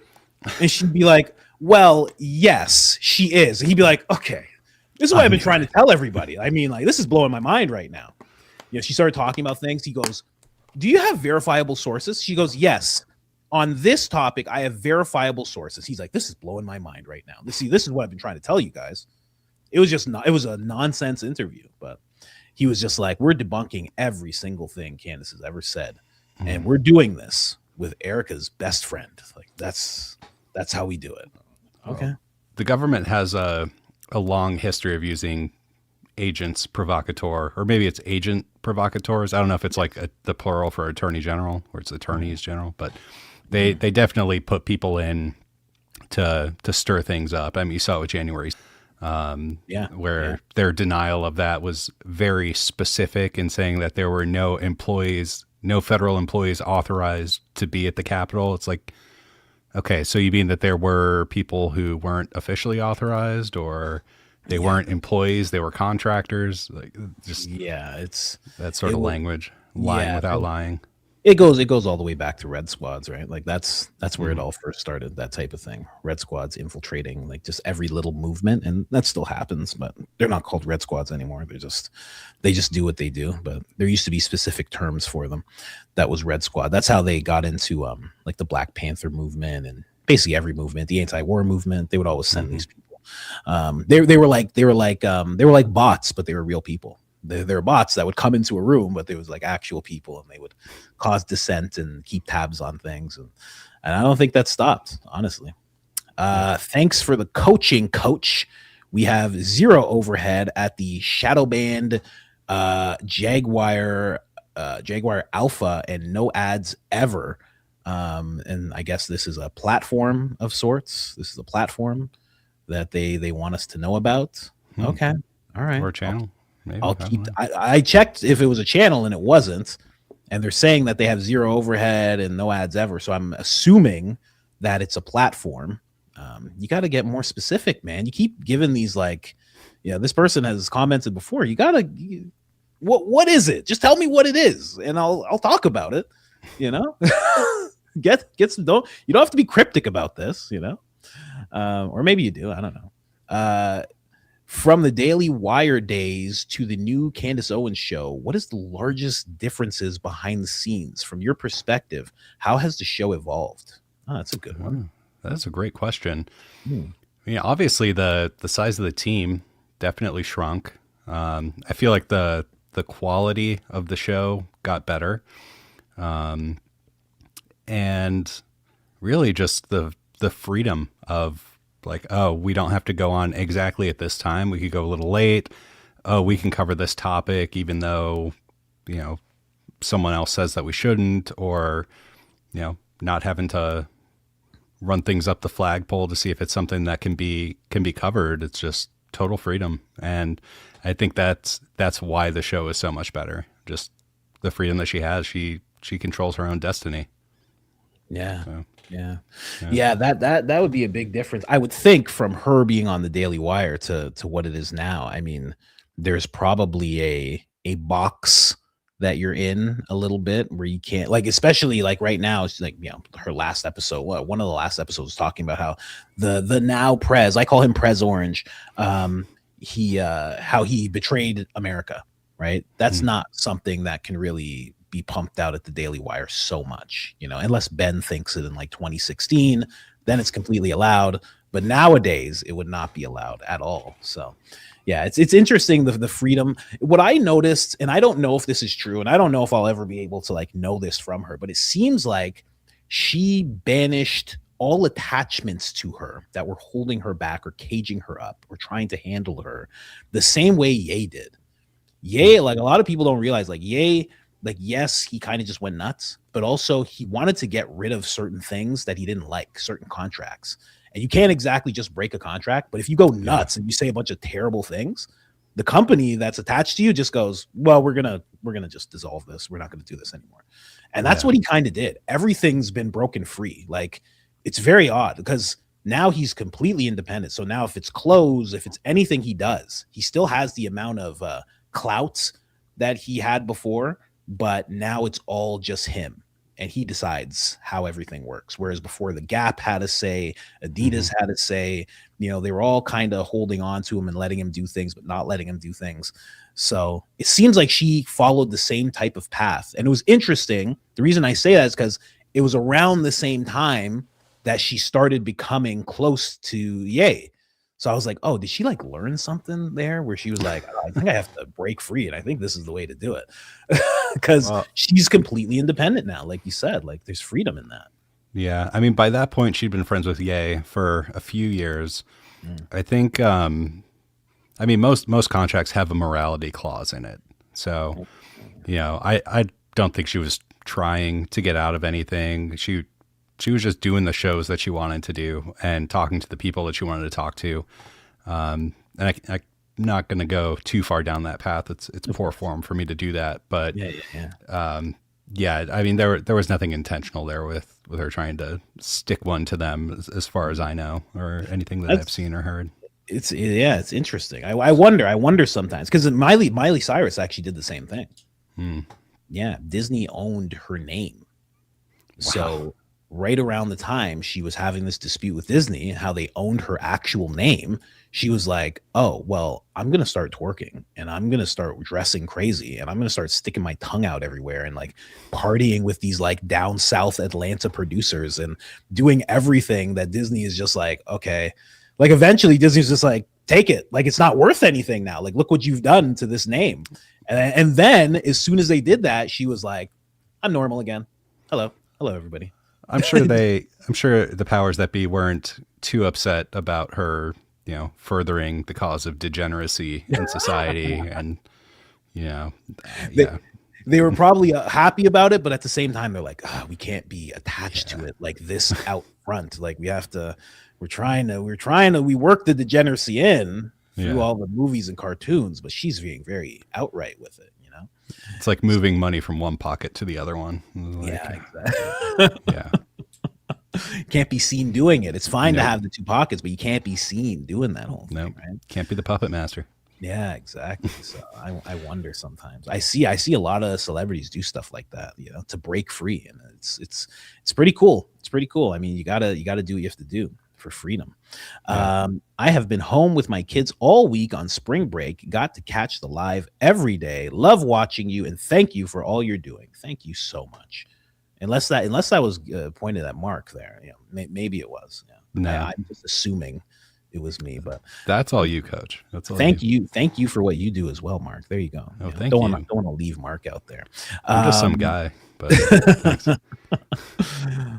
And she'd be like, well, yes, she is. And he'd be like, okay, this is what I've been trying to tell everybody. I mean, like, this is blowing my mind right now. She started talking about things. He goes, do you have verifiable sources? She goes, yes. On this topic, I have verifiable sources. He's like, this is blowing my mind right now. This is what I've been trying to tell you guys. It was a nonsense interview, but he was just like, we're debunking every single thing Candace has ever said. And we're doing this with Erica's best friend. Like that's how we do it. Okay. The government has a long history of using agents provocateur, or maybe it's agent provocateurs. I don't know if it's like the plural for attorney general, or it's attorneys general, but they definitely put people in to stir things up. I mean, you saw it with January, where their denial of that was very specific in saying that there were no federal employees authorized to be at the Capitol. It's like, okay, so you mean that there were people who weren't officially authorized, or they weren't employees, they were contractors? Like, just it's that sort of language, lying without lying. It goes all the way back to Red Squads, right? Like that's where it all first started, that type of thing. Red Squads infiltrating like just every little movement, and that still happens, but they're not called Red Squads anymore. They just do what they do, but there used to be specific terms for them. That was Red Squad. That's how they got into like the Black Panther movement and basically every movement, the anti-war movement. They would always send these people. They were like bots, but they were real people. They're bots that would come into a room, but there was like actual people, and they would cause dissent and keep tabs on things. And I don't think that stopped, honestly. Thanks for the coaching, coach. We have 0 overhead at the Shadow Band Jaguar Alpha, and no ads ever. And I guess this is a platform of sorts. This is a platform that they want us to know about. Okay. All right. Or a channel. Maybe, I checked if it was a channel, and it wasn't. And they're saying that they have 0 overhead and no ads ever. So I'm assuming that it's a platform. You got to get more specific, man. You keep giving these like, this person has commented before. You got to, what is it? Just tell me what it is, and I'll talk about it. Get some. You don't have to be cryptic about this, or maybe you do. I don't know. From the Daily Wire days to the new Candace Owens show, what is the largest differences behind the scenes from your perspective? How has the show evolved? Oh, that's a good one. That's a great question. Obviously the size of the team definitely shrunk. I feel like the quality of the show got better. And really just the freedom of, like, oh, we don't have to go on exactly at this time. We could go a little late. Oh, we can cover this topic, even though, someone else says that we shouldn't, or, not having to run things up the flagpole to see if it's something that can be covered. It's just total freedom. And I think that's why the show is so much better. Just the freedom that she has. She controls her own destiny. Yeah. So. Yeah, that would be a big difference, I would think, from her being on the Daily Wire to what it is now. I mean, there's probably a box that you're in a little bit where you can't, like, especially like right now, it's like, her last episode, one of the last episodes was talking about how the now Prez, I call him Prez Orange, how he betrayed America, right? That's not something that can really be pumped out at the Daily Wire so much, unless Ben thinks it in like 2016, then it's completely allowed. But nowadays it would not be allowed at all. So yeah, it's interesting, the freedom. What I noticed, and I don't know if this is true, and I don't know if I'll ever be able to like know this from her, but it seems like she banished all attachments to her that were holding her back or caging her up or trying to handle her the same way Ye did. Ye, like a lot of people don't realize, like Ye like, yes, he kind of just went nuts, but also he wanted to get rid of certain things that he didn't like, certain contracts. And you can't exactly just break a contract, but if you go nuts and you say a bunch of terrible things, the company that's attached to you just goes, well, we're gonna just dissolve this. We're not gonna do this anymore. And that's what he kind of did. Everything's been broken free. Like, it's very odd because now he's completely independent. So now if it's clothes, if it's anything he does, he still has the amount of clout that he had before, but now it's all just him. And he decides how everything works. Whereas before, the Gap had a say, Adidas had a say. You know, they were all kind of holding on to him and letting him do things, but not letting him do things. So it seems like she followed the same type of path. And it was interesting. The reason I say that is because it was around the same time that she started becoming close to Ye. So I was like, oh, did she like learn something there where she was like, oh, I think I have to break free. And I think this is the way to do it. Because she's completely independent now. Like you said, like there's freedom in that. Yeah. I mean, by that point, she'd been friends with Ye for a few years. I think, I mean, most contracts have a morality clause in it. So, you know, I don't think she was trying to get out of anything. She was just doing the shows that she wanted to do and talking to the people that she wanted to talk to. And I'm not going to go too far down that path. It's poor form for me to do that. But yeah, I mean, there was nothing intentional there with her trying to stick one to them as far as I know, or anything that I've seen or heard. It's interesting. I wonder sometimes, because Miley Cyrus actually did the same thing. Yeah, Disney owned her name. Wow. So right around the time she was having this dispute with Disney, how they owned her actual name, she was like, oh, well, I'm going to start twerking and I'm going to start dressing crazy and I'm going to start sticking my tongue out everywhere and like partying with these like down south Atlanta producers and doing everything that Disney is just like, okay. Like eventually Disney's just like, take it. Like, it's not worth anything now. Like, look what you've done to this name. And then as soon as they did that, she was like, I'm normal again. Hello, everybody. I'm sure the powers that be weren't too upset about her, you know, furthering the cause of degeneracy in society. And, you know, they were probably happy about it, but at the same time, they're like, we can't be attached to it like this out front. Like we work the degeneracy in through all the movies and cartoons, but she's being very outright with it, you know? It's like moving money from one pocket to the other one. Like, exactly. Can't be seen doing it. It's fine to have the two pockets, but you can't be seen doing that whole thing, right? Can't be the puppet master. Yeah, exactly. So I wonder sometimes. I see a lot of celebrities do stuff like that, you know, to break free, and it's pretty cool. It's pretty cool. I mean, you gotta do what you have to do for freedom. I have been home with my kids all week on spring break. Got to catch the live every day. Love watching you, and thank you for all you're doing. Thank you so much. Unless that was pointed at Mark there, you know, maybe it was. Yeah. No, I'm just assuming it was me, but that's all you, Coach. That's all. Thank you for what you do as well, Mark. There you go. Oh, thank don't you. Don't want to leave Mark out there. I'm just some guy, but thanks.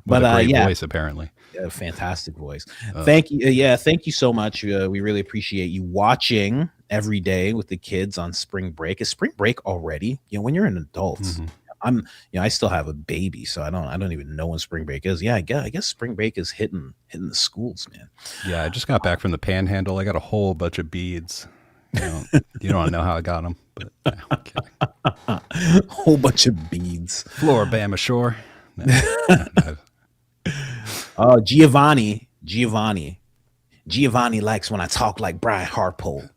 But a great voice, apparently. Yeah, fantastic voice. Thank you. Thank you so much. We really appreciate you watching every day with the kids on spring break. Is spring break already? You know, when you're an adult. I still have a baby, so I don't even know when spring break is. Yeah, I guess spring break is hitting the schools, man. Yeah, I just got back from the Panhandle. I got a whole bunch of beads. You don't know how I got them, but I'm kidding. A whole bunch of beads. Floribama Shore. No. Oh, Giovanni likes when I talk like Brian Harpole.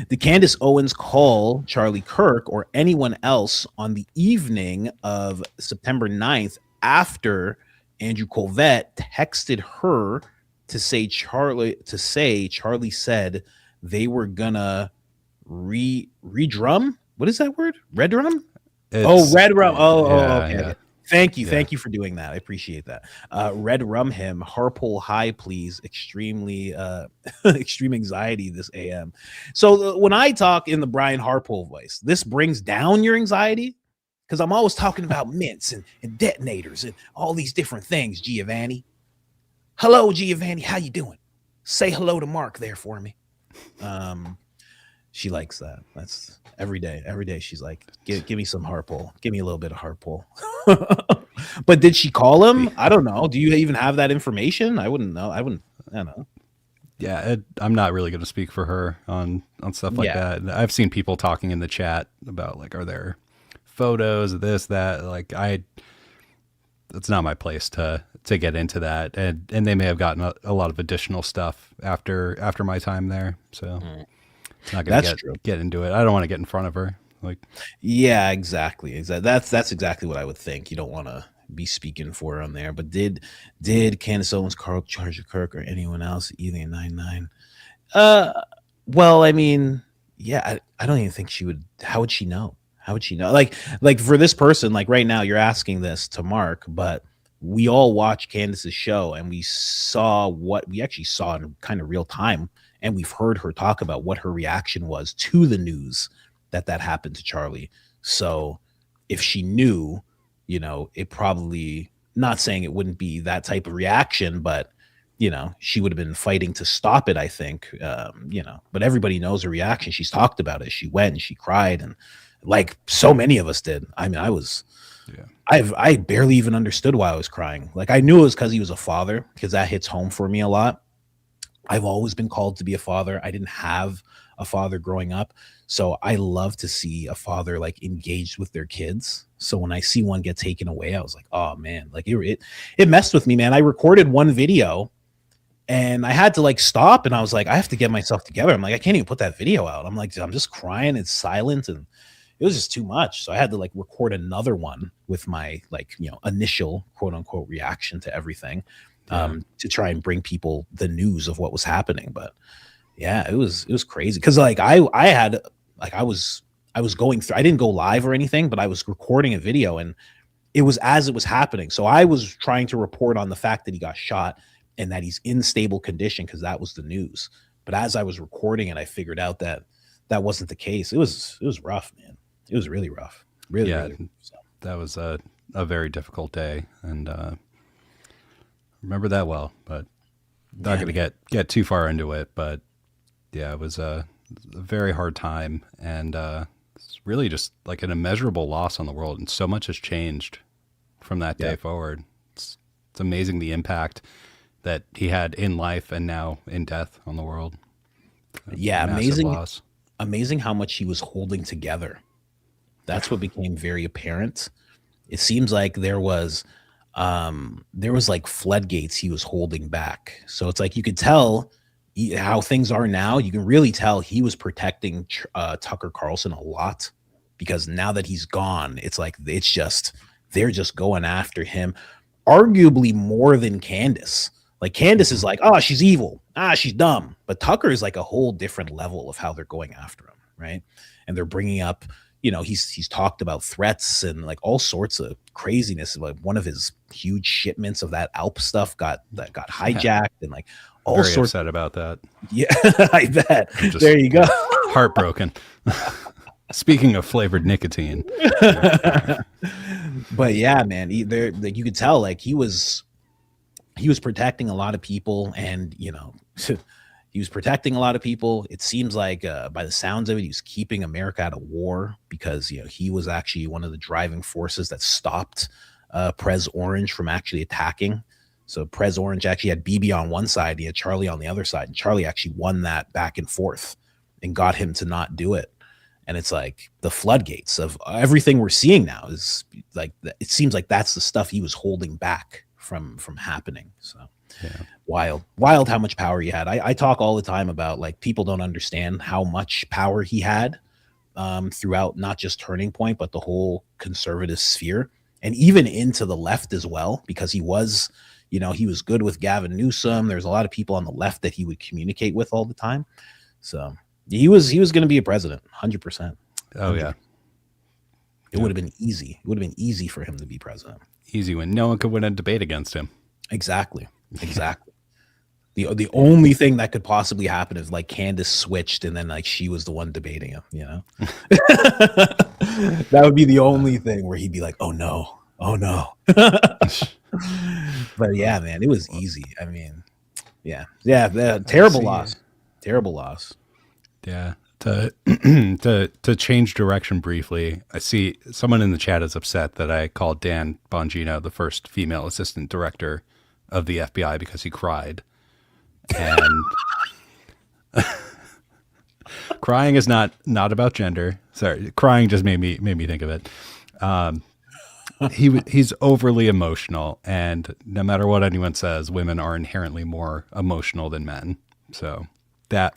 Did Candace Owens call Charlie Kirk or anyone else on the evening of September 9th after Andrew Colvett texted her to say Charlie said they were gonna redrum? What is that word? Red drum? Red rum. Okay. Yeah. Thank you for doing that. I appreciate that. Red rum him, Harpole high, please. Extremely extreme anxiety this AM. So when I talk in the Brian Harpole voice, this brings down your anxiety because I'm always talking about mints and detonators and all these different things. Giovanni, hello, Giovanni, how you doing? Say hello to Mark there for me. She likes that. That's every day. Every day she's like, give me some heart pull. Give me a little bit of heart pull. But did she call him? I don't know. Do you even have that information? I wouldn't know. I don't know. Yeah, I'm not really going to speak for her on stuff like Yeah. that. I've seen people talking in the chat about like, are there photos of this, that? Like, it's not my place to get into that, and they may have gotten a lot of additional stuff after my time there. So not going That's to true. get into it. I don't want to get in front of her. Like, Yeah, exactly. That's exactly what I would think. You don't want to be speaking for her on there. But did Candace Owens, Carl charge Kirk, or anyone else either in 99? Well, I mean, yeah, I don't even think she would. How would she know? How would she know? Like for this person, like right now, you're asking this to Mark, but we all watched Candace's show and we saw what we actually saw in kind of real time, and we've heard her talk about what her reaction was to the news that happened to Charlie. So if she knew, it probably, not saying it wouldn't be that type of reaction, but she would have been fighting to stop it, I think. But everybody knows her reaction. She's talked about it. She went and she cried, and like so many of us did. I mean, yeah, I barely even understood why I was crying. Like I knew it was because he was a father, because that hits home for me a lot. I've always been called to be a father. I didn't have a father growing up. So I love to see a father like engaged with their kids. So when I see one get taken away, I was like, oh man, like it messed with me, man. I recorded one video and I had to like stop, and I was like, I have to get myself together. I'm like, I can't even put that video out. I'm like, I'm just crying. It's silent, and it was just too much. So I had to like record another one with my like, initial quote unquote reaction to everything, to try and bring people the news of what was happening. But yeah, it was crazy. Cause like I had like, I was going through, I didn't go live or anything, but I was recording a video, and it was as it was happening. So I was trying to report on the fact that he got shot and that he's in stable condition, because that was the news. But as I was recording it, I figured out that that wasn't the case. It was rough, man. It was really rough. Really, yeah, really rough. So. that was a very difficult day, and remember that well. But not going to get too far into it. But yeah, it was a very hard time, and it's really just like an immeasurable loss on the world, and so much has changed from that day forward. It's amazing the impact that he had in life and now in death on the world. Yeah, Massive loss. amazing how much he was holding together. That's what became very apparent. It seems like there was like floodgates he was holding back. So it's like you could tell how things are now. You can really tell he was protecting Tucker Carlson a lot, because now that he's gone, it's like they're just going after him, arguably more than Candace. Like Candace is like, oh, she's evil. She's dumb. But Tucker is like a whole different level of how they're going after him, right? And they're bringing up, he's talked about threats and like all sorts of craziness. Like one of his huge shipments of that Alp stuff got hijacked, and like all Very sorts. upset about that. Yeah, I bet. There you go. Heartbroken. Speaking of flavored nicotine. But yeah, man, like you could tell like he was protecting a lot of people, and he was protecting a lot of people. It seems like by the sounds of it, he was keeping America out of war, because he was actually one of the driving forces that stopped Prez Orange from actually attacking. So Prez Orange actually had BB on one side, he had Charlie on the other side, and Charlie actually won that back and forth and got him to not do it. And it's like the floodgates of everything we're seeing now is like, it seems like that's the stuff he was holding back from happening. So yeah. Wild how much power he had. I talk all the time about like people don't understand how much power he had throughout not just Turning Point, but the whole conservative sphere, and even into the left as well, because he was, he was good with Gavin Newsom. There's a lot of people on the left that he would communicate with all the time. So he was going to be a president, 100%. Oh yeah. It would have been easy. It would have been easy for him to be president. Easy win. No one could win a debate against him. Exactly. The only thing that could possibly happen is like Candace switched, and then like she was the one debating him, That would be the only thing where he'd be like, oh no. But yeah, man, it was easy. I mean, yeah, terrible loss. Yeah. To to change direction briefly, I see someone in the chat is upset that I called Dan Bongino the first female assistant director of the FBI because he cried. And crying is not about gender. Sorry, crying just made me think of it. He's overly emotional, and no matter what anyone says, women are inherently more emotional than men. So that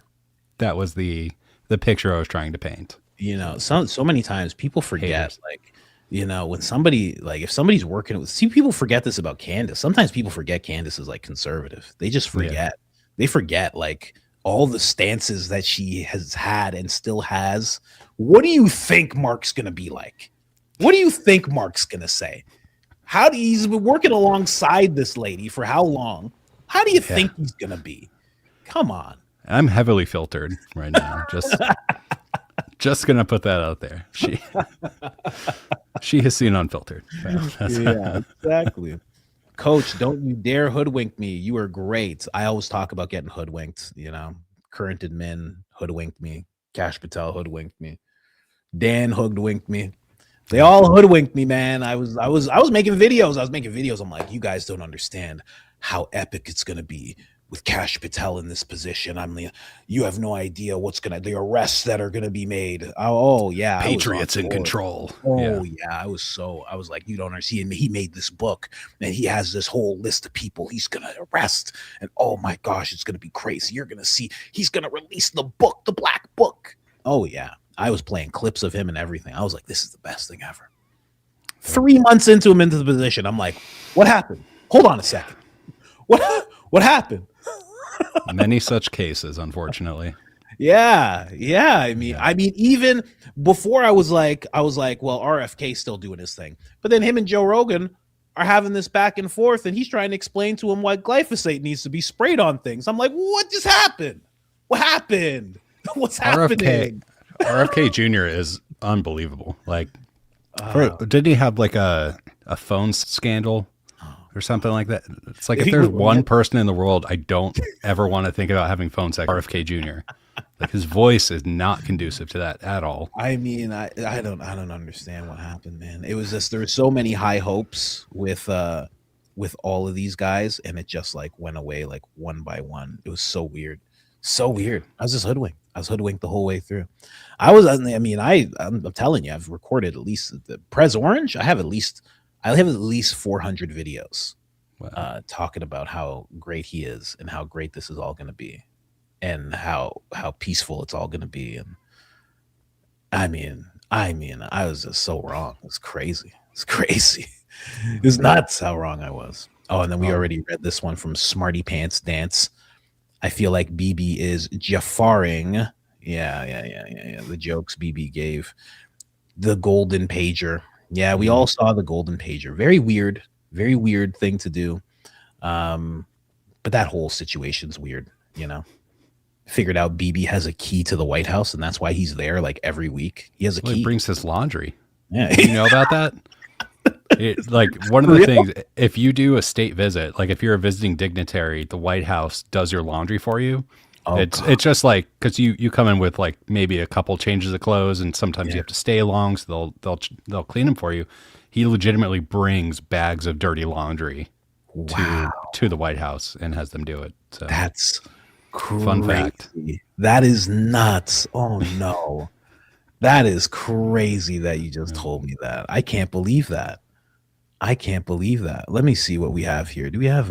was the picture I was trying to paint. You know, so many times people forget, Haters. like, you know, when somebody, like, if somebody's working with, see, people forget this about Candace. Sometimes people forget Candace is like conservative. They just forget. Yeah. They forget like all the stances that she has had and still has. What do you think Mark's gonna be like? What do you think Mark's gonna say? He's been working alongside this lady for how long? How do you think he's gonna be? Come on. I'm heavily filtered right now. Just gonna put that out there. She has seen unfiltered. Yeah, exactly. Coach, don't you dare hoodwink me. You are great. I always talk about getting hoodwinked. You know, current admin hoodwinked me. Cash Patel hoodwinked me. Dan hoodwinked me. They all hoodwinked me, man. I was making videos. I'm like, you guys don't understand how epic it's gonna be with Cash Patel in this position. You have no idea the arrests that are gonna be made. Oh yeah, Patriots in control. Oh yeah, I was like, you don't understand. He made this book and he has this whole list of people he's gonna arrest, and oh my gosh, it's gonna be crazy. You're gonna see he's gonna release the book, the black book. Oh yeah, I was playing clips of him and everything. I was like, this is the best thing ever. 3 months into the position, I'm like, what happened? Hold on a second. What happened? Many such cases, unfortunately. Yeah. I mean, even before I was like, well, RFK's still doing his thing, but then him and Joe Rogan are having this back and forth, and he's trying to explain to him why glyphosate needs to be sprayed on things. I'm like, what just happened? What happened? What's happening? RFK Jr. is unbelievable. Like, didn't he have like a phone scandal or something like that? It's like, if there's one person in the world I don't ever want to think about having phone sex, RFK Jr. Like, his voice is not conducive to that at all. I mean, I don't understand what happened, man. It was just, there were so many high hopes with all of these guys, and it just like went away like one by one. It was so weird. So weird. I was just hoodwinked. I was hoodwinked the whole way through. I'm telling you, I've recorded at least the Prez Orange. I have at least 400 videos talking about how great he is and how great this is all going to be, and how peaceful it's all going to be. And I mean, I was just so wrong. It's crazy. It's nuts how wrong I was. Oh, and then we already read this one from Smarty Pants Dance. I feel like BB is Jaffaring. Yeah. The jokes BB gave. The golden pager. Yeah, we all saw the golden pager. Very weird thing to do. But that whole situation's weird, you know. Figured out BB has a key to the White House, and that's why he's there like every week. He has a key. He brings his laundry. Yeah. You know about that? Like, one of the things, if you do a state visit, like if you're a visiting dignitary, the White House does your laundry for you. It's just like, because you come in with like maybe a couple changes of clothes, and sometimes you have to stay long, so they'll clean them for you. He legitimately brings bags of dirty laundry to the White House and has them do it. So that's crazy. Fun fact. That is nuts. Oh no. That is crazy that you just told me that. I can't believe that. Let me see what we have here. Do we have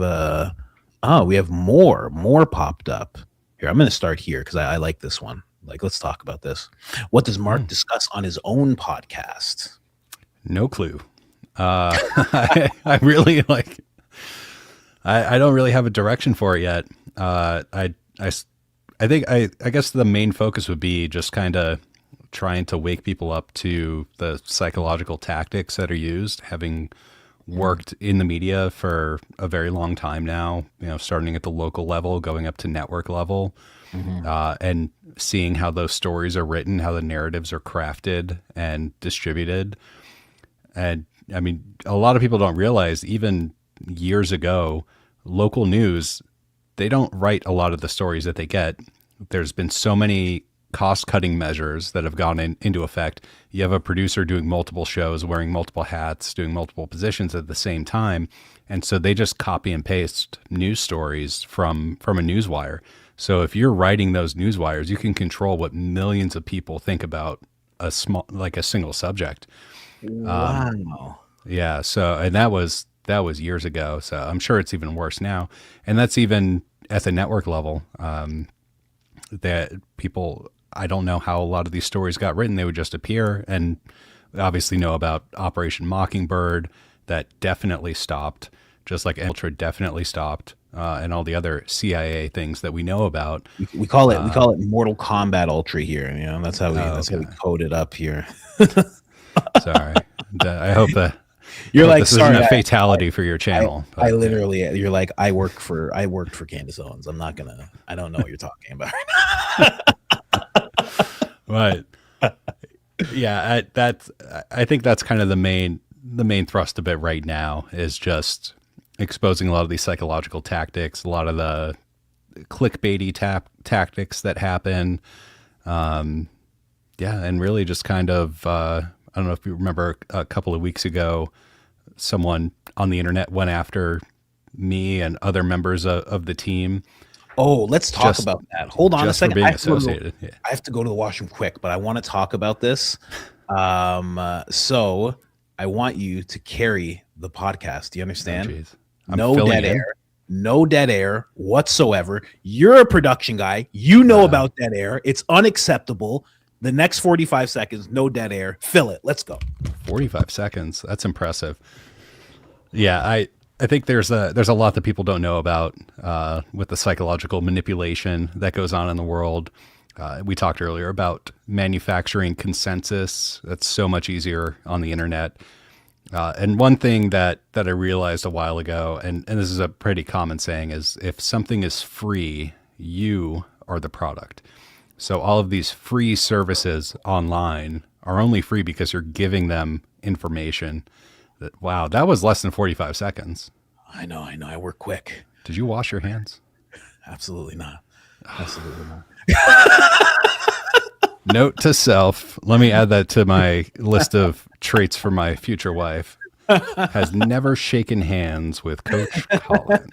we have more popped up. Here, I'm going to start here because I like this one. Like, let's talk about this. What does Mark discuss on his own podcast? No clue. I really like, I don't really have a direction for it yet. I guess the main focus would be just kind of trying to wake people up to the psychological tactics that are used, having worked in the media for a very long time now, you know, starting at the local level, going up to network level, and seeing how those stories are written, how the narratives are crafted and distributed. And I mean, a lot of people don't realize, even years ago, local news, they don't write a lot of the stories that they get. There's been so many cost-cutting measures that have gone into effect. You have a producer doing multiple shows, wearing multiple hats, doing multiple positions at the same time. And so they just copy and paste news stories from a newswire. So if you're writing those newswires, you can control what millions of people think about a single subject. Wow. Yeah. So, and that was years ago. So I'm sure it's even worse now. And that's even at the network level. That people, I don't know how a lot of these stories got written. They would just appear, and obviously know about Operation Mockingbird. That definitely stopped, just like Ultra definitely stopped, and all the other CIA things that we know about. We call it Mortal Kombat Ultra here. You know, that's how we code it up here. Sorry, I hope that you're like, this sorry, isn't a fatality for your channel. I literally, you're like, I worked for Candace Owens. I don't know what you're talking about. Right. Yeah, I think that's kind of the main thrust of it right now, is just exposing a lot of these psychological tactics, a lot of the clickbaity tactics that happen. And really just kind of, I don't know if you remember a couple of weeks ago, someone on the internet went after me and other members of the team. Oh, let's talk about that. Hold on a second. Being associated. I have to go to the washroom quick, but I want to talk about this. So I want you to carry the podcast. Do you understand? No dead air. No dead air whatsoever. You're a production guy. You know about dead air. It's unacceptable. The next 45 seconds, no dead air. Fill it. Let's go. 45 seconds. That's impressive. Yeah, I think there's a lot that people don't know about with the psychological manipulation that goes on in the world. We talked earlier about manufacturing consensus. That's so much easier on the internet. And one thing that I realized a while ago, and this is a pretty common saying, is if something is free, you are the product. So all of these free services online are only free because you're giving them information. Wow, that was less than 45 seconds. I know. I work quick. Did you wash your hands? Absolutely not. Absolutely not. Note to self. Let me add that to my list of traits for my future wife. Has never shaken hands with Coach Colin.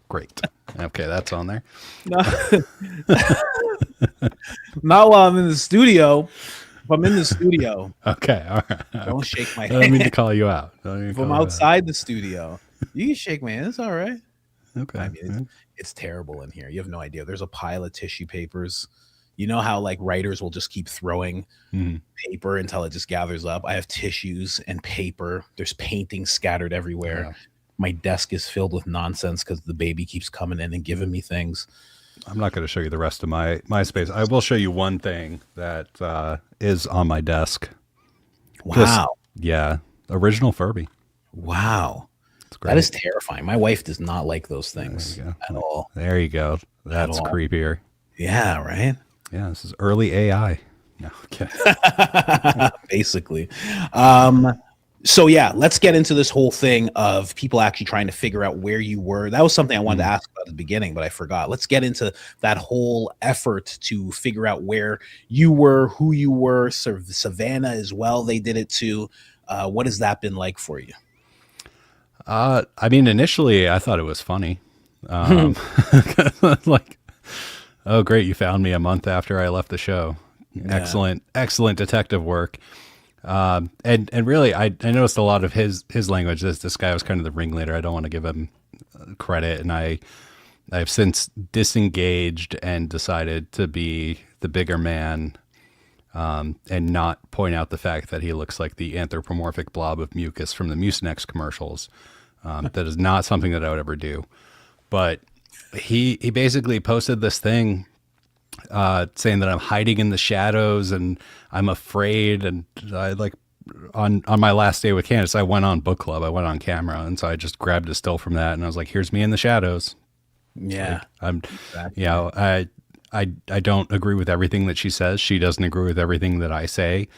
Great. Okay, that's on there. Not while I'm in the studio. If I'm in the studio. Okay, all right. Don't shake my hand. I don't mean to call you out. If I'm outside the studio, you can shake my hand. It's all right. Okay. I mean, it's terrible in here. You have no idea. There's a pile of tissue papers. You know how like writers will just keep throwing paper until it just gathers up? I have tissues and paper. There's paintings scattered everywhere. Yeah. My desk is filled with nonsense because the baby keeps coming in and giving me things. I'm not going to show you the rest of my space. I will show you one thing that is on my desk. Wow. Original Furby. Wow. That is terrifying. My wife does not like those things at all. There you go. That's creepier. Yeah, right? Yeah, this is early AI. No, okay. Basically. So yeah, let's get into this whole thing of people actually trying to figure out where you were. That was something I wanted to ask about at the beginning, but I forgot. Let's get into that whole effort to figure out where you were, who you were. Sort of Savannah as well. They did it too. What has that been like for you? I mean, initially I thought it was funny. Like, oh, great. You found me a month after I left the show. Yeah. Excellent detective work. And really, I noticed a lot of his language. This guy was kind of the ringleader. I don't want to give him credit. And I've since disengaged and decided to be the bigger man, and not point out the fact that he looks like the anthropomorphic blob of mucus from the Mucinex commercials. That is not something that I would ever do. But he basically posted this thing saying that I'm hiding in the shadows and I'm afraid. And I like on my last day with Candace, I went on book club. I went on camera, and so I just grabbed a still from that, and I was like, "Here's me in the shadows." Yeah, like, I don't agree with everything that she says. She doesn't agree with everything that I say,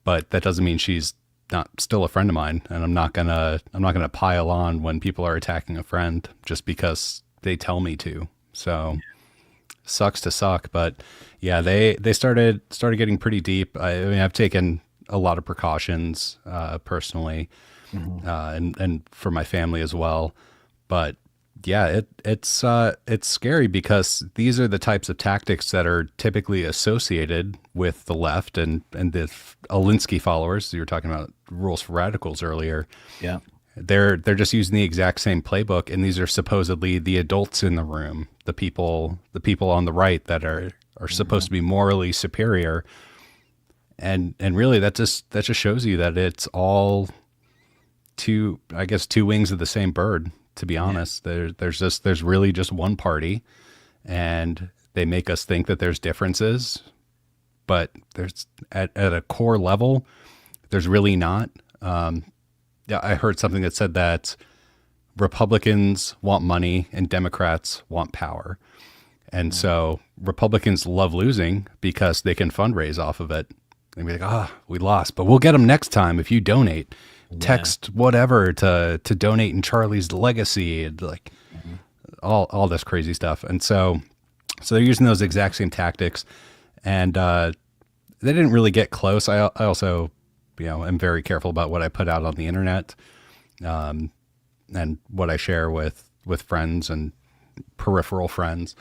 but that doesn't mean she's not still a friend of mine. And I'm not gonna pile on when people are attacking a friend just because they tell me to. So sucks to suck, but yeah, they started getting pretty deep. I mean, I've taken a lot of precautions personally, and for my family as well. But yeah, it's scary because these are the types of tactics that are typically associated with the left and the Alinsky followers. You were talking about rules for radicals earlier. Yeah. They're just using the exact same playbook, and these are supposedly the adults in the room, the people on the right that are supposed to be morally superior, and really that just shows you that it's all two wings of the same bird. To be honest, there's really just one party, and they make us think that there's differences, but there's at a core level, there's really not. Yeah, I heard something that said that Republicans want money and Democrats want power. And so Republicans love losing because they can fundraise off of it. They'd be like, we lost, but we'll get them next time if you donate. Text whatever to donate in Charlie's legacy, and like all this crazy stuff. And so they're using those exact same tactics, and they didn't really get close. I also, am very careful about what I put out on the internet, and what I share with friends and peripheral friends.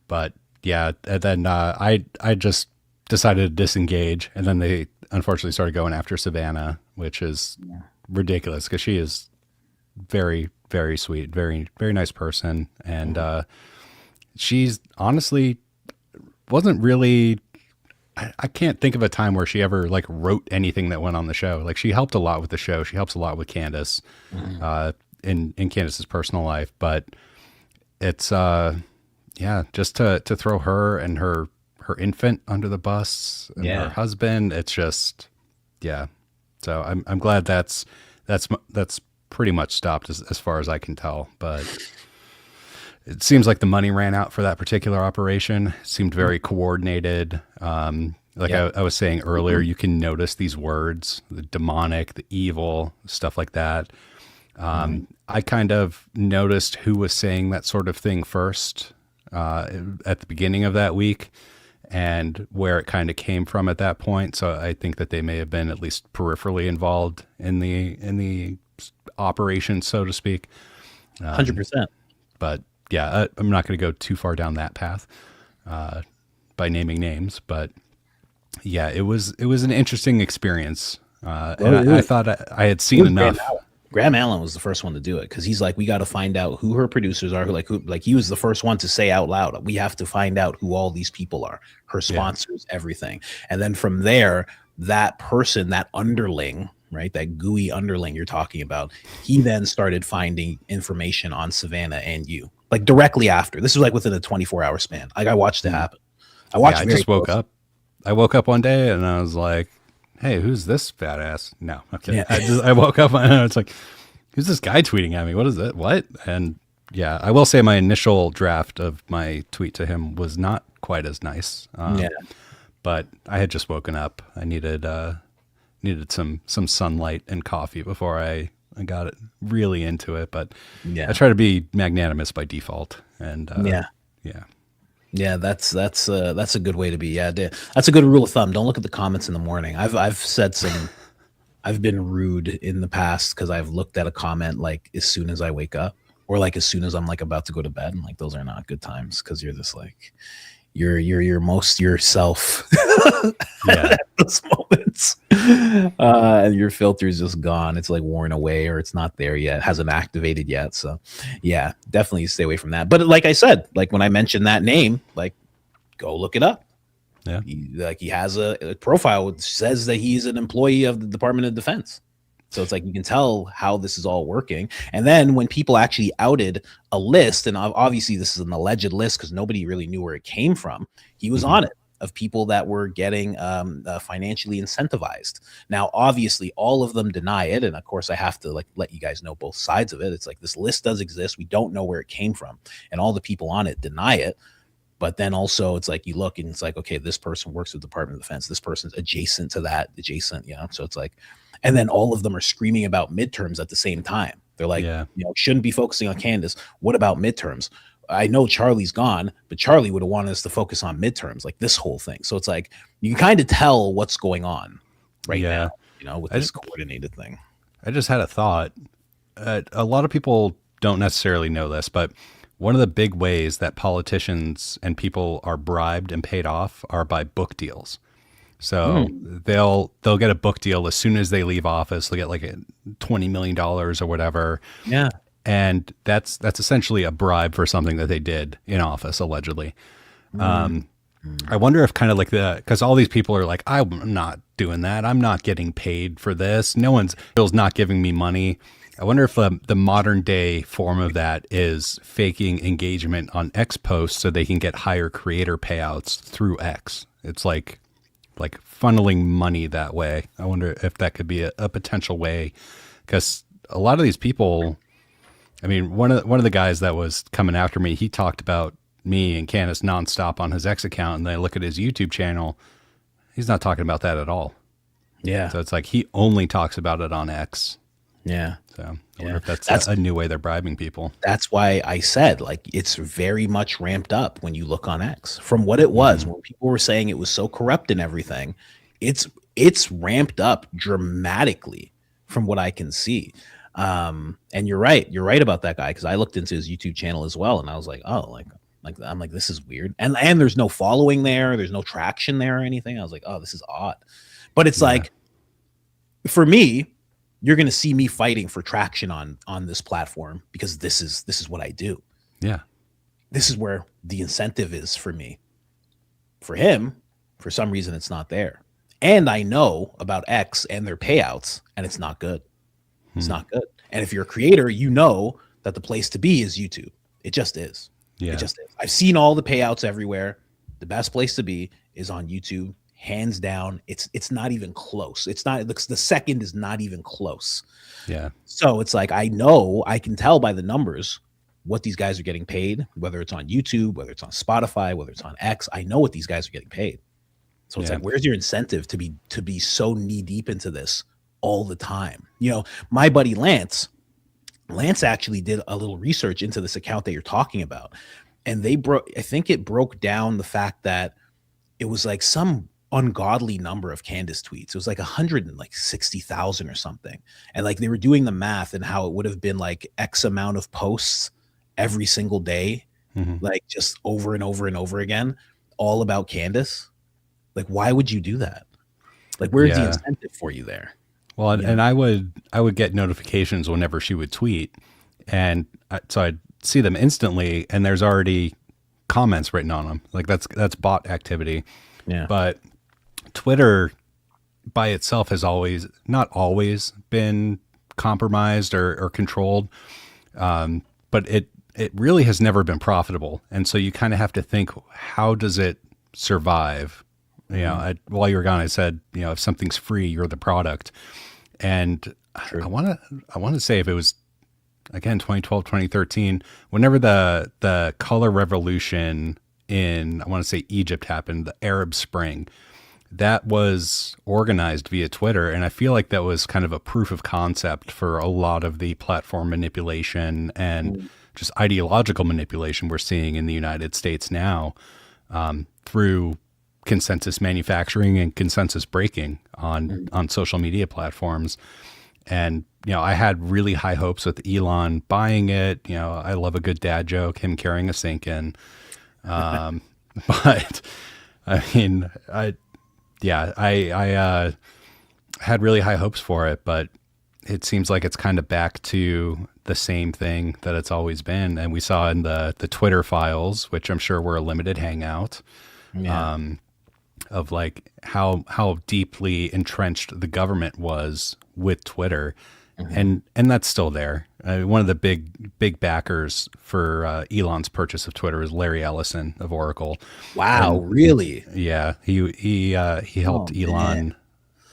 But yeah, and then I just decided to disengage, and then they unfortunately started going after Savannah, which is ridiculous because she is very, very sweet, very, very nice person. And she's honestly wasn't really, I can't think of a time where she ever like wrote anything that went on the show. Like she helped a lot with the show. She helps a lot with Candace in Candace's personal life, but it's just to throw her and her infant under the bus and her husband. It's just, So I'm glad that's pretty much stopped as far as I can tell, but it seems like the money ran out for that particular operation. It seemed very coordinated. I was saying earlier, you can notice these words, the demonic, the evil, stuff like that. I kind of noticed who was saying that sort of thing first at the beginning of that week, and where it kind of came from at that point. So I think that they may have been at least peripherally involved in the operation, so to speak. 100%. But yeah, I'm not going to go too far down that path by naming names. But yeah, it was an interesting experience. I thought I had seen enough. Graham Allen was the first one to do it because he's like, we got to find out who her producers are. Like he was the first one to say out loud, we have to find out who all these people are, her sponsors, everything. And then from there, that person, that underling, right, that gooey underling you're talking about, he then started finding information on Savannah and you, like directly after. This was like within a 24-hour span. Like I watched it happen. I just woke up. I woke up one day and I was like, hey, who's this fat ass? No, okay. Yeah. I woke up and it's like, who's this guy tweeting at me? What is it? What? And yeah, I will say my initial draft of my tweet to him was not quite as nice. But I had just woken up. I needed some sunlight and coffee before I got it really into it. But I try to be magnanimous by default. And Yeah, that's a good way to be. Yeah, that's a good rule of thumb. Don't look at the comments in the morning. I've said some, I've been rude in the past because I've looked at a comment like as soon as I wake up or like as soon as I'm like about to go to bed, and like those are not good times because you're just like you're most yourself at those moments, and your filter is just gone. It's like worn away or it's not there yet, hasn't activated yet. So yeah, definitely stay away from that. But like I said, like when I mentioned that name, like go look it up. Yeah, he has a profile which says that he's an employee of the Department of Defense. So it's like you can tell how this is all working. And then when people actually outed a list, and obviously this is an alleged list because nobody really knew where it came from, he was on it, of people that were getting financially incentivized. Now, obviously, all of them deny it. And of course, I have to like let you guys know both sides of it. It's like this list does exist. We don't know where it came from. And all the people on it deny it. But then also it's like you look and it's like, okay, this person works with the Department of Defense. This person's adjacent to that, So it's like, and then all of them are screaming about midterms at the same time. They're like, shouldn't be focusing on Candace. What about midterms? I know Charlie's gone, but Charlie would have wanted us to focus on midterms, like this whole thing. So it's like you can kind of tell what's going on right Yeah. now, you know, with this coordinated thing. I just had a thought. A lot of people don't necessarily know this, but one of the big ways that politicians and people are bribed and paid off are by book deals. So they'll get a book deal as soon as they leave office. They'll get like $20 million or whatever. Yeah. And that's essentially a bribe for something that they did in office, allegedly. I wonder if kind of like because all these people are like, I'm not doing that. I'm not getting paid for this. No one's not giving me money. I wonder if the modern day form of that is faking engagement on X posts so they can get higher creator payouts through X. It's like funneling money that way. I wonder if that could be a potential way, because a lot of these people, I mean, one of the guys that was coming after me, he talked about me and Candace nonstop on his X account, and then I look at his YouTube channel, he's not talking about that at all. Yeah. So it's like he only talks about it on X. Yeah. So I wonder if that's a new way they're bribing people. That's why I said, like, it's very much ramped up when you look on X from what it was when people were saying it was so corrupt and everything. It's ramped up dramatically from what I can see. And you're right about that guy, because I looked into his YouTube channel as well, and I was like, oh, I'm like, this is weird. And there's no following there, there's no traction there or anything. I was like, oh, this is odd. But it's like, for me, you're going to see me fighting for traction on this platform, because this is what I do. Yeah. This is where the incentive is for me. For him, for some reason, it's not there. And I know about X and their payouts, and it's not good. It's not good. And if you're a creator, you know that the place to be is YouTube. It just is. Yeah. It just is. I've seen all the payouts everywhere. The best place to be is on YouTube. Hands down. It's not even close. It's not, the second is not even close. Yeah. So it's like, I know, I can tell by the numbers what these guys are getting paid, whether it's on YouTube, whether it's on Spotify, whether it's on X. I know what these guys are getting paid. So it's like, where's your incentive to be so knee deep into this all the time? You know, my buddy Lance actually did a little research into this account that you're talking about. And I think it broke down the fact that it was like some ungodly number of Candace tweets. It was like 160,000 or something. And like they were doing the math and how it would have been like X amount of posts every single day, like just over and over and over again, all about Candace. Like, why would you do that? Like, where's the incentive for you there? Well, and I would get notifications whenever she would tweet, and so I'd see them instantly, and there's already comments written on them. Like that's bot activity. Yeah. But Twitter by itself has not always been compromised or controlled. But it really has never been profitable. And so you kind of have to think, how does it survive? You know, while you were gone, I said, you know, if something's free, you're the product. And I want to say, if it was, again, 2012, 2013, whenever the color revolution in, I want to say Egypt happened, the Arab Spring, that was organized via Twitter. And I feel like that was kind of a proof of concept for a lot of the platform manipulation and just ideological manipulation we're seeing in the United States now, through consensus manufacturing and consensus breaking on social media platforms. And, you know, I had really high hopes with Elon buying it. You know, I love a good dad joke, him carrying a sink in. But I mean, I had really high hopes for it, but it seems like it's kind of back to the same thing that it's always been. And we saw in the Twitter files, which I'm sure were a limited hangout, of like how deeply entrenched the government was with Twitter. And that's still there. One of the big backers for Elon's purchase of Twitter is Larry Ellison of Oracle. Wow, really? Yeah, he helped Elon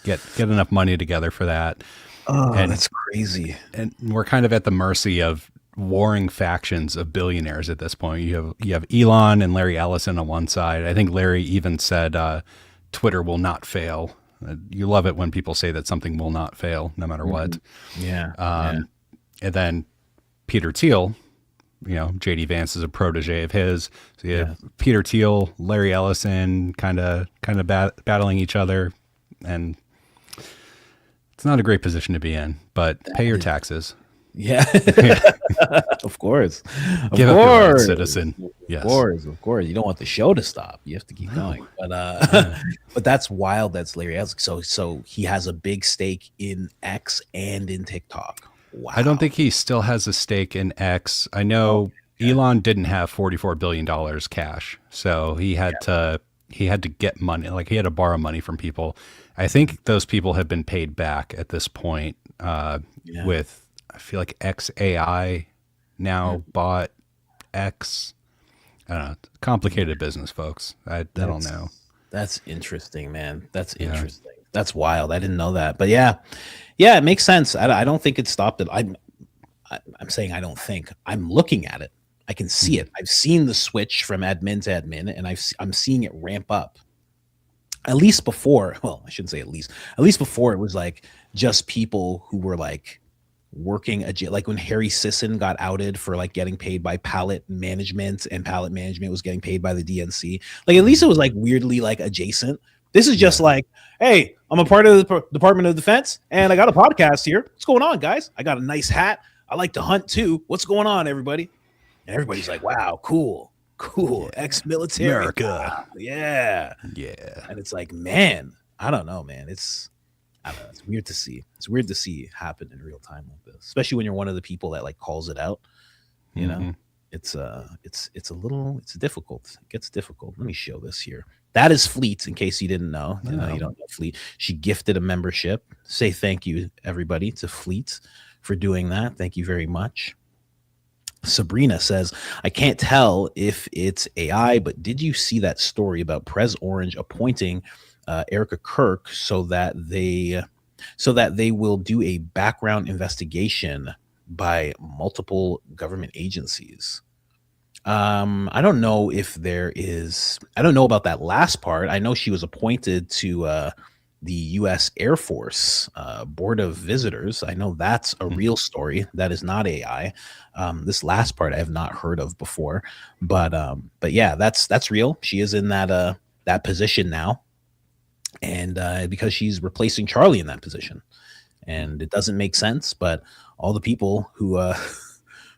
get enough money together for that. Oh, and that's crazy. And we're kind of at the mercy of warring factions of billionaires at this point. You have Elon and Larry Ellison on one side. I think Larry even said Twitter will not fail. You love it when people say that something will not fail, no matter what. Yeah. And then Peter Thiel JD Vance is a protege of his. So you have Yeah. Peter Thiel, Larry Ellison, kind of battling each other, and it's not a great position to be in. But pay your taxes. Yeah. Of course. Of Give up your rights, course. citizen. Yes. Of course. You don't want the show to stop. You have to keep going. But but that's wild. That's Larry Ellison. So he has a big stake in X and in TikTok. Wow. I don't think he still has a stake in X. I know Elon didn't have $44 billion cash, so he had to get money. Like he had to borrow money from people. I think those people have been paid back at this point. With I feel like XAI now bought X. I don't know. Complicated business, folks. I don't know. That's interesting, man. That's interesting. That's wild. I didn't know that. But yeah, it makes sense. I don't think it stopped it. I'm saying I don't think. I'm looking at it. I can see it. I've seen the switch from admin to admin, and I'm seeing it ramp up. At least before, well, I shouldn't say at least before, it was like just people who were like working like when Harry Sisson got outed for like getting paid by Pallet Management, and Pallet Management was getting paid by the DNC. Like at least it was like weirdly like adjacent. This is just like, hey, I'm a part of the Department of Defense, and I got a podcast here. What's going on, guys? I got a nice hat. I like to hunt too. What's going on, everybody? And everybody's like, wow, cool, ex-military, America. Yeah. And it's like, man, I don't know, man. It's weird to see. It's weird to see happen in real time like this, especially when you're one of the people that like calls it out. You know, it's difficult. It gets difficult. Let me show this here. That is Fleet, in case you didn't know. You don't know Fleet. She gifted a membership. Say thank you, everybody, to Fleet for doing that. Thank you very much. Sabrina says, I can't tell if it's AI, but did you see that story about Prez Orange appointing Erica Kirk so that they will do a background investigation by multiple government agencies? I don't know if there is. I don't know about that last part. I know she was appointed to the U.S. Air Force Board of Visitors. I know that's a real story. That is not AI. This last part I have not heard of before, but yeah, that's real. She is in that position now, and because she's replacing Charlie in that position, and it doesn't make sense. But all the people who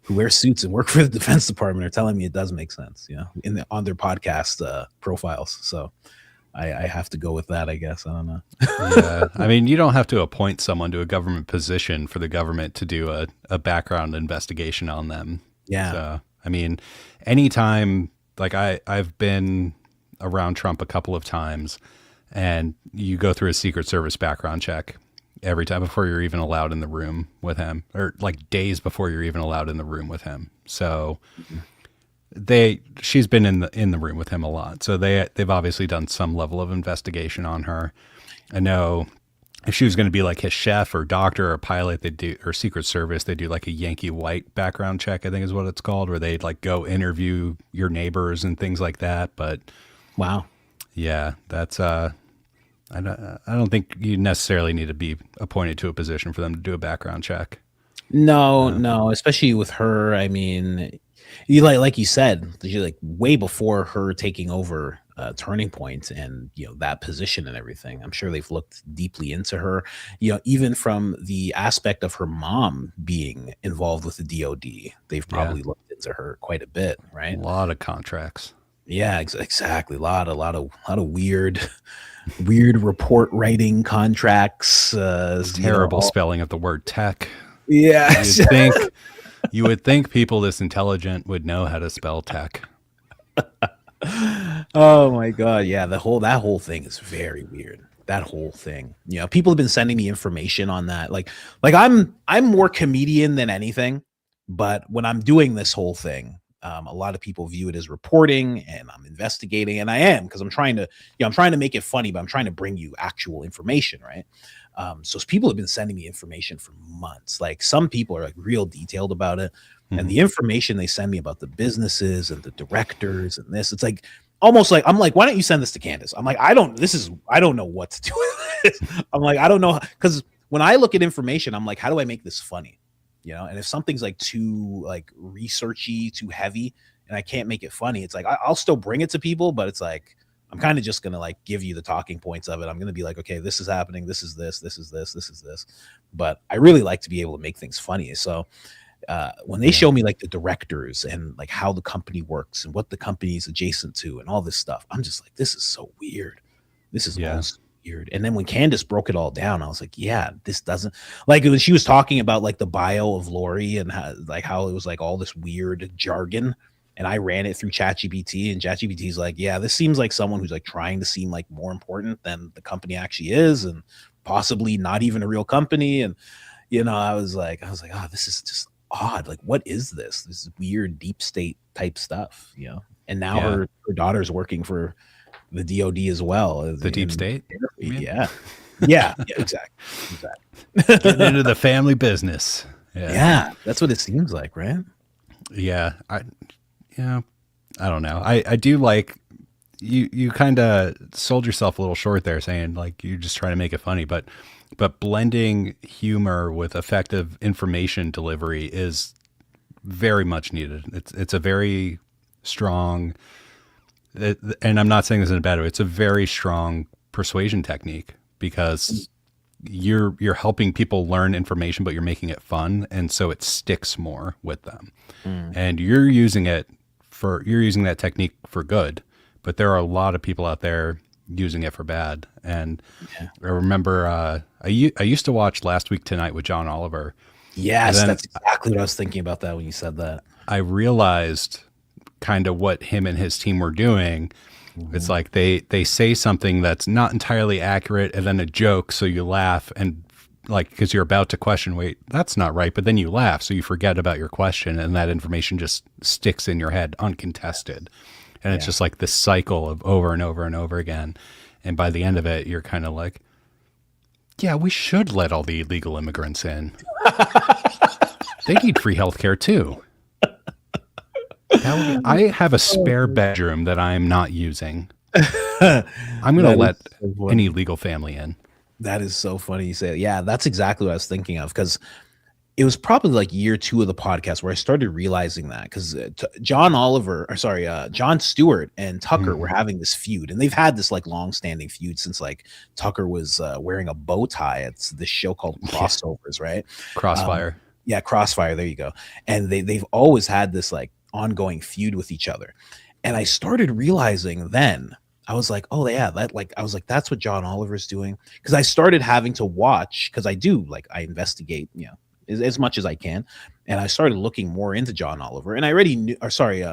wear suits and work for the Defense Department are telling me it does make sense. On their podcast profiles. So. I have to go with that, I guess. I don't know. Yeah. I mean, you don't have to appoint someone to a government position for the government to do a background investigation on them. Yeah. So, I mean, anytime, like I've been around Trump a couple of times, and you go through a Secret Service background check every time before you're even allowed in the room with him, or like days before you're even allowed in the room with him. So she's been in the room with him a lot. So they've obviously done some level of investigation on her. I know if she was going to be like his chef or doctor or pilot, they do, or Secret Service, they do like a Yankee White background check, I think is what it's called, where they'd like go interview your neighbors and things like that. But wow. Yeah, that's I don't think you necessarily need to be appointed to a position for them to do a background check. No, especially with her. I mean, you like you said, like way before her taking over Turning Point and that position and everything. I'm sure they've looked deeply into her. Even from the aspect of her mom being involved with the DoD, they've probably looked into her quite a bit, right? A lot of contracts. Yeah, exactly. A lot of weird report writing contracts. Terrible spelling of the word tech. Yeah, you would think people this intelligent would know how to spell tech. Oh my god, yeah, that whole thing is very weird. That whole thing. People have been sending me information on that. Like I'm more comedian than anything, but when I'm doing this whole thing, a lot of people view it as reporting, and I'm investigating, and I am, because I'm trying to make it funny, but I'm trying to bring you actual information, right? So people have been sending me information for months. Like some people are like real detailed about it. And the information they send me about the businesses and the directors and this, it's like almost like I'm like, why don't you send this to Candace? I'm like, I don't know what to do with this. I'm like, I don't know, because when I look at information, I'm like, how do I make this funny? you know. And if something's like too like researchy, too heavy, and I can't make it funny, it's like I'll still bring it to people, but it's like I'm kind of just gonna like give you the talking points of it. I'm gonna be like, okay, this is happening, this is this, this is this, this is this. But I really like to be able to make things funny. So when they show me like the directors and like how the company works and what the company is adjacent to and all this stuff, I'm just like, this is so weird. This is all so weird. And then when Candace broke it all down, I was like, yeah, this doesn't, like when she was talking about like the bio of Lori and how it was like all this weird jargon. And I ran it through ChatGPT, and ChatGPT is like, yeah, this seems like someone who's like trying to seem like more important than the company actually is, and possibly not even a real company. And you know, I was like, oh, this is just odd. Like, what is this? This is weird deep state type stuff, you know. And now her daughter's working for the DOD as well. The deep state? Yeah, exactly. Getting into the family business. Yeah, that's what it seems like, right? Yeah, I don't know. I do like you kind of sold yourself a little short there, saying like you're just trying to make it funny, but blending humor with effective information delivery is very much needed. It's a very strong, and I'm not saying this in a bad way, it's a very strong persuasion technique, because you're helping people learn information, but you're making it fun, and so it sticks more with them. And you're using that technique for good, but there are a lot of people out there using it for bad. And I remember I used to watch Last Week Tonight with John Oliver. Yes, that's exactly what I was thinking about that when you said that. I realized kind of what him and his team were doing. It's like they say something that's not entirely accurate, and then a joke, so you laugh, and like, because you're about to question, wait, that's not right, but then you laugh, so you forget about your question, and that information just sticks in your head uncontested. And it's just like this cycle of over and over and over again. And by the end of it, you're kind of like, yeah, we should let all the illegal immigrants in. They need free healthcare too. I have a spare bedroom that I'm not using. I'm going to let any legal family in. That is so funny you say it. Yeah, that's exactly what I was thinking of, because it was probably like year 2 of the podcast where I started realizing that, because John Stewart and Tucker were having this feud, and they've had this like long-standing feud since like Tucker was wearing a bow tie. It's this show called Crossovers, right? Crossfire. Crossfire. There you go. And they've always had this like ongoing feud with each other. And I started realizing then, I was like, oh yeah, that's what John Oliver's doing. Because I started having to watch, because I investigate, you know, as much as I can. And I started looking more into John Oliver, and I already knew,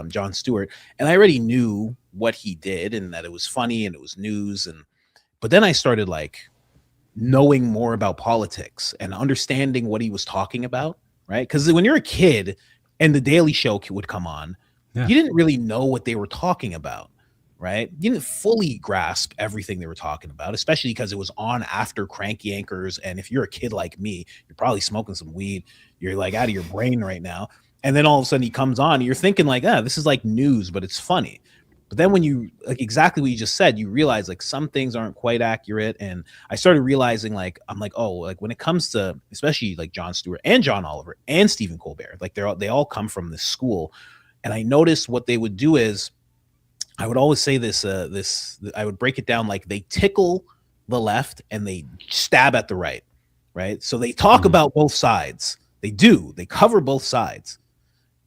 John Stewart, and I already knew what he did and that it was funny and it was news. But then I started like knowing more about politics and understanding what he was talking about, right? Because when you're a kid and the Daily Show would come on, you didn't really know what they were talking about, right? You didn't fully grasp everything they were talking about, especially because it was on after Cranky Anchors. And if you're a kid like me, you're probably smoking some weed. You're like out of your brain right now. And then all of a sudden he comes on and you're thinking like, this is like news, but it's funny. But then when you, like exactly what you just said, you realize like some things aren't quite accurate. And I started realizing like, I'm like, oh, like when it comes to especially like Jon Stewart and John Oliver and Stephen Colbert, like they all come from this school. And I noticed what they would do is, I would always say I would break it down like they tickle the left and they stab at the right, right? So they talk about both sides. They cover both sides,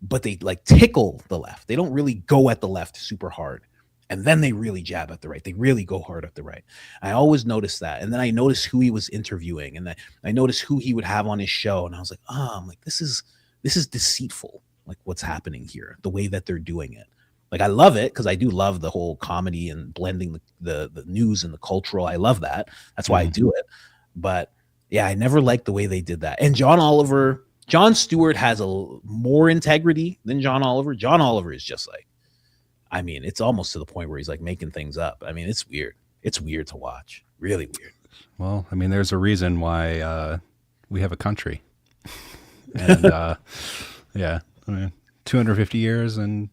but they like tickle the left. They don't really go at the left super hard. And then they really jab at the right. They really go hard at the right. I always noticed that. And then I noticed who he was interviewing, and I noticed who he would have on his show. And I was like, I'm like, this is deceitful. Like what's happening here, the way that they're doing it. Like I love it, because I do love the whole comedy and blending the news and the cultural. I love that. That's why I do it. But yeah, I never liked the way they did that. And Jon Stewart has more integrity than John Oliver. John Oliver is just like, I mean, it's almost to the point where he's like making things up. I mean, it's weird. It's weird to watch. Really weird. Well, I mean, there's a reason why we have a country. And yeah, I mean, 250 years, and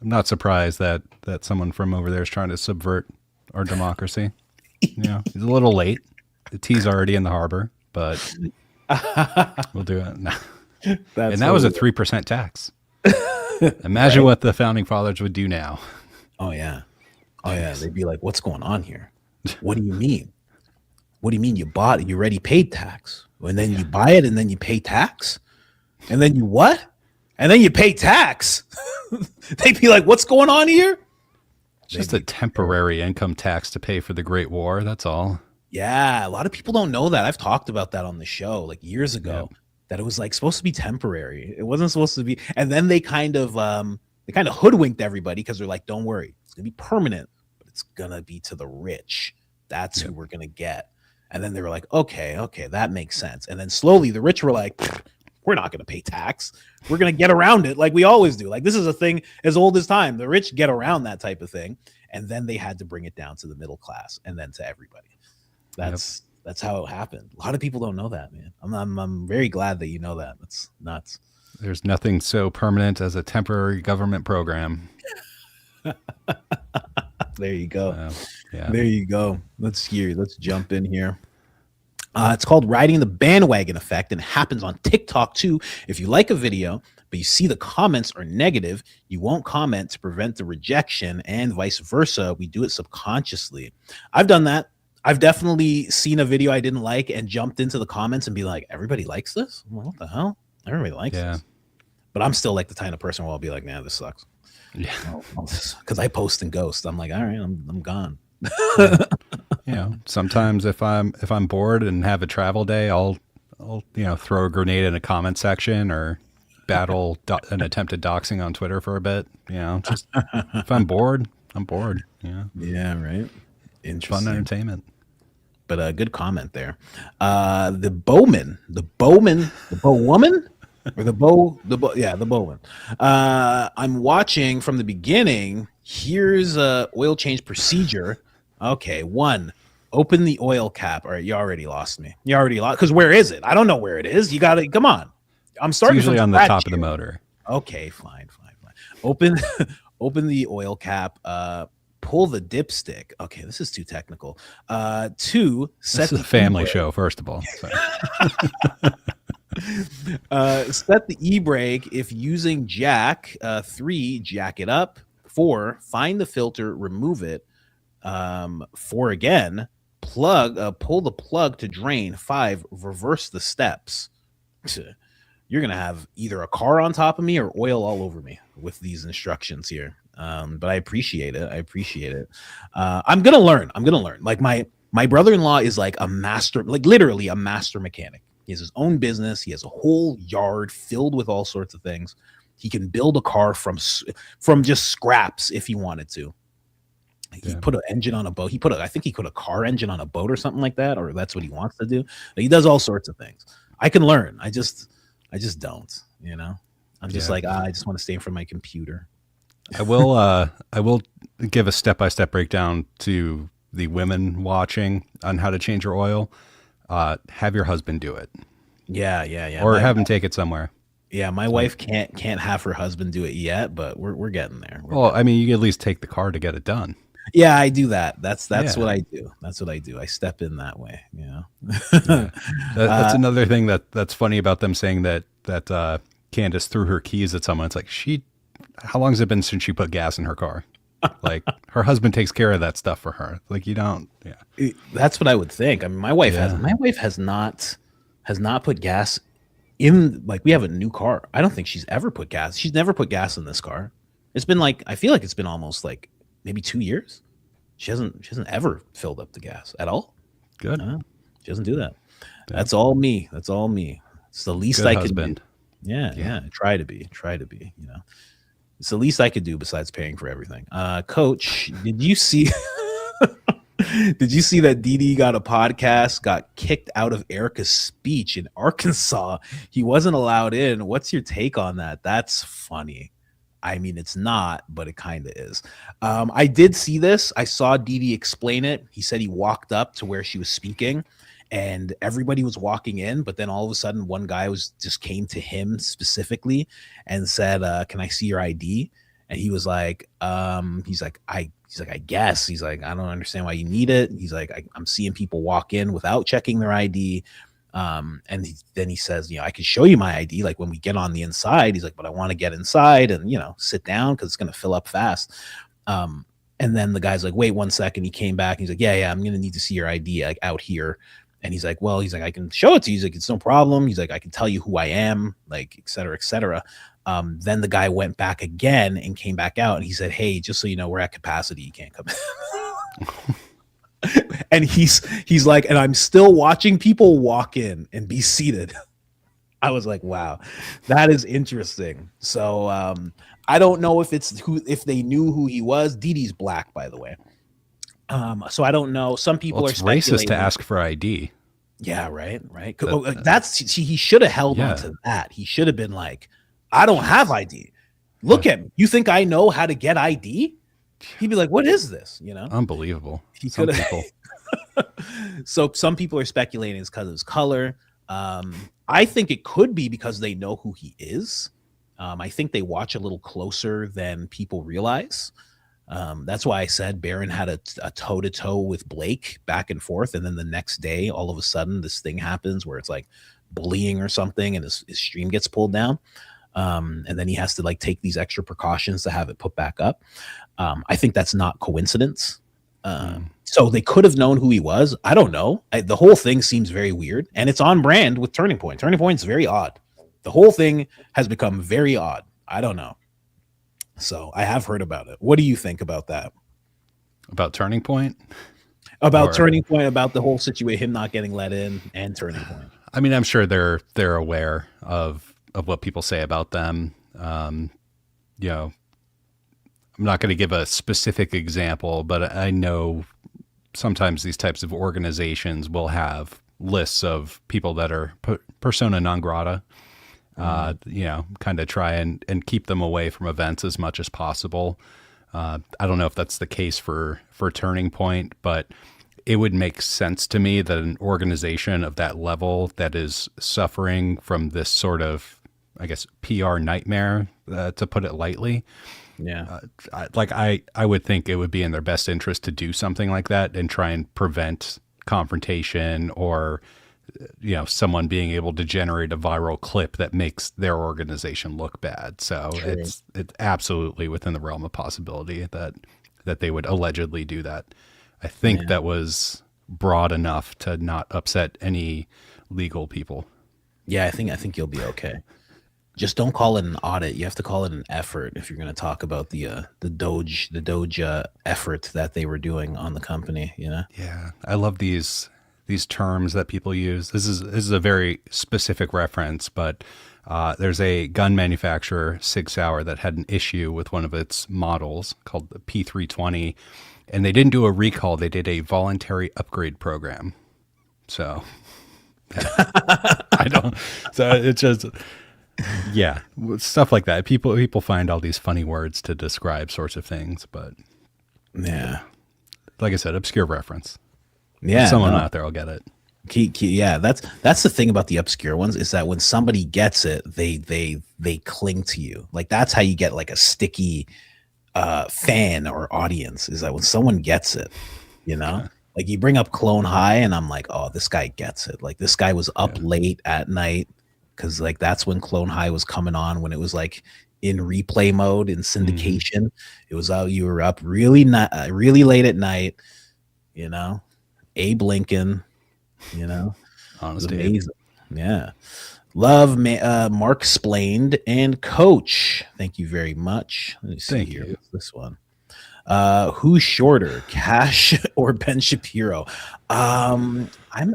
I'm not surprised that someone from over there is trying to subvert our democracy. You know, he's a little late. The tea's already in the harbor, but we'll do it. No. And that was a 3% tax. Imagine what the founding fathers would do now. Oh yeah. Oh yeah. They'd be like, what's going on here? What do you mean? What do you mean you bought it? You already paid tax. And then you buy it and then you pay tax? And then you what? And then you pay tax. They'd be like, what's going on here? Just a temporary income tax to pay for the Great War. That's all. Yeah. A lot of people don't know that. I've talked about that on the show like years ago, that it was like supposed to be temporary. It wasn't supposed to be. And then they kind of hoodwinked everybody because they're like, don't worry, it's going to be permanent, but it's going to be to the rich. That's who we're going to get. And then they were like, okay, that makes sense. And then slowly the rich were like, we're not going to pay tax. We're going to get around it like we always do. Like this is a thing as old as time. The rich get around that type of thing. And then they had to bring it down to the middle class and then to everybody. That's how it happened. A lot of people don't know that, man. I'm very glad that you know that. That's nuts. There's nothing so permanent as a temporary government program. There you go. Yeah. There you go. Let's jump in here. It's called riding the bandwagon effect, and it happens on TikTok too. If you like a video, but you see the comments are negative, you won't comment to prevent the rejection, and vice versa. We do it subconsciously. I've done that. I've definitely seen a video I didn't like and jumped into the comments and be like, everybody likes this? I'm like, what the hell? Everybody likes this. But I'm still like the kind of person where I'll be like, nah, this sucks. Yeah. Because I post and ghost. I'm like, all right, I'm gone. Sometimes if I'm bored and have a travel day, I'll throw a grenade in a comment section or battle an attempted doxing on Twitter for a bit. Just if I'm bored, I'm bored. Yeah, right. Interesting. Fun entertainment. But a good comment there. The bowman, the bowwoman, or the bowman. I'm watching from the beginning. Here's a oil change procedure. Okay, 1, open the oil cap. All right, you already lost me. You already lost, because where is it? I don't know where it is. You got to come on. I'm starting. It's usually on the top of the motor. Okay, fine. Open the oil cap. Pull the dipstick. Okay, this is too technical. 2, set this is a family show, first of all. Set the e-brake if using jack. 3, jack it up. 4, find the filter, remove it. 4 again, pull the plug to drain. 5, reverse the steps. You're gonna have either a car on top of me or oil all over me with these instructions here. But I appreciate it. I'm gonna learn. Like my brother-in-law is like a master, like literally a master mechanic. He has his own business. He has a whole yard filled with all sorts of things. He can build a car from just scraps if he wanted to. He put an engine on a boat. I think he put a car engine on a boat or something like that, or that's what he wants to do. But he does all sorts of things. I can learn. I just don't, I'm just like, I just want to stay in front of my computer. I will give a step-by-step breakdown to the women watching on how to change your oil. Have your husband do it. Yeah. Or have him take it somewhere. Yeah, my wife can't have her husband do it yet, but we're getting there. I mean, you can at least take the car to get it done. Yeah, I do that. That's what I do. That's what I do. I step in that way. That's another thing that's funny about them saying that Candace threw her keys at someone. It's like, how long has it been since she put gas in her car? Like, her husband takes care of that stuff for her. Like, you don't. Yeah, that's what I would think. I mean, my wife has not put gas in. Like, we have a new car. I don't think she's ever put gas. She's never put gas in this car. It's been like, I feel like it's been almost like maybe 2 years. She hasn't ever filled up the gas at all. Good. She doesn't do that. Yeah. That's all me. It's the least I could do. Yeah. Try to be. It's the least I could do besides paying for everything. Coach, did you see did you see that Dee got a podcast, got kicked out of Erica's speech in Arkansas? He wasn't allowed in. What's your take on that? That's funny. I mean, it's not, but it kind of is. I did see this. I saw Dee explain it. He said he walked up to where she was speaking and everybody was walking in, but then all of a sudden one guy just came to him specifically and said, can I see your ID? And he was like, I guess. He's like, I don't understand why you need it. He's like, I'm seeing people walk in without checking their ID. Then he says, I can show you my ID. Like when we get on the inside, he's like, but I want to get inside and, sit down because it's going to fill up fast. And then the guy's like, wait 1 second. He came back. And he's like, yeah, I'm going to need to see your ID like out here. And he's like, well, I can show it to you. He's like, it's no problem. He's like, I can tell you who I am, like, et cetera, et cetera. Then the guy went back again and came back out and he said, hey, just so you know, we're at capacity. You can't come in. And he's like, and I'm still watching people walk in and be seated. I was like, wow, that is interesting. So I don't know if they knew who he was. Dee Dee's black, by the way. So I don't know. Some people Well, are it's racist to speculating. ask for ID. Yeah, right. He should have held on to that. He should have been like, I don't have ID. Look at me. You think I know how to get ID? He'd be like, what is this? Unbelievable. Some people. So some people are speculating it's because of his color. I think it could be because they know who he is. I think they watch a little closer than people realize. That's why I said Barron had a toe-to-toe with Blake back and forth. And then the next day, all of a sudden, this thing happens where it's like bullying or something and his stream gets pulled down. And then he has to like take these extra precautions to have it put back up. I think that's not coincidence. So they could have known who he was. I don't know. The whole thing seems very weird, and it's on brand with Turning Point. Turning Point's very odd. The whole thing has become very odd. I don't know. So I have heard about it. What do you think about that? About Turning Point? About Turning Point, about the whole situation, him not getting let in, and Turning Point. I mean, I'm sure they're aware of what people say about them. I'm not going to give a specific example, but I know sometimes these types of organizations will have lists of people that are persona non grata, kind of try and keep them away from events as much as possible. I don't know if that's the case for Turning Point, but it would make sense to me that an organization of that level that is suffering from this sort of, I guess, PR nightmare, to put it lightly. Yeah. I would think it would be in their best interest to do something like that and try and prevent confrontation or, someone being able to generate a viral clip that makes their organization look bad. So True. it's absolutely within the realm of possibility that they would allegedly do that. I think that was broad enough to not upset any legal people. Yeah, I think you'll be okay. Just don't call it an audit. You have to call it an effort if you're going to talk about the Doge effort that they were doing on the company. Yeah, I love these terms that people use. This is a very specific reference, but there's a gun manufacturer, Sig Sauer, that had an issue with one of its models called the P320, and they didn't do a recall. They did a voluntary upgrade program. So I don't. So it's just. Yeah, stuff like that. People find all these funny words to describe sorts of things, but yeah, like I said, obscure reference. Yeah, someone out there will get it. Yeah, that's the thing about the obscure ones is that when somebody gets it, they cling to you. Like that's how you get like a sticky fan or audience. Is that when someone gets it, like you bring up Clone High, and I'm like, oh, this guy gets it. Like this guy was up late at night. Because like that's when Clone High was coming on, when it was like in replay mode in syndication. It was you were up really late at night, Abe Lincoln, Honest, it was amazing. Yeah, love Mark Explained and Coach. Thank you very much. Let me see here. What's this one? Who's shorter, Cash or Ben Shapiro? I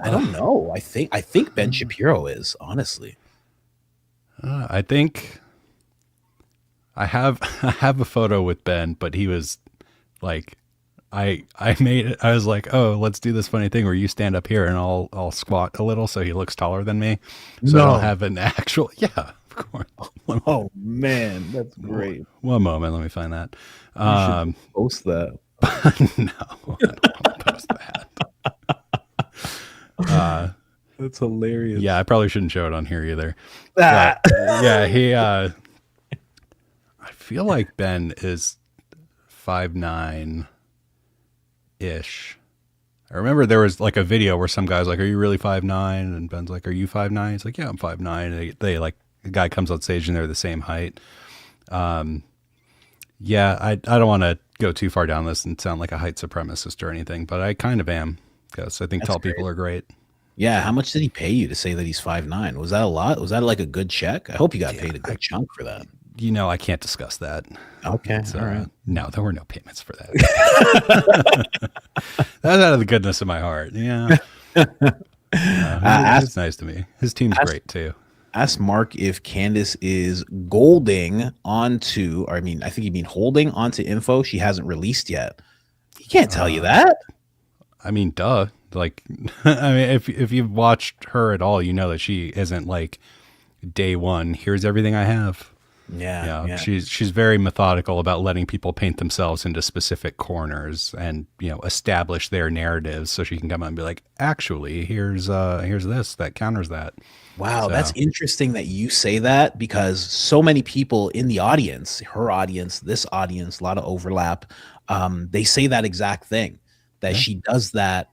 don't know. I think Ben Shapiro is, honestly. I think I have a photo with Ben, but he was like, I was like, oh, let's do this funny thing where you stand up here and I'll squat a little so he looks taller than me. So I don't have an actual. Yeah, of course. Oh man, that's great. One moment, let me find that. You should post that. No, I don't want to post that. That's hilarious. Yeah, I probably shouldn't show it on here either. But, yeah, he. I feel like Ben is 5'9" ish. I remember there was like a video where some guy's like, "Are you really 5'9"? And Ben's like, "Are you 5'9"? He's like, "Yeah, I'm 5'9". They like the guy comes on stage and they're the same height. Yeah, I don't want to go too far down this and sound like a height supremacist or anything, but I kind of am because I think That's tall great. people are great. Yeah, how much did he pay you to say that he's 5'9"? Was that a lot? Was that like a good check? I hope you got paid a good chunk for that. You know, I can't discuss that. Okay, So, all right. no, there were no payments for that. That's out of the goodness of my heart. Yeah. He's nice to me. His team's great too. Ask Mark if Candace is golding onto, or I mean, I think you mean holding onto info she hasn't released yet. He can't tell you that. I mean, duh. Like, I mean, if you've watched her at all, you know that she isn't like day one. Here's everything I have. Yeah. She's very methodical about letting people paint themselves into specific corners and, you know, establish their narratives so she can come out and be like, actually, here's this that counters that. Wow, So, that's interesting that you say that, because so many people in the audience, her audience, this audience, a lot of overlap, they say that exact thing, that she does that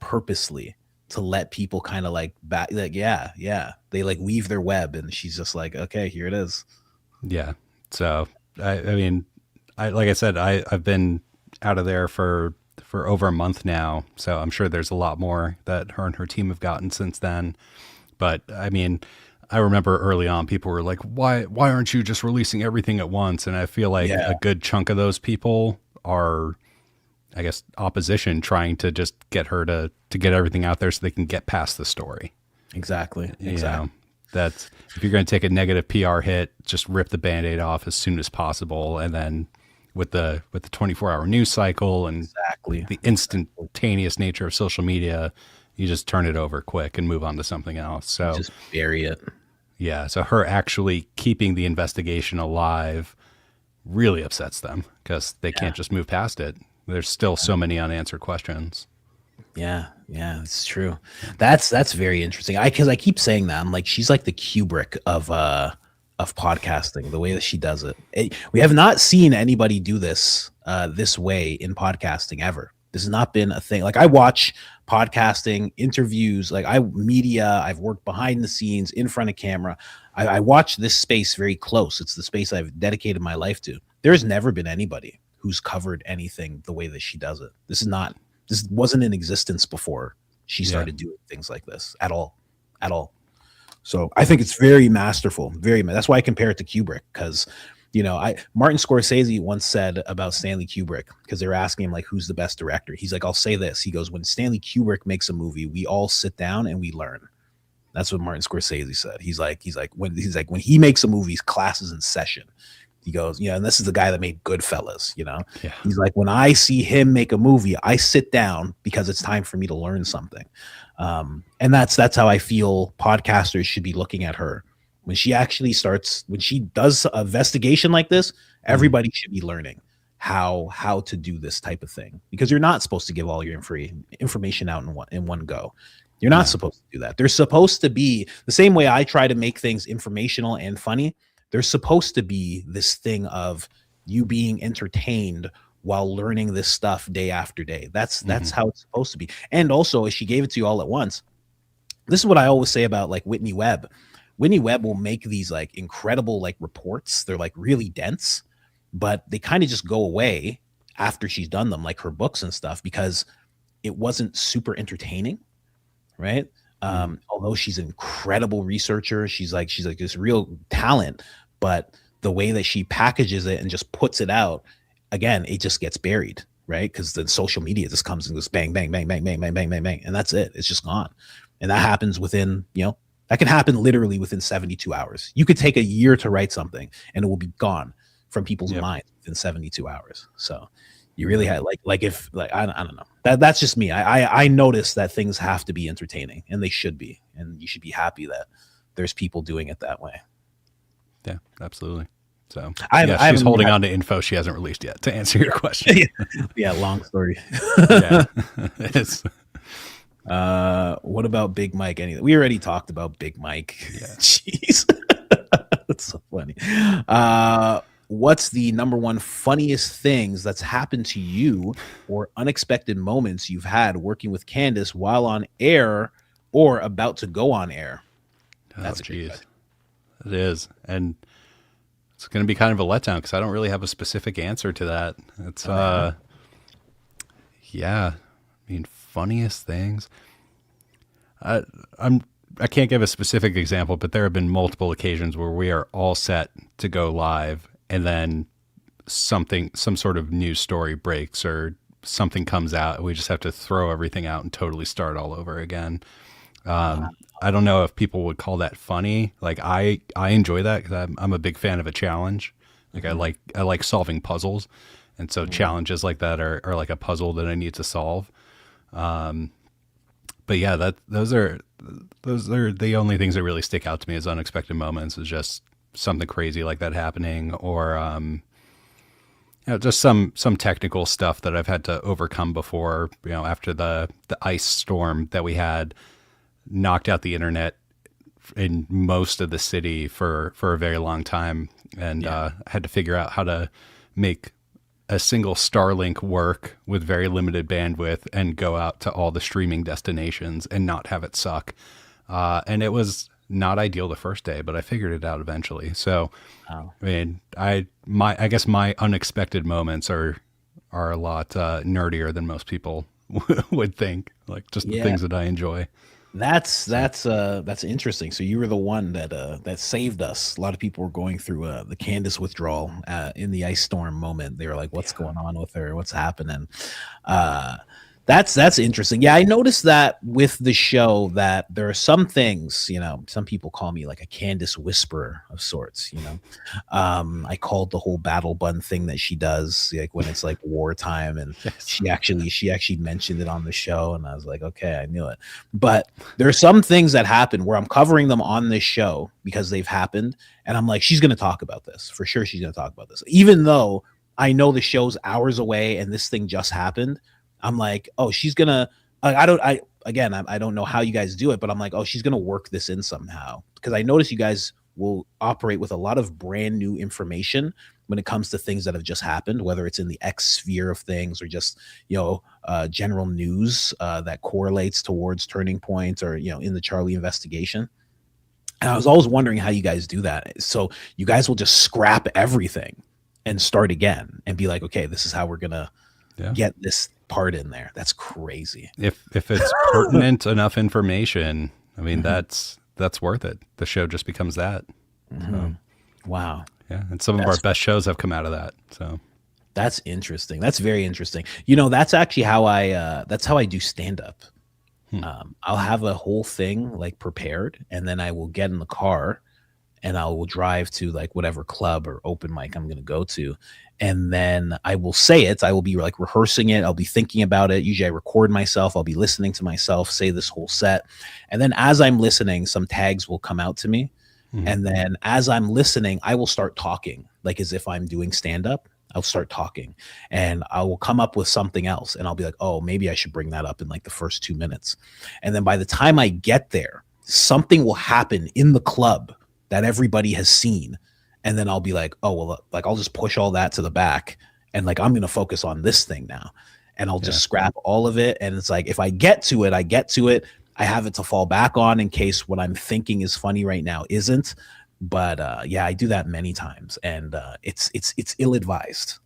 purposely to let people kind of like back, like, yeah, they like weave their web, and she's just like, okay, here it is. yeah. So I mean, like I said, I've been out of there for over a month now, so I'm sure there's a lot more that her and her team have gotten since then. But I mean, I remember early on people were like, why aren't you just releasing everything at once? And I feel like a good chunk of those people are, I guess, opposition, trying to just get her to get everything out there so they can get past the story. Exactly. You know, that's, if you're going to take a negative PR hit, just rip the Band-Aid off as soon as possible. And then with the 24-hour news cycle and the instantaneous nature of social media, you just turn it over quick and move on to something else. So just bury it. Yeah. So her actually keeping the investigation alive really upsets them because they can't just move past it. There's still so many unanswered questions. Yeah, it's true. That's very interesting. Because I keep saying that. I'm like, she's like the Kubrick of podcasting, the way that she does it. We have not seen anybody do this this way in podcasting ever. This has not been a thing. Like, I watch podcasting interviews, like I've worked behind the scenes, in front of camera. I watch this space very close. It's the space I've dedicated my life to. There's never been anybody who's covered anything the way that she does it. This wasn't in existence before she started doing things like this at all. So I think it's very masterful. That's why I compare it to Kubrick, because, you know, Martin Scorsese once said about Stanley Kubrick, because they were asking him like, who's the best director? He's like, I'll say this. He goes, when Stanley Kubrick makes a movie, we all sit down and we learn. That's what Martin Scorsese said. He's like when he makes a movie, class is in session. He goes, yeah, and this is the guy that made Goodfellas, you know? Yeah. He's like, when I see him make a movie, I sit down because it's time for me to learn something. And that's how I feel podcasters should be looking at her. When she does an investigation like this, everybody should be learning how to do this type of thing, because you're not supposed to give all your information out in one go. You're not supposed to do that. There's supposed to be, the same way I try to make things informational and funny, there's supposed to be this thing of you being entertained while learning this stuff day after day. That's how it's supposed to be. And also, if she gave it to you all at once, this is what I always say about like Whitney Webb. Whitney Webb will make these like incredible like reports. They're like really dense, but they kind of just go away after she's done them, like her books and stuff, because it wasn't super entertaining, right? Although she's an incredible researcher, she's like this real talent, but the way that she packages it and just puts it out, again, it just gets buried, right? Because the social media just comes and goes bang, bang, bang, bang, bang, bang, bang, bang, bang, and that's it. It's just gone. And that happens within, that can happen literally within 72 hours. You could take a year to write something and it will be gone from people's minds within 72 hours. So you really had I don't know. That's just me. I notice that things have to be entertaining, and they should be, and you should be happy that there's people doing it that way. Yeah, absolutely. So she's holding on to info she hasn't released yet, to answer your question. Yeah, long story. Yeah. It's what about Big Mike? We already talked about Big Mike. Yeah. Jeez. That's so funny. what's the number one funniest things that's happened to you or unexpected moments you've had working with Candace while on air or about to go on air? That's a good question. It is. And it's going to be kind of a letdown because I don't really have a specific answer to that. It's, yeah. I mean, funniest things. I can't give a specific example, but there have been multiple occasions where we are all set to go live and then some sort of news story breaks or something comes out. We just have to throw everything out and totally start all over again. I don't know if people would call that funny. Like I enjoy that because I'm a big fan of a challenge. Like I like solving puzzles. And so challenges like that are like a puzzle that I need to solve. But yeah, those are the only things that really stick out to me as unexpected moments, is just something crazy like that happening, or just some technical stuff that I've had to overcome before. After the ice storm that we had knocked out the internet in most of the city for a very long time, and had to figure out how to make a single Starlink work with very limited bandwidth and go out to all the streaming destinations and not have it suck. And it was not ideal the first day, but I figured it out eventually. So, I mean, I guess my unexpected moments are a lot nerdier than most people would think. Like just the things that I enjoy. That's interesting. So you were the one that saved us. A lot of people were going through the Candace withdrawal in the ice storm moment. They were like, "What's going on with her? What's happening?" That's interesting. Yeah, I noticed that with the show that there are some things, some people call me like a Candace whisperer of sorts, I called the whole battle bun thing that she does, like when it's like wartime, and she actually mentioned it on the show, and I was like, okay, I knew it. But there are some things that happen where I'm covering them on this show because they've happened, and I'm like, she's going to talk about this. For sure she's going to talk about this. Even though I know the show's hours away and this thing just happened, I'm like, oh, she's gonna. I don't know how you guys do it, but I'm like, oh, she's gonna work this in somehow, because I notice you guys will operate with a lot of brand new information when it comes to things that have just happened, whether it's in the X sphere of things or just general news that correlates towards turning points, or in the Charlie investigation. And I was always wondering how you guys do that. So you guys will just scrap everything and start again and be like, okay, this is how we're gonna get this part in there. That's crazy. If it's pertinent enough information, I mean, that's worth it. The show just becomes that. So, wow. Yeah, and some of our best shows have come out of that. So that's interesting. That's very interesting. That's actually how I do stand up. I'll have a whole thing like prepared, and then I will get in the car and I will drive to like whatever club or open mic I'm going to go to. And then I will say it. I will be like rehearsing it. I'll be thinking about it. Usually I record myself. I'll be listening to myself say this whole set. And then as I'm listening, some tags will come out to me. And then as I'm listening, I will start talking, like as if I'm doing stand-up. I'll start talking and I will come up with something else. And I'll be like, oh, maybe I should bring that up in like the first 2 minutes. And then by the time I get there, something will happen in the club that everybody has seen. And then I'll be like, oh, well, like I'll just push all that to the back and like I'm going to focus on this thing now. And I'll just scrap all of it. And it's like, if I get to it, I get to it. I have it to fall back on in case what I'm thinking is funny right now isn't. But I do that many times, and it's ill-advised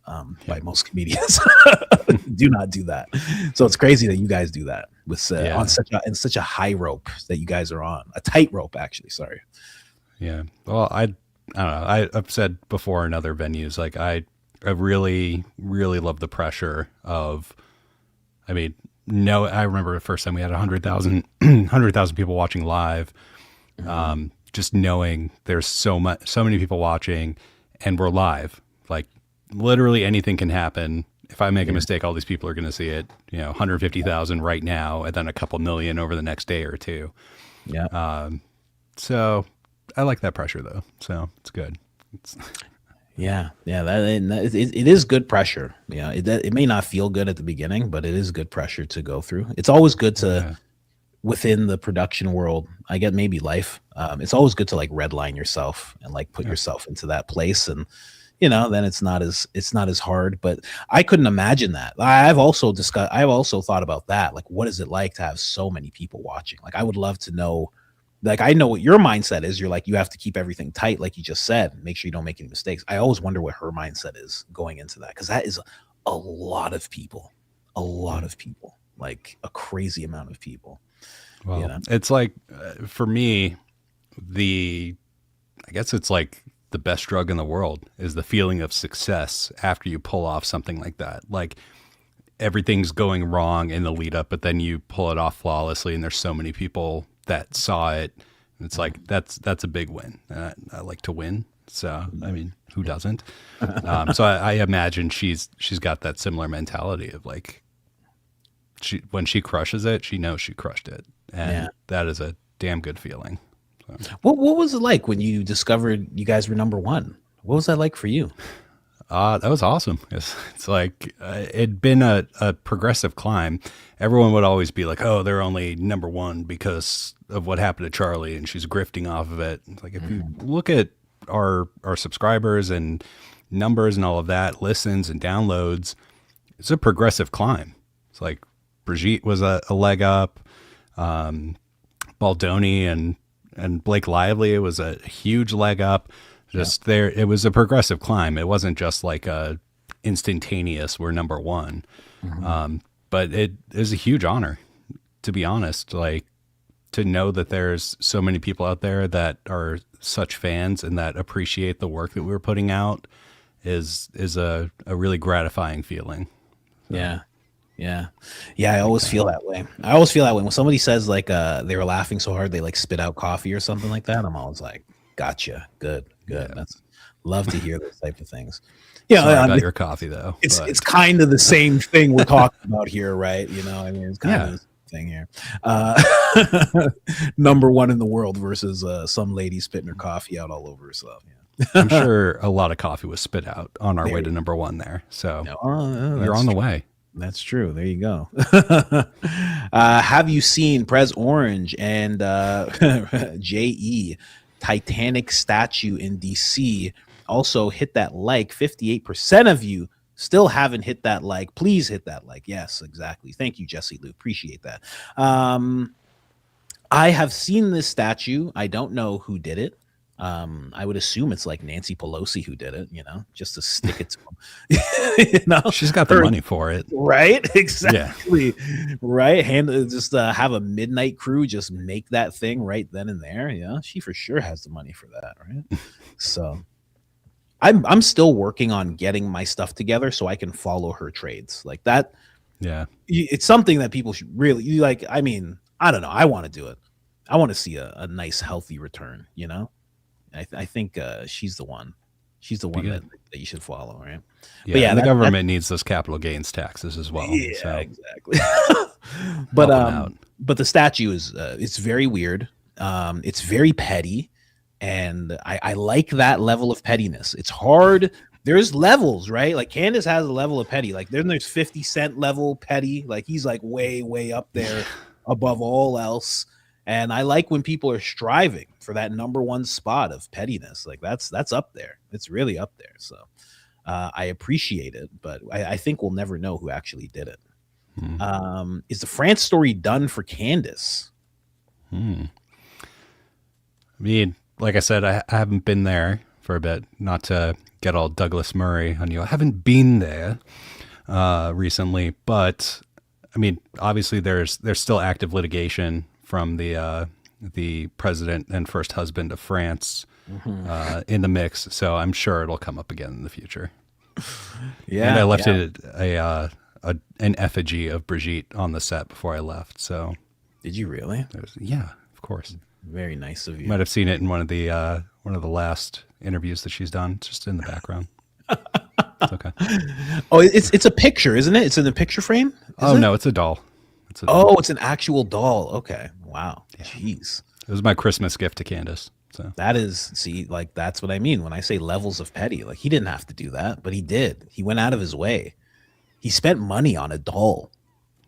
by most comedians. Do not do that. So it's crazy that you guys do that with on such a high rope that you guys are on, a tight rope actually. Sorry. Yeah. Well, I don't know. I've said before in other venues, like I really, really love the pressure of. I mean, I remember the first time we had 100,000 people watching live. Just knowing there's so many people watching and we're live, like literally anything can happen. If I make a mistake, all these people are going to see it, 150,000 right now, and then a couple million over the next day or two. Yeah. So I like that pressure though. So it's good. It is good pressure. Yeah. It may not feel good at the beginning, but it is good pressure to go through. It's always good to, within the production world, I get maybe life. It's always good to like redline yourself and like put yourself into that place. And you know, then it's not as hard. But I couldn't imagine that. I've also thought about that. Like, what is it like to have so many people watching? Like, I would love to know. Like, I know what your mindset is. You're like, you have to keep everything tight, like you just said, make sure you don't make any mistakes. I always wonder what her mindset is going into that, because that is a lot of people, like a crazy amount of people. Well, You know? it's like for me, I guess it's like the best drug in the world is the feeling of success after you pull off something like that. Like everything's going wrong in the lead up, but then you pull it off flawlessly, and there's so many people that saw it. It's like that's a big win. I like to win, so I mean, who doesn't? So I imagine she's got that similar mentality of like, when she crushes it, she knows she crushed it, and that is a damn good feeling. So. What was it like when you discovered you guys were number one? What was that like for you? That was awesome. It's like it'd been a progressive climb. Everyone would always be like, "Oh, they're only number one because of what happened to Charlie, and she's grifting off of it." It's like if you look at our subscribers and numbers and all of that, listens and downloads, it's a progressive climb. It's like Brigitte was a leg up, Baldoni and Blake Lively, it was a huge leg up. There, it was a progressive climb. It wasn't just like a instantaneous, we're number one. But it is a huge honor, to be honest, like to know that there's so many people out there that are such fans and that appreciate the work that we're putting out is a really gratifying feeling. So. Yeah. I always feel that way. When somebody says like they were laughing so hard they like spit out coffee or something like that, I'm always like, gotcha, good. Yeah. That's love to hear those type of things. Sorry about your coffee though. It's kind of the same thing we're talking about here, right? You know, I mean, it's kind of the same thing here. Number one in the world versus some lady spitting her coffee out all over herself. Yeah. I'm sure a lot of coffee was spit out on our way to number one there. So you're on the way. That's true. There you go. Have you seen Prez Orange and JE Titanic statue in DC? Also hit that like. 58% of you still haven't hit that like. Please hit that like. Yes, exactly. Thank you, Jesse Lou. Appreciate that. I have seen this statue. I don't know who did it. I would assume it's like Nancy Pelosi who did it, you know, just to stick it to them. You know, she's got the money for it, right? Exactly. Yeah. Right. Just have a midnight crew, just make that thing right then and there. Yeah, she for sure has the money for that, right? So I'm still working on getting my stuff together so I can follow her trades like that. Yeah, it's something that people should really like. I mean, I don't know. I want to do it. I want to see a nice, healthy return, you know. I think she's the one. She's the one that you should follow, right? Yeah, but the government needs those capital gains taxes as well. Yeah, so. Exactly. But the statue is it's very weird. It's very petty, and I like that level of pettiness. It's hard. There's levels, right? Like Candace has a level of petty. Like there's 50 Cent level petty. Like he's like way up there above all else. And I like when people are striving for that number one spot of pettiness. Like that's up there. It's really up there. So I appreciate it, but I think we'll never know who actually did it. Is the France story done for Candace? I mean, like I said, I haven't been there for a bit. Not to get all Douglas Murray on you. I haven't been there recently, but I mean, obviously there's still active litigation from the president and first husband of France in the mix, so I'm sure it'll come up again in the future. Yeah, and I left it an effigy of Brigitte on the set before I left. So, did you really? Yeah, of course. Very nice of you. Might have seen it in one of the last interviews that she's done, just in the background. It's okay. Oh, it's a picture, isn't it? It's in the picture frame. No, it's a doll. It's an actual doll. Okay. Wow. Yeah. Jeez. It was my Christmas gift to Candace. So that is, like, that's what I mean when I say levels of petty. Like, he didn't have to do that, but he did. He went out of his way. He spent money on a doll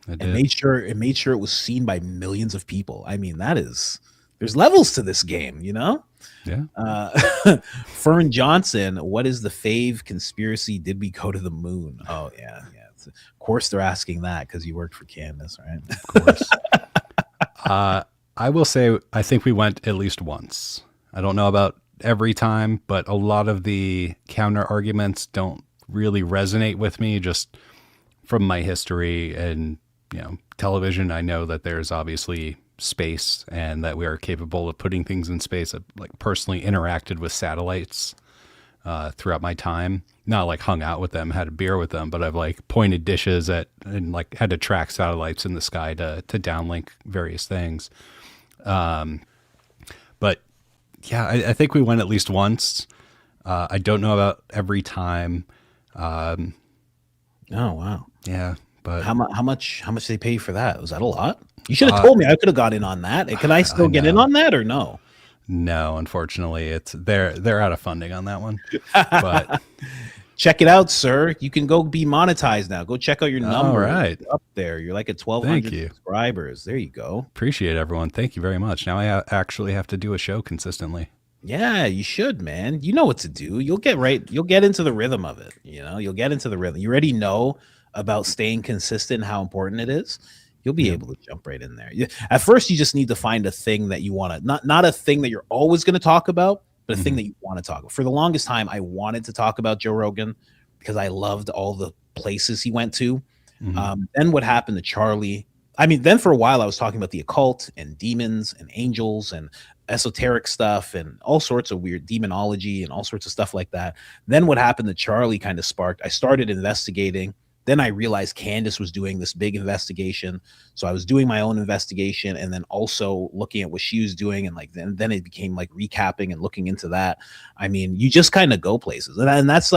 and made sure it was seen by millions of people. I mean, that is there's levels to this game, you know? Yeah. Fern Johnson, what is the fave conspiracy? Did we go to the moon? Oh, yeah. Of course they're asking that because you worked for Candace, right? Of course. I will say, I think we went at least once. I don't know about every time, but a lot of the counter arguments don't really resonate with me just from my history and, television. I know that there's obviously space and that we are capable of putting things in space. I've personally interacted with satellites throughout my time, not hung out with them, had a beer with them, but I've pointed dishes at and had to track satellites in the sky to downlink various things. But yeah, I think we went at least once. I don't know about every time. Oh, wow. Yeah. But how much did they pay for that? Was that a lot? You should have told me. I could have got in on that. Can I still get in on that or no? No, unfortunately, they're out of funding on that one. But check it out, sir. You can go be monetized now. Go check out your number. Right. Up there. You're like at 1,200 subscribers. There you go. Appreciate it, everyone. Thank you very much. Now I actually have to do a show consistently. Yeah, you should, man. You know what to do. You'll get into the rhythm of it. You'll get into the rhythm. You already know about staying consistent, how important it is. You'll be able to jump right in there. At first, you just need to find a thing that you want to, not a thing that you're always going to talk about, but a thing that you want to talk about. For the longest time, I wanted to talk about Joe Rogan because I loved all the places he went to. Then what happened to Charlie? Then for a while, I was talking about the occult and demons and angels and esoteric stuff and all sorts of weird demonology and all sorts of stuff like that. Then what happened to Charlie kind of sparked. I started investigating. Then I realized Candace was doing this big investigation. So I was doing my own investigation and then also looking at what she was doing. And then it became recapping and looking into that. You just kind of go places. And that's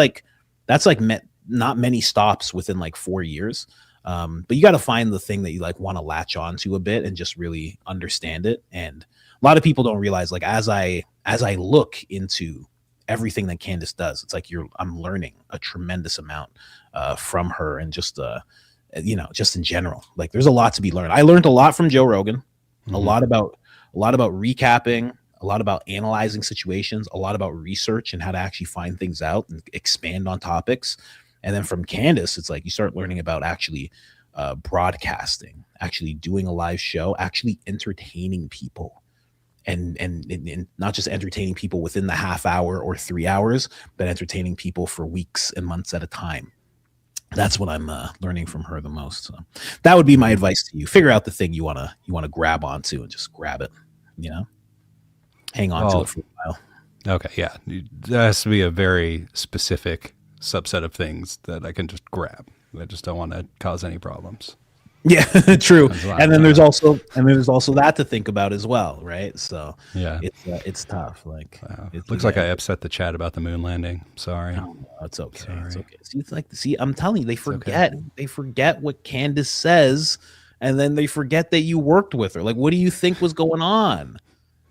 not many stops within 4 years. But you got to find the thing that you want to latch on to a bit and just really understand it. And a lot of people don't realize as I look into everything that Candace does, it's I'm learning a tremendous amount from her and just in general. There's a lot to be learned. I learned a lot from Joe Rogan, a lot about recapping, a lot about analyzing situations, a lot about research and how to actually find things out and expand on topics. And then from Candace, it's you start learning about actually broadcasting, actually doing a live show, actually entertaining people. And not just entertaining people within the half hour or 3 hours, but entertaining people for weeks and months at a time. That's what I'm learning from her the most. So that would be my advice to you. Figure out the thing you wanna grab onto and just grab it. Hang on to it for a while. Okay, yeah, there has to be a very specific subset of things that I can just grab. I just don't want to cause any problems. Yeah, true. And then there's also that to think about as well, right? So yeah, it's tough. It looks like I upset the chat about the moon landing. Sorry. No, it's okay. Sorry. It's okay. See, I'm telling you, they forget. They forget what Candace says, and then they forget that you worked with her. What do you think was going on?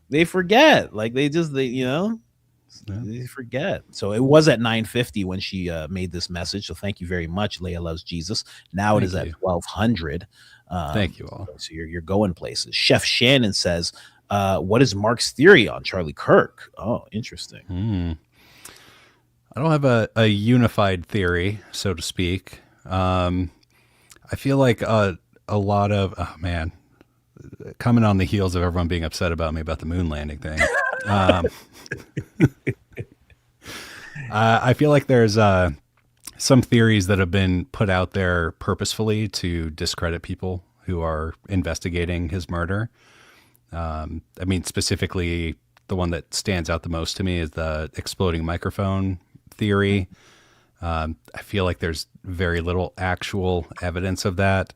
They forget. They forget. So it was at 9:50 when she made this message. So thank you very much. Leia loves Jesus. Now it is at 1200. Thank you all. So you're going places. Chef Shannon says, what is Mark's theory on Charlie Kirk? Oh, interesting. I don't have a unified theory, so to speak. I feel like a lot of, coming on the heels of everyone being upset about me about the moon landing thing. I feel like there's some theories that have been put out there purposefully to discredit people who are investigating his murder. Specifically, the one that stands out the most to me is the exploding microphone theory. I feel like there's very little actual evidence of that.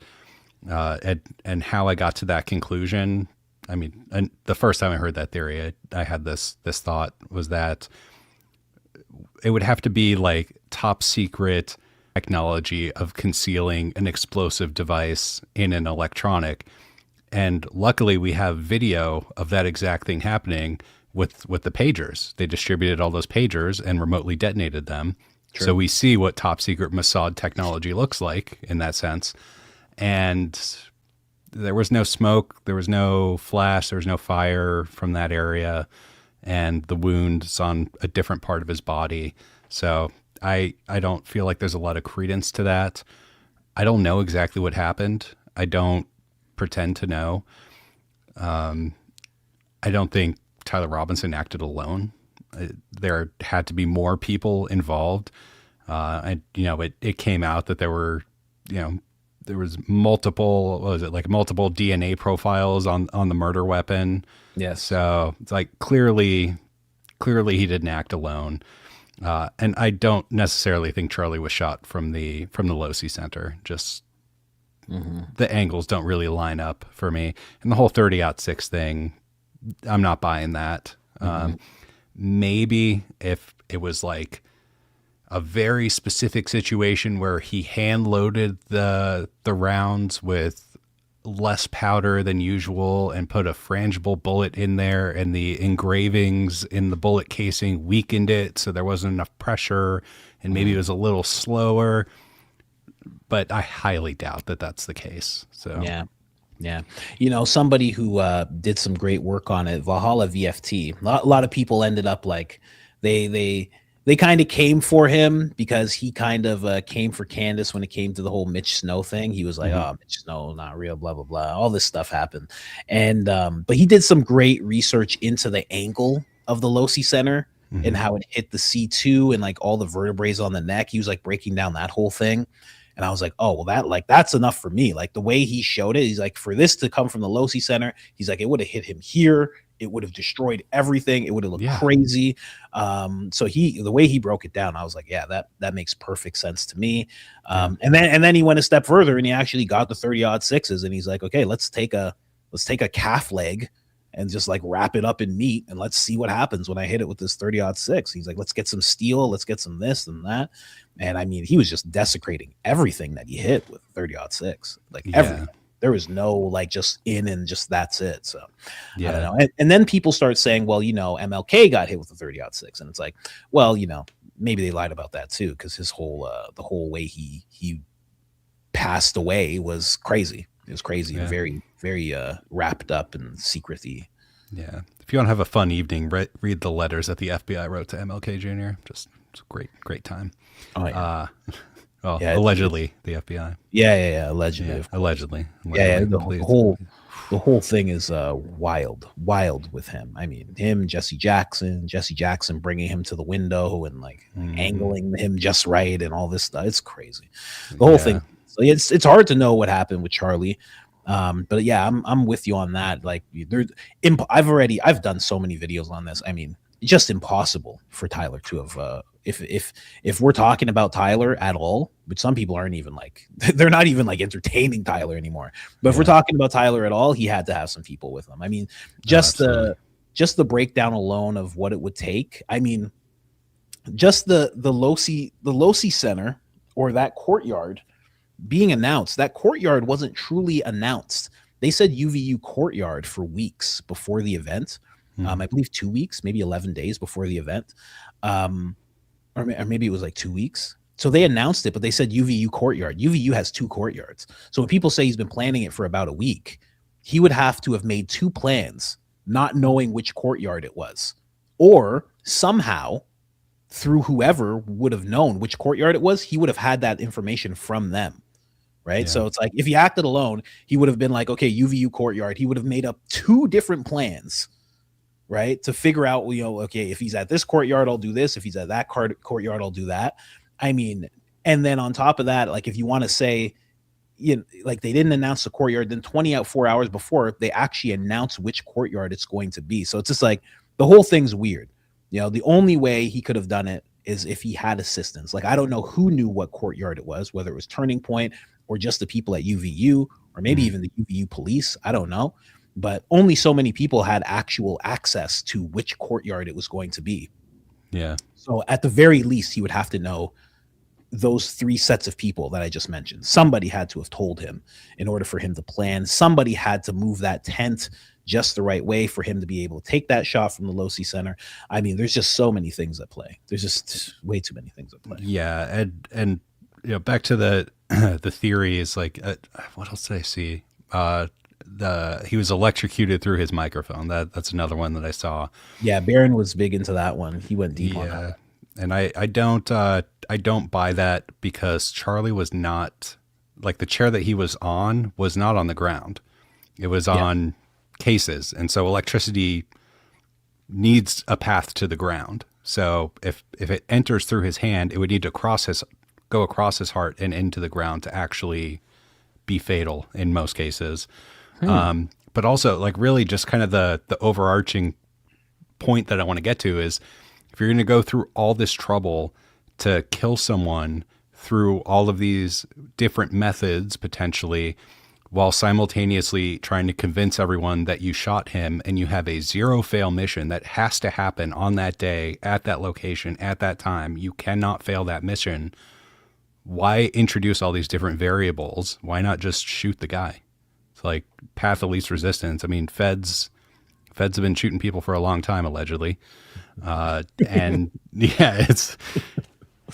And how I got to that conclusion, and the first time I heard that theory, I had this thought was that it would have to be top secret technology of concealing an explosive device in an electronic. And luckily we have video of that exact thing happening with the pagers. They distributed all those pagers and remotely detonated them. True. So we see what top secret Mossad technology looks like in that sense. And there was no smoke, there was no flash, there was no fire from that area, and the wound's on a different part of his body. So I don't feel like there's a lot of credence to that. I don't know exactly what happened. I don't pretend to know. I don't think Tyler Robinson acted alone. There had to be more people involved. And, it came out that there were, there was multiple, what was it, like multiple DNA profiles on the murder weapon. Yes. So it's like clearly he didn't act alone. And I don't necessarily think Charlie was shot from the Losi Center. Just the angles don't really line up for me. And the whole 30-06 thing, I'm not buying that. Maybe if it was like a very specific situation where he hand loaded the rounds with less powder than usual and put a frangible bullet in there, and the engravings in the bullet casing weakened it so there wasn't enough pressure, and maybe it was a little slower, but I highly doubt that that's the case. So yeah. Somebody who did some great work on it, Valhalla VFT. A lot of people ended up like they kind of came for him because he kind of came for Candace when it came to the whole Mitch Snow thing. He was like, oh, Mitch Snow, not real, blah, blah, blah. All this stuff happened. And but he did some great research into the angle of the Losi Center and how it hit the C2 and like all the vertebrae on the neck. He was like breaking down that whole thing. And I was like, oh, well, that's enough for me. Like the way he showed it, he's like, for this to come from the Losi Center, he's like, it would have hit him here. It would have destroyed everything. It would have looked crazy. So the way he broke it down, I was like, yeah, that makes perfect sense to me. And then he went a step further and he actually got the 30-06s and he's like, okay, let's take a calf leg and just like wrap it up in meat and let's see what happens when I hit it with this 30-06. He's like, let's get some steel, let's get some this and that. And I mean, he was just desecrating everything that he hit with 30-06, like everything. There was no like just in and just that's it. So I don't know. And then people start saying, well, MLK got hit with the 30-06, and it's like, well, maybe they lied about that too, because his whole the whole way he passed away was crazy. It was crazy and very, very wrapped up and secret-y. Yeah. If you want to have a fun evening, read the letters that the FBI wrote to MLK Jr. Just it's a great time. Oh yeah. Allegedly the FBI. Yeah. Allegedly. Yeah, allegedly. The whole thing is wild with him. I mean, him, Jesse Jackson bringing him to the window and like angling him just right and all this stuff. It's crazy. The whole thing. So it's hard to know what happened with Charlie. But yeah, I'm with you on that. Like I've done so many videos on this. I mean, it's just impossible for Tyler to have if we're talking about Tyler at all, but some people aren't even like they're not even like entertaining Tyler anymore. But if we're talking about Tyler at all, he had to have some people with him. I mean, just the breakdown alone of what it would take. I mean, just the Losi Center or that courtyard being announced. That courtyard wasn't truly announced. They said UVU courtyard for weeks before the event. I believe 2 weeks, maybe 11 days before the event. Or maybe it was like 2 weeks. So they announced it, but they said UVU courtyard. UVU has 2 courtyards. So when people say he's been planning it for about a week, he would have to have made 2 plans, not knowing which courtyard it was. Or somehow, through whoever would have known which courtyard it was, he would have had that information from them. Right. Yeah. So it's like if he acted alone, he would have been like, okay, UVU courtyard. He would have made up 2 different plans. Right, to figure out, okay, if he's at this courtyard, I'll do this. If he's at that courtyard, I'll do that. I mean, and then on top of that, like if you want to say, like they didn't announce the courtyard, then 24 hours before they actually announce which courtyard it's going to be. So it's just like the whole thing's weird. The only way he could have done it is if he had assistance. Like I don't know who knew what courtyard it was, whether it was Turning Point or just the people at UVU or maybe even the UVU police. I don't know. But only so many people had actual access to which courtyard it was going to be. Yeah. So at the very least, he would have to know those 3 sets of people that I just mentioned. Somebody had to have told him in order for him to plan. Somebody had to move that tent just the right way for him to be able to take that shot from the Losi Center. I mean, there's just so many things at play. There's just way too many things at play. Yeah. And back to the theory is like, what else did I see? he was electrocuted through his microphone. That's another one that I saw. Yeah, Baron was big into that one. He went deep on that. And I don't buy that, because Charlie was not, like, the chair that he was on was not on the ground. It was on cases, and so electricity needs a path to the ground. So if it enters through his hand, it would need to go across his heart and into the ground to actually be fatal in most cases. But also, like, really just kind of the overarching point that I want to get to is, if you're going to go through all this trouble to kill someone through all of these different methods, potentially, while simultaneously trying to convince everyone that you shot him, and you have a 0-fail mission that has to happen on that day, at that location, at that time, you cannot fail that mission. Why introduce all these different variables? Why not just shoot the guy? It's like path of least resistance. I mean, feds have been shooting people for a long time, allegedly. And yeah,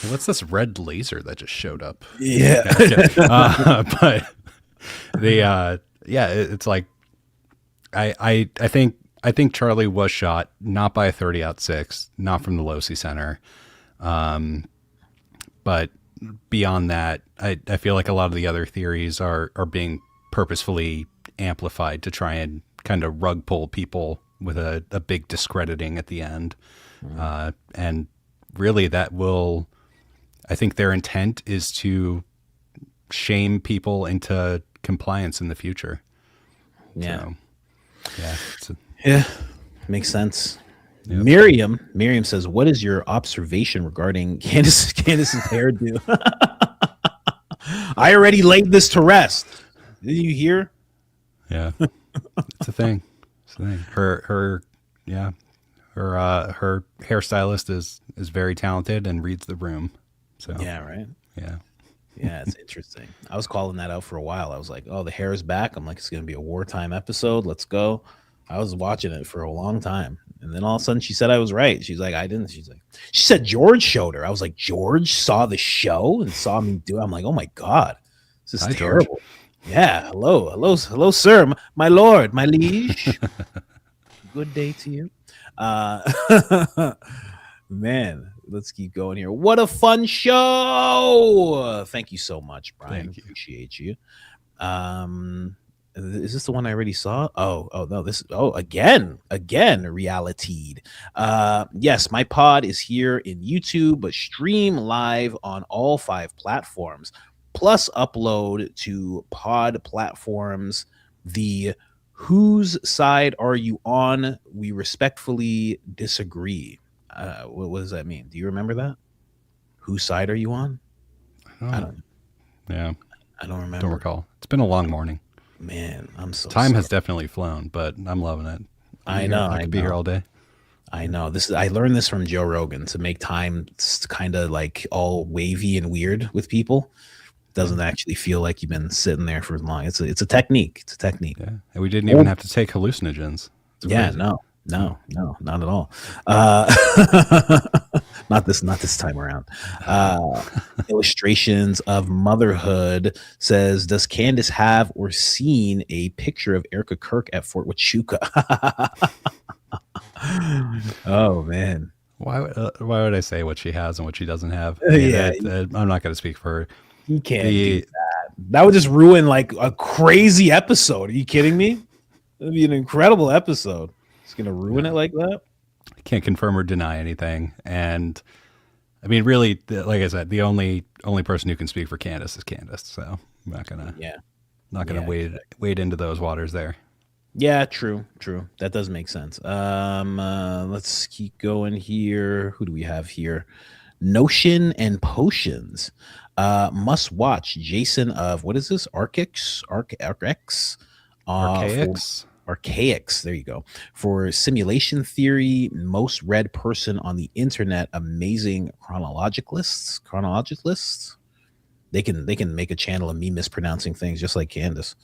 what's this red laser that just showed up? Yeah. But it's like, I think Charlie was shot, not by a 30-06, not from the Losi Center. But beyond that, I feel like a lot of the other theories are being purposefully amplified to try and kind of rug pull people with a big discrediting at the end. And really I think their intent is to shame people into compliance in the future. Yeah. So, Makes sense. Yep. Miriam says, what is your observation regarding Candace's hairdo? I already laid this to rest. Did you hear? Yeah. It's a thing. Her hairstylist is very talented and reads the room. So Yeah, right. Yeah, it's interesting. I was calling that out for a while. I was like, oh, the hair is back. I'm like, it's going to be a wartime episode. Let's go. I was watching it for a long time. And then all of a sudden she said I was right. She's like, I didn't. She said George showed her. I was like, George saw the show and saw me do it. I'm like, oh my God, this is terrible. George. Yeah. Hello, sir. My lord, my liege. Good day to you. Man, let's keep going here. What a fun show. Thank you so much, Brian. Appreciate you. Is this the one I already saw? Oh no, again, realityed. Yes, my pod is here in YouTube, but stream live on all 5 platforms, plus upload to pod platforms. The whose side are you on? We respectfully disagree. What does that mean? Do you remember that? Whose side are you on? I don't remember. Don't recall. It's been a long morning. Man, I'm so time sorry. has definitely flown, but I'm loving it. I know. I could be here all day. I know. I learned this from Joe Rogan, to make time kind of like all wavy and weird with people. It doesn't actually feel like you've been sitting there for as long. It's a technique. It's a technique. Yeah. And we didn't even have to take hallucinogens. No, not at all. Not this time around. Illustrations of Motherhood says, does Candace have or seen a picture of Erica Kirk at Fort Huachuca? Oh man, why would I say what she has and what she doesn't have? I'm not going to speak for her. You can't do that. That would just ruin like a crazy episode. Are you kidding me? It'd be an incredible episode. It's gonna ruin it like that. I can't confirm or deny anything, and I mean, really, like I said, the only person who can speak for Candace is Candace. So I'm not gonna wade into those waters there. Yeah, true. That does make sense. Let's keep going here. Who do we have here? Notion and Potions. Must watch. Jason of, what is this? Archix. Archaics. There you go. For simulation theory, most read person on the internet. Amazing chronologists. They can make a channel of me mispronouncing things just like Candace.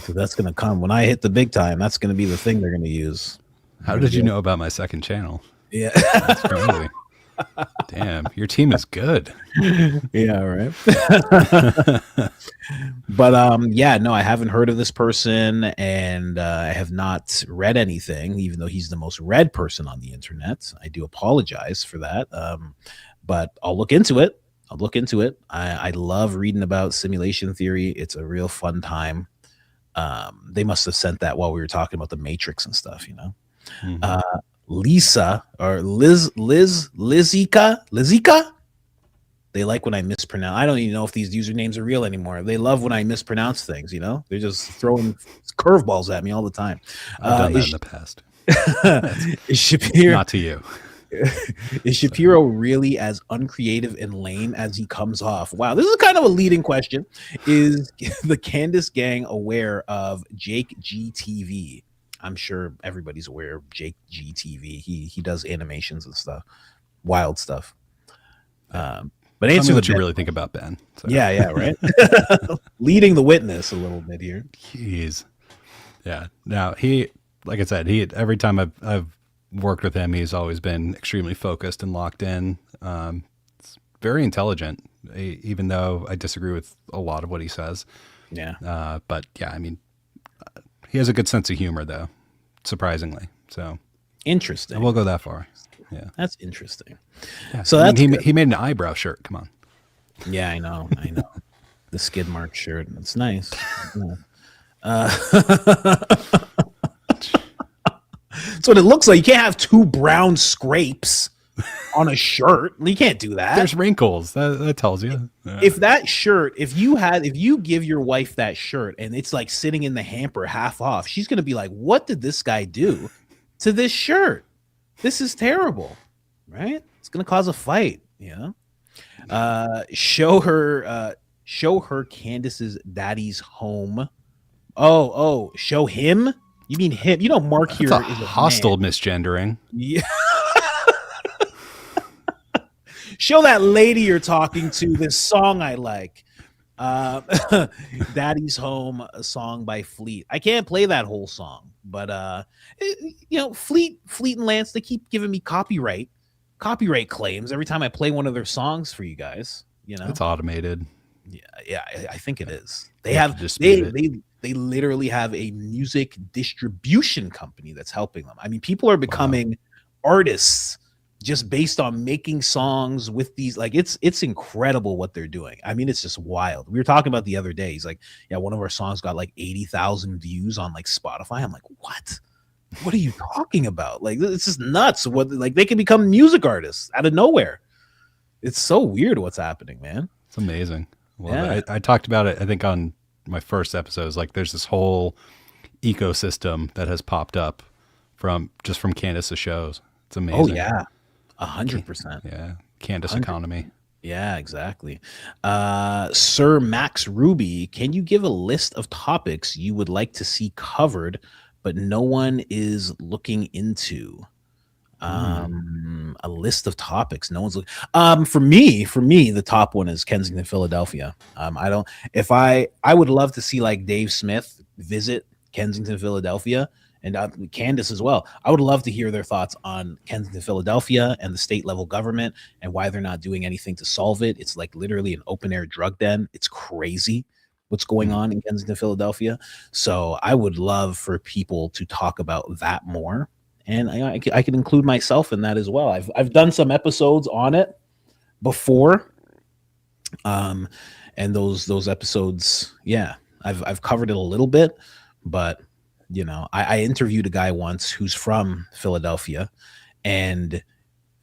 That's gonna come when I hit the big time. That's gonna be the thing they're gonna use. How did you know about my second channel? Yeah. That's crazy. Damn, your team is good. Yeah, right. But yeah, no, I haven't heard of this person, and I have not read anything, even though he's the most read person on the internet. I do apologize for that. But I'll look into it. I love reading about simulation theory. It's a real fun time. They must have sent that while we were talking about the Matrix and stuff, you know. Mhm. Lisa or Lizica. They like when I mispronounce. I don't even know if these usernames are real anymore. They love when I mispronounce things. You know, they're just throwing curveballs at me all the time. I've done that in the past. Is Shapiro Not to you. is Shapiro really as uncreative and lame as he comes off? Wow, this is kind of a leading question. Is the Candace gang aware of Jake GTV? I'm sure everybody's aware of Jake GTV. He does animations and stuff, wild stuff. But Tell answer me what the you really think about Ben. So. yeah, right. Leading the witness a little bit here. Jeez. Yeah. Now he, like I said, every time I've worked with him, he's always been extremely focused and locked in. It's very intelligent, even though I disagree with a lot of what he says. Yeah. But yeah, I mean, he has a good sense of humor, though, surprisingly. So Interesting. I will go that far. Yeah. That's interesting. Yeah. So I mean, that's he made an eyebrow shirt. Come on. Yeah, I know. The skid mark shirt. It's nice. Yeah. That's what it looks like. You can't have two brown scrapes on a shirt. You can't do that. There's wrinkles. That tells you. If that shirt, if you give your wife that shirt and it's like sitting in the hamper half off, she's gonna be like, "What did this guy do to this shirt? This is terrible." Right? It's gonna cause a fight, you know. Show her Candace's daddy's home. Oh, show him? You mean him? You know, Mark here That's is a hostile man. misgendering. Yeah. Show that lady you're talking to this song I like. Daddy's Home, a song by Fleet. I can't play that whole song, but you know, Fleet and Lance, they keep giving me copyright claims every time I play one of their songs for you guys. You know, It's automated. yeah, I think it is. They have to dispute it. They literally have a music distribution company that's helping them. I mean, people are becoming artists just based on making songs with these. Like, it's incredible what they're doing. I mean, it's just wild. We were talking about the other day. He's like, yeah, one of our songs got like 80,000 views on like Spotify. I'm like, what are you talking about? Like, it's just nuts. What, like, they can become music artists out of nowhere. It's so weird what's happening, man. It's amazing. Well, Yeah. I talked about it, I think, on my first episodes. Like, there's this whole ecosystem that has popped up from Candace's shows. It's amazing. Oh yeah, 100%. Yeah. Candace economy. Yeah, exactly. Sir Max Ruby, can you give a list of topics you would like to see covered, but no one is looking into? A list of topics no one's looking. For me, the top one is Kensington, Philadelphia. I would love to see like Dave Smith visit Kensington, Philadelphia, and Candace as well. I would love to hear their thoughts on Kensington, Philadelphia, and the state level government and why they're not doing anything to solve it. It's like literally an open air drug den. It's crazy what's going on in Kensington, Philadelphia. So I would love for people to talk about that more. And I can include myself in that as well. I've done some episodes on it before, and those episodes, yeah, I've covered it a little bit, but you know, I interviewed a guy once who's from Philadelphia, and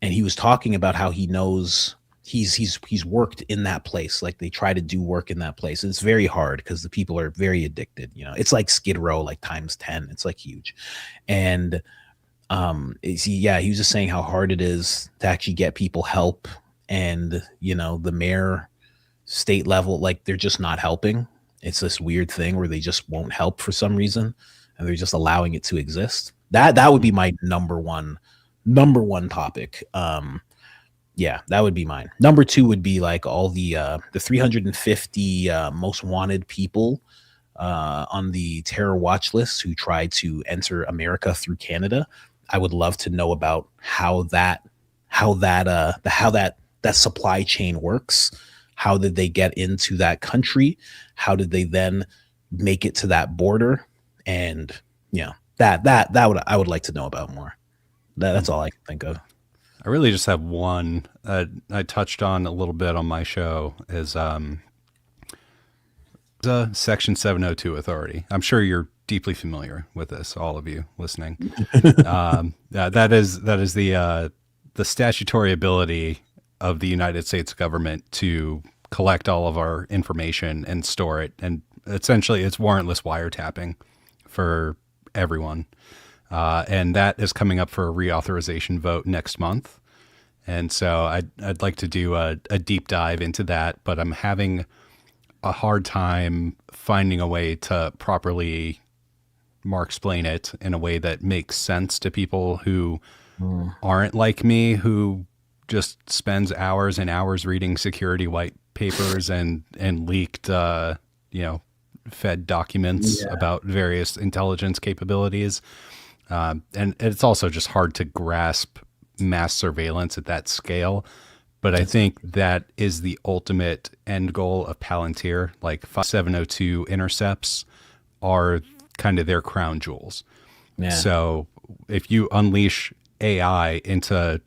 he was talking about how he knows he's worked in that place. Like, they try to do work in that place, and it's very hard because the people are very addicted. You know, it's like Skid Row, like times 10. It's like huge, and he was just saying how hard it is to actually get people help, and you know, the mayor, state level, like, they're just not helping. It's this weird thing where they just won't help for some reason, and they're just allowing it to exist. That would be my number one topic. Yeah, that would be mine. Number two would be like all the 350 most wanted people on the terror watch list who tried to enter America through Canada. I would love to know about how that how that supply chain works. How did they get into that country? How did they then make it to that border? And I would like to know about more. That's all I can think of. I really just have one. I touched on a little bit on my show is the Section 702 authority. I'm sure you're deeply familiar with this, all of you listening. That is the statutory ability of the United States government to collect all of our information and store it. And essentially it's warrantless wiretapping for everyone. And that is coming up for a reauthorization vote next month. And so I'd like to do a deep dive into that, but I'm having a hard time finding a way to properly explain it in a way that makes sense to people who aren't like me, who just spends hours and hours reading security white papers and leaked, fed documents about various intelligence capabilities. And it's also just hard to grasp mass surveillance at that scale. But I think that is the ultimate end goal of Palantir. Like 702 intercepts are kind of their crown jewels. Yeah. So if you unleash AI into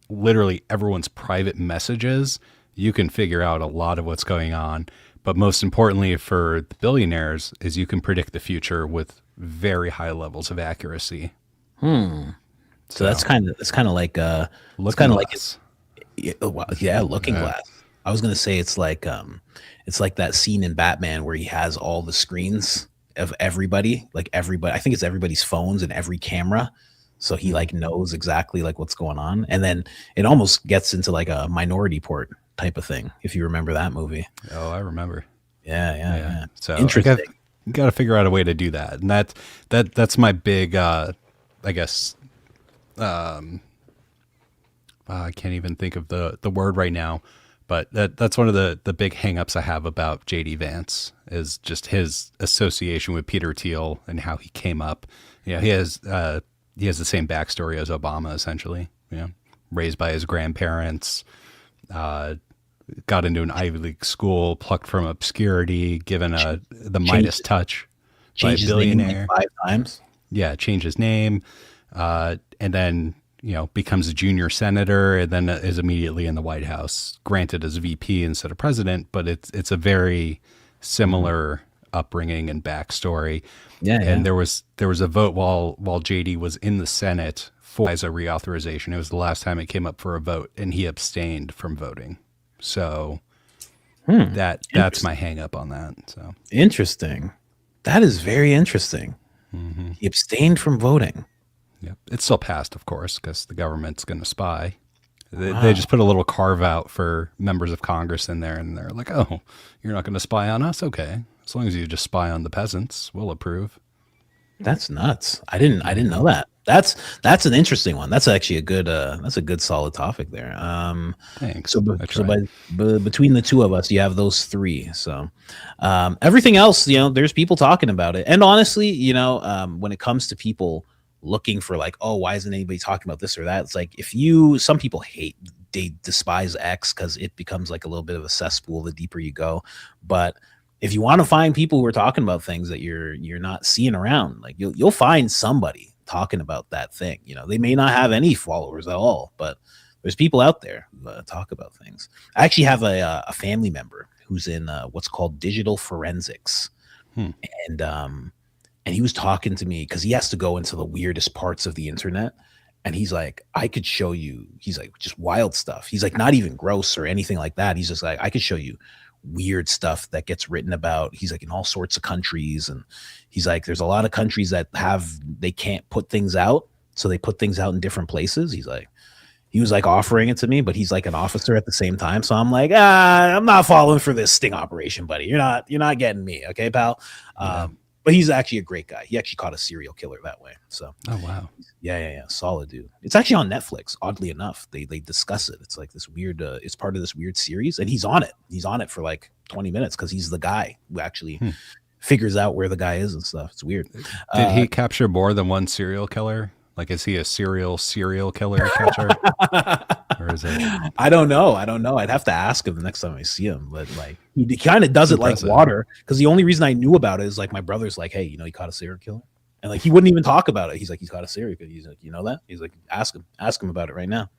literally everyone's private messages, you can figure out a lot of what's going on. But most importantly for the billionaires is you can predict the future with very high levels of accuracy. So that's kind of like Looking Glass. I was gonna say it's like that scene in Batman where he has all the screens of everybody. I think it's everybody's phones and every camera, so he like knows exactly like what's going on. And then it almost gets into like a Minority Report type of thing, if you remember that movie. Oh, I remember. Yeah. So interesting. Got to figure out a way to do that, and that's my big I guess I can't even think of the word right now, but that's one of the big hangups I have about JD Vance is just his association with Peter Thiel and how he came up. He has the same backstory as Obama, essentially. Raised by his grandparents, got into an Ivy League school, plucked from obscurity, given the Midas touch by a billionaire. Name like 5 times. Yeah, changed his name, and then becomes a junior senator, and then is immediately in the White House, granted as VP instead of president. But it's a very similar upbringing and backstory. And there was a vote while JD was in the Senate for as a reauthorization. It was the last time it came up for a vote, and he abstained from voting. So that's my hang up on that. So interesting. That is very interesting. Mm-hmm. He abstained from voting. Yep. It's still passed, of course, because the government's going to spy. They just put a little carve out for members of Congress in there, and they're like, "Oh, you're not going to spy on us? Okay, as long as you just spy on the peasants, we'll approve." That's nuts. I didn't know that. That's an interesting one. That's actually a good solid topic there. Thanks. So between the two of us, you have those 3. So everything else, there's people talking about it. And honestly, when it comes to people looking for like, oh, why isn't anybody talking about this or that? It's like some people they despise X because it becomes like a little bit of a cesspool the deeper you go. But if you want to find people who are talking about things that you're not seeing around, like you'll find somebody talking about that thing. They may not have any followers at all, but there's people out there who talk about things. I actually have a family member who's in what's called digital forensics. And he was talking to me because he has to go into the weirdest parts of the internet. And he's like, I could show you, he's like, just wild stuff. He's like, not even gross or anything like that. He's just like, I could show you weird stuff that gets written about. He's like, in all sorts of countries. And he's like, there's a lot of countries that they can't put things out. So they put things out in different places. He was like offering it to me, but he's like an officer at the same time. So I'm like, I'm not falling for this sting operation, buddy. You're not getting me. Okay, pal. But he's actually a great guy. He actually caught a serial killer that way. So, oh wow, yeah, solid dude. It's actually on Netflix. Oddly enough, they discuss it. It's like this weird. It's part of this weird series, and he's on it. He's on it for like 20 minutes because he's the guy who actually figures out where the guy is and stuff. It's weird. Did he capture more than one serial killer? Like, is he a serial killer catcher? or is it? I don't know. I'd have to ask him the next time I see him. But like, he kind of does it like water. Because the only reason I knew about it is like my brother's like, hey, he caught a serial killer, and like he wouldn't even talk about it. He's like, he's caught a serial killer. He's like, you know that? He's like, ask him about it right now.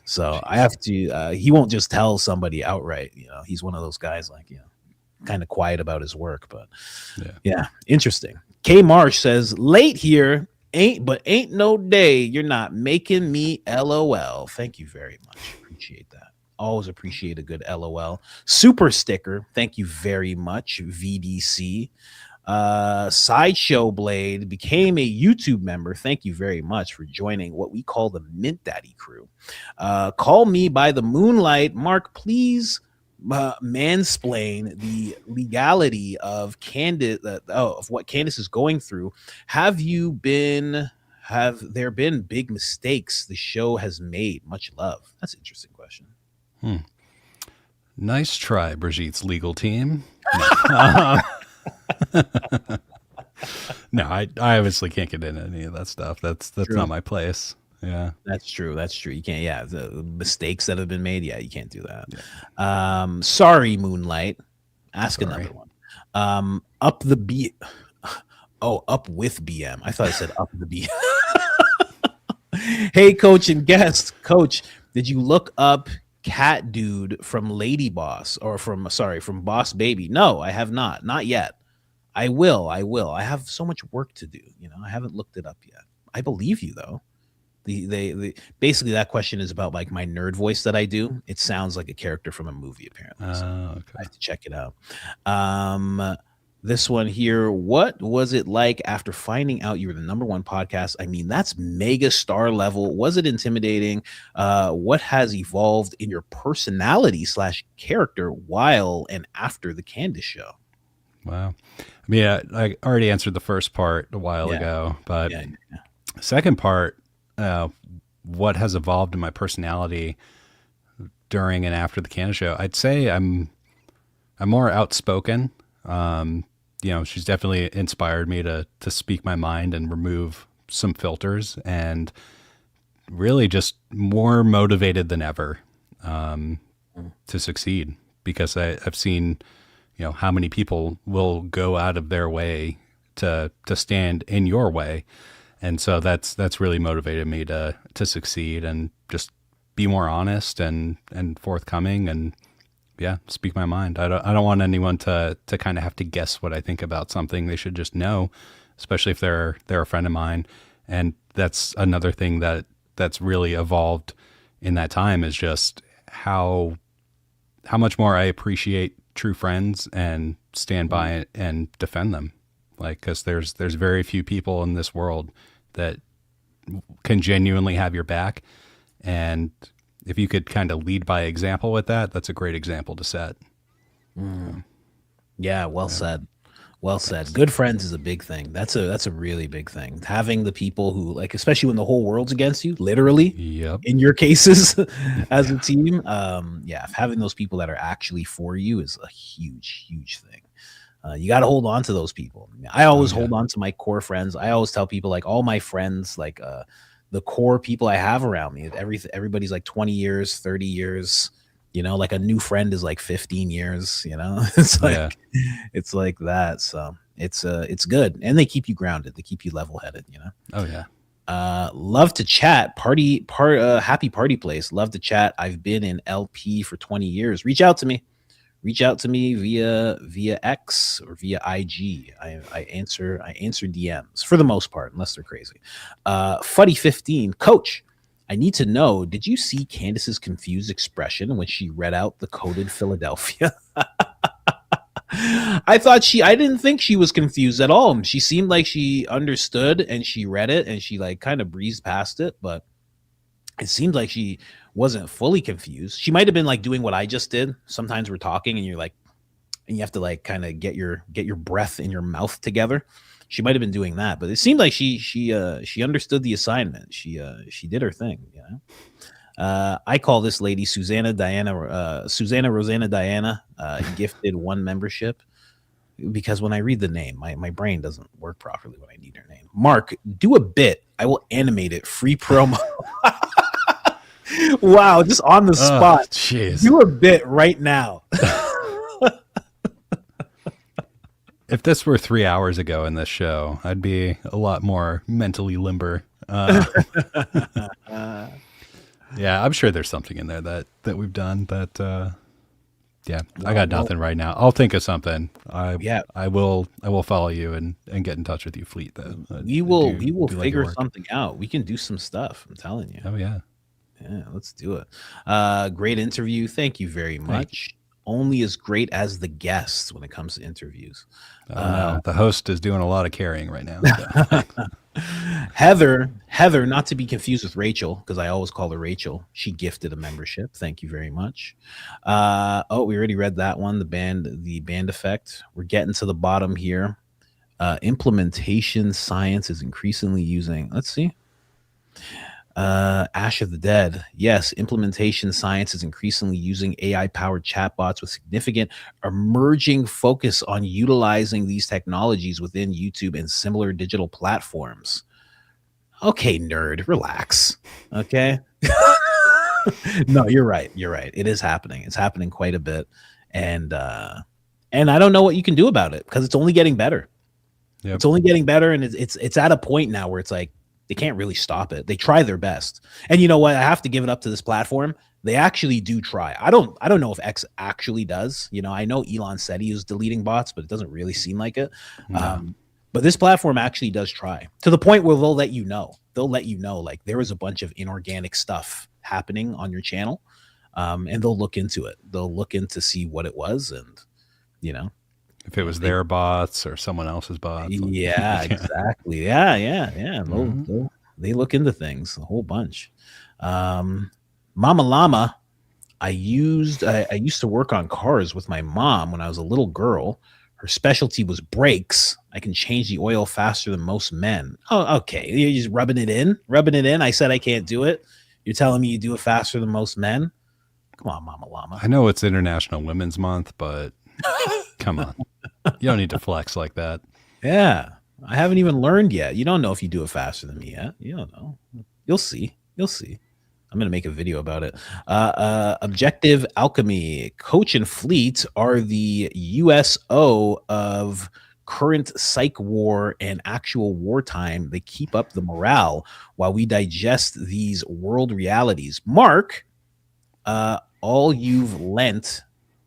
So I have to. He won't just tell somebody outright. He's one of those guys like kind of quiet about his work. But yeah, interesting. K Marsh says, late here. Ain't no day you're not making me LOL. Thank you very much. Appreciate that. Always appreciate a good LOL. Super sticker. Thank you very much. VDC. Sideshow Blade became a YouTube member. Thank you very much for joining what we call the Mint Daddy crew. Call me by the moonlight. Mark, please mansplain the legality of of what Candace is going through. Have there been big mistakes the show has made? Much love. That's an interesting question. Nice try, Brigitte's legal team. No, I obviously can't get into any of that stuff. That's not my place. Yeah, that's true. You can't. Yeah, the mistakes that have been made. Yeah, you can't do that. Yeah. Sorry, Moonlight. Ask another one. Up the B. Oh, up with BM. I thought I said up the B. Hey, coach and guest. Coach, did you look up Cat Dude from Lady Boss or from Boss Baby? No, I have not. Not yet. I will. I have so much work to do. I haven't looked it up yet. I believe you though. They basically, that question is about like my nerd voice that I do. It sounds like a character from a movie apparently. So okay. I have to check it out. This one here, what was it like after finding out you were the #1 podcast? I mean, that's mega star level. Was it intimidating? What has evolved in your personality / character while and after the Candace show? Wow. I mean, I already answered the first part a while ago, but second part, what has evolved in my personality during and after the Candace show? I'd say I'm more outspoken. She's definitely inspired me to speak my mind and remove some filters, and really just more motivated than ever to succeed, because I've seen how many people will go out of their way to stand in your way. And so that's really motivated me to succeed and just be more honest and forthcoming and speak my mind. I don't want anyone to kind of have to guess what I think about something. They should just know, especially if they're a friend of mine. And that's another thing that's really evolved in that time, is just how much more I appreciate true friends and stand by it and defend them. Like, because there's very few people in this world that can genuinely have your back. And if you could kind of lead by example with that, that's a great example to set. Yeah, well said. Well said. Good friends is a big thing. That's a really big thing. Having the people who, like, especially when the whole world's against you, literally, in your cases as a team, having those people that are actually for you is a huge, huge thing. You got to hold on to those people. I always hold on to my core friends. I always tell people, like, all my friends, like the core people I have around me, everybody's like 20 years, 30 years, like a new friend is like 15 years, it's like, it's like that. So it's good. And they keep you grounded. They keep you level headed, Oh yeah. Love to chat. Happy party place. Love to chat. I've been in LP for 20 years. Reach out to me via X or via IG. I answer DMs for the most part, unless they're crazy. Fuddy15, coach, I need to know, did you see Candace's confused expression when she read out the coded Philadelphia? I didn't think she was confused at all. She seemed like she understood, and she read it and she like kind of breezed past it, but it seemed like she wasn't fully confused. She might have been like doing what I just did. Sometimes we're talking and you're like, and you have to like kind of get your breath in your mouth together. She might have been doing that, but it seemed like she understood the assignment. She did her thing, I call this lady Susanna Rosanna Diana, gifted 1 membership, because when I read the name, my brain doesn't work properly when I need her name. Mark, do a bit. I will animate it. Free promo. Wow, just on the spot. Jeez. Do a bit right now. If this were 3 hours ago in this show, I'd be a lot more mentally limber. Yeah, I'm sure there's something in there that we've done that. Yeah, I got nothing right now. I'll think of something. I will follow you and get in touch with you, Fleet. Though we will like figure your work. something out. We can do some stuff. I'm telling you. Oh yeah. Yeah, let's do it. Great interview. Thank you very much. Only as great as the guests when it comes to interviews. Oh no, the host is doing a lot of carrying right now. So. Heather, not to be confused with Rachel, because I always call her Rachel. She gifted a membership. Thank you very much. Oh, we already read that one. The band effect. We're getting to the bottom here. Implementation science is increasingly using. Let's see. Ash of the Dead. Yes, implementation science is increasingly using AI-powered chatbots with significant emerging focus on utilizing these technologies within YouTube and similar digital platforms. Okay, nerd, relax. Okay. No, you're right. You're right. It is happening. It's happening quite a bit. And I don't know what you can do about it because it's only getting better. Yep. It's only getting better. And it's at a point now where it's like, they can't really stop it. They try their best. And you know what? I have to give it up to this platform. They actually do try. I don't know if X actually does. You know, I know Elon said he was deleting bots, but it doesn't really seem like it. No. But this platform actually does try to the point where they'll let you know. They'll let you know, like, there is a bunch of inorganic stuff happening on your channel. And they'll look into it. They'll look in to see what it was. And, you know, if it was their bots or someone else's bots. Yeah, exactly. Yeah. They look into things a whole bunch. Mama Llama, I used to work on cars with my mom when I was a little girl. Her specialty was brakes. I can change the oil faster than most men. Oh, okay. You're just rubbing it in. I said I can't do it. You're telling me you do it faster than most men? Come on, Mama Llama. I know it's International Women's Month, but come on. You don't need to flex like that. Yeah. I haven't even learned yet. You don't know if you do it faster than me yet. You don't know. You'll see. I'm going to make a video about it. Objective Alchemy. Coach and Fleet are the USO of current psych war and actual wartime. They keep up the morale while we digest these world realities. Mark, all you've lent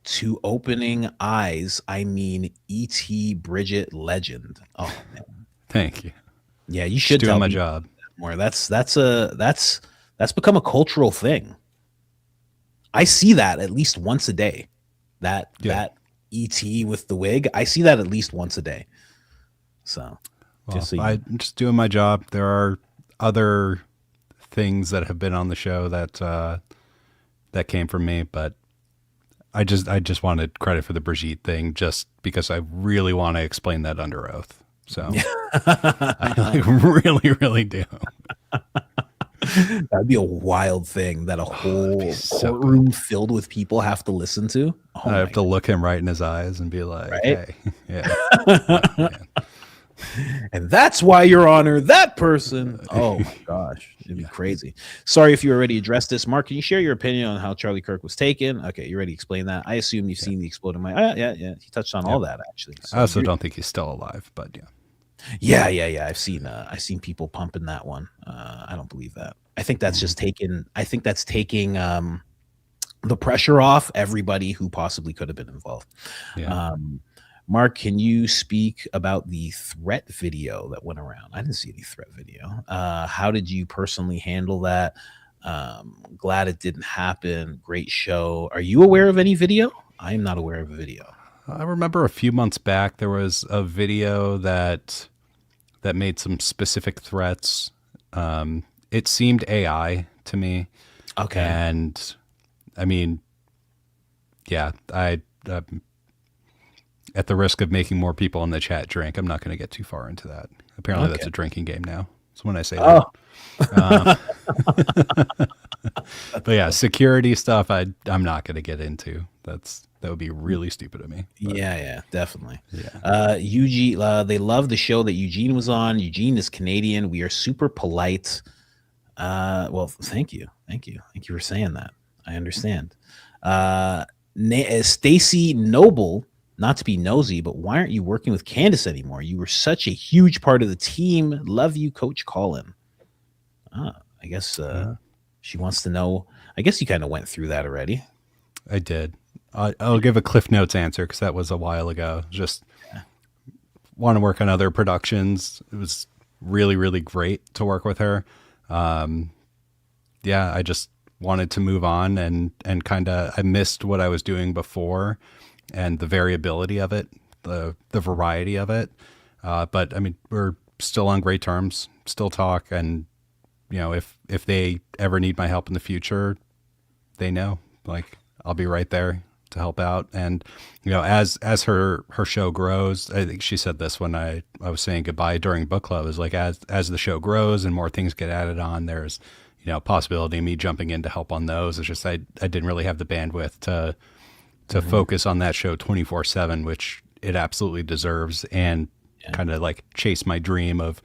to opening eyes, I mean E.T. Bridget legend. Oh man, thank you. Yeah, you should do my job more. That's become a cultural thing. I see that at least once a day. That E.T. with the wig, I see that at least once a day. So, I'm just doing my job. There are other things that have been on the show that came from me, but I just wanted credit for the Brigitte thing just because I really want to explain that under oath. So I really, really do. That'd be a wild thing that a whole courtroom filled with people have to listen to. I have to look him right in his eyes and be like, right? Hey, yeah. And that's why, Your Honor, that person. Oh my gosh, it'd be crazy. Sorry if you already addressed this. Mark, can you share your opinion on how Charlie Kirk was taken? Okay, you already explained that. I assume you've seen the exploding mind. Yeah. He touched on all that actually. So I also don't think he's still alive, but yeah. I've seen people pumping that one. I don't believe that. I think that's just taking. I think that's taking the pressure off everybody who possibly could have been involved. Yeah. Mark, can you speak about the threat video that went around? I didn't see any threat video. How did you personally handle that? Glad it didn't happen. Great show. Are you aware of any video? I am not aware of a video. I remember a few months back, there was a video that made some specific threats. It seemed AI to me. Okay. And I mean, yeah, at the risk of making more people in the chat drink, I'm not going to get too far into that. Apparently that's a drinking game now. So when I say that. But yeah, security stuff, I'm not going to get into. That would be really stupid of me. But, yeah, definitely. Yeah. Eugene, they love the show that Eugene was on. Eugene is Canadian. We are super polite. Well, thank you. Thank you. Thank you for saying that. I understand. Stacy Noble, not to be nosy, but why aren't you working with Candace anymore? You were such a huge part of the team. Love you, Coach Colin. I guess she wants to know. I guess you kind of went through that already. I did. I'll give a Cliff Notes answer because that was a while ago. Just want to work on other productions. It was really, really great to work with her. Yeah, I just wanted to move on and kind of, I missed what I was doing before and the variability of it, the variety of it. But I mean, we're still on great terms, still talk. And, you know, if they ever need my help in the future, they know, like, I'll be right there to help out. And, you know, as her show grows, I think she said this when I was saying goodbye during book club, is like, as the show grows and more things get added on, there's, you know, possibility of me jumping in to help on those. It's just, I didn't really have the bandwidth to focus on that show 24/7, which it absolutely deserves. And kind of like chase my dream of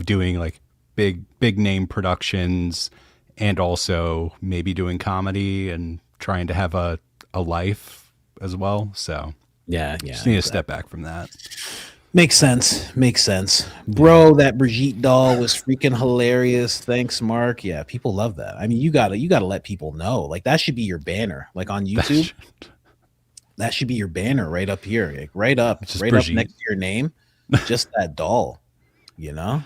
doing like big name productions and also maybe doing comedy and trying to have a life as well. So Yeah. just need to step back from that. Makes sense. Bro, that Brigitte doll was freaking hilarious. Thanks, Mark. Yeah, people love that. I mean, you gotta let people know. Like, that should be your banner. Like on YouTube. That should be your banner right up here. Like, right up next to your name. Just that doll. You know?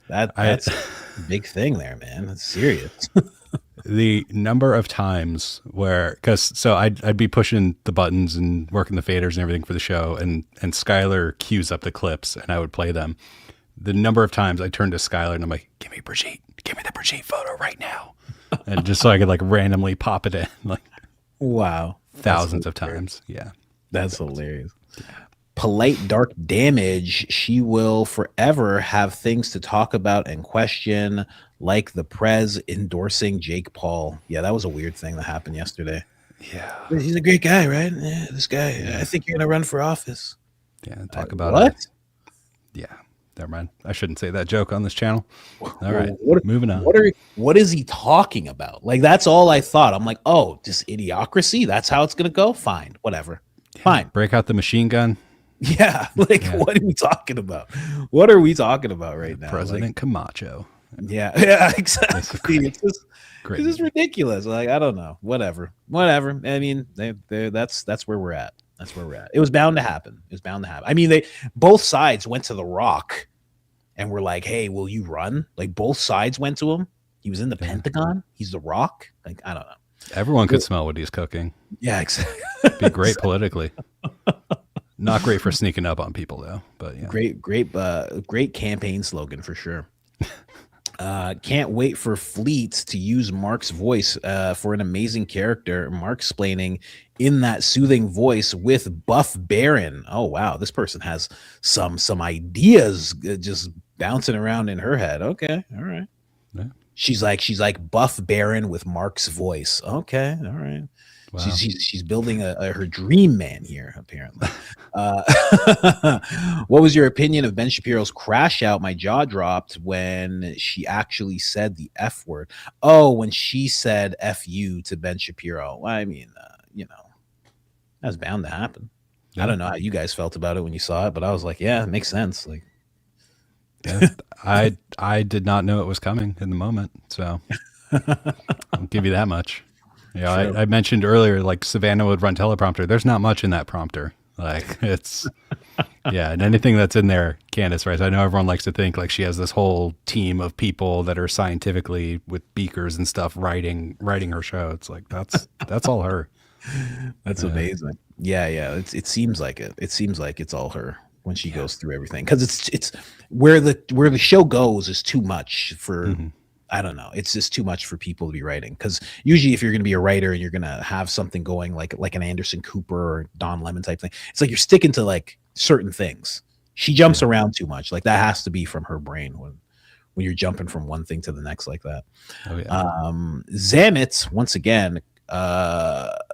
That's a big thing there, man. That's serious. The number of times where, so I'd be pushing the buttons and working the faders and everything for the show, and Skylar cues up the clips and I would play them. The number of times I turned to Skylar and I'm like, give me the Brigitte photo right now. And just so I could like randomly pop it in, like, Wow. thousands of times. Yeah. That's hilarious. Polite Dark Damage. She will forever have things to talk about and question, like the Prez endorsing Jake Paul. Yeah, that was a weird thing that happened yesterday. Yeah. He's a great guy, right? Yeah, this guy. I think you're going to run for office. Yeah. Talk about what? Yeah. Never mind. I shouldn't say that joke on this channel. All right. What, moving on. What is he talking about? Like, that's all I thought. I'm like, oh, just idiocracy? That's how it's going to go? Fine. Whatever. Yeah. Fine. Break out the machine gun. Yeah. Like, what are we talking about? What are we talking about right now? President Camacho. Yeah, exactly. It's just ridiculous. Like, I don't know. Whatever. I mean, that's where we're at. That's where we're at. It was bound to happen. I mean, both sides went to The Rock and were like, hey, will you run? Like, both sides went to him. He was in the Pentagon. He's The Rock. Like, I don't know. Everyone could smell what he's cooking. Yeah, exactly. Be great politically. Not great for sneaking up on people, though. But yeah, great campaign slogan for sure. Can't wait for Fleet to use Mark's voice for an amazing character. Mark explaining in that soothing voice with Buff Baron. Oh wow, this person has some ideas just bouncing around in her head. Okay, all right. Yeah. She's like Buff Baron with Mark's voice. Okay, all right. Wow. She's building her dream man here, apparently. What was your opinion of Ben Shapiro's crash out? My jaw dropped when she actually said the F word. Oh, when she said F you to Ben Shapiro. Well, I mean, you know, that's bound to happen. Yeah. I don't know how you guys felt about it when you saw it, but I was like, yeah, it makes sense. Like, yeah, I did not know it was coming in the moment, so I'll give you that much. Yeah, sure. I mentioned earlier, like, Savannah would run teleprompter. There's not much in that prompter. Like, it's, yeah, and anything that's in there, Candace, right? I know everyone likes to think like she has this whole team of people that are scientifically with beakers and stuff writing her show. It's like, that's all her. That's amazing. Yeah. It seems like it. It seems like it's all her when she goes through everything, because it's where the show goes is too much for. Mm-hmm. I don't know. It's just too much for people to be writing, because usually if you're going to be a writer and you're going to have something going like an Anderson Cooper or Don Lemon type thing, it's like you're sticking to like certain things. She jumps around too much. Like, that has to be from her brain when you're jumping from one thing to the next like that. Oh, yeah. Zamet, once again,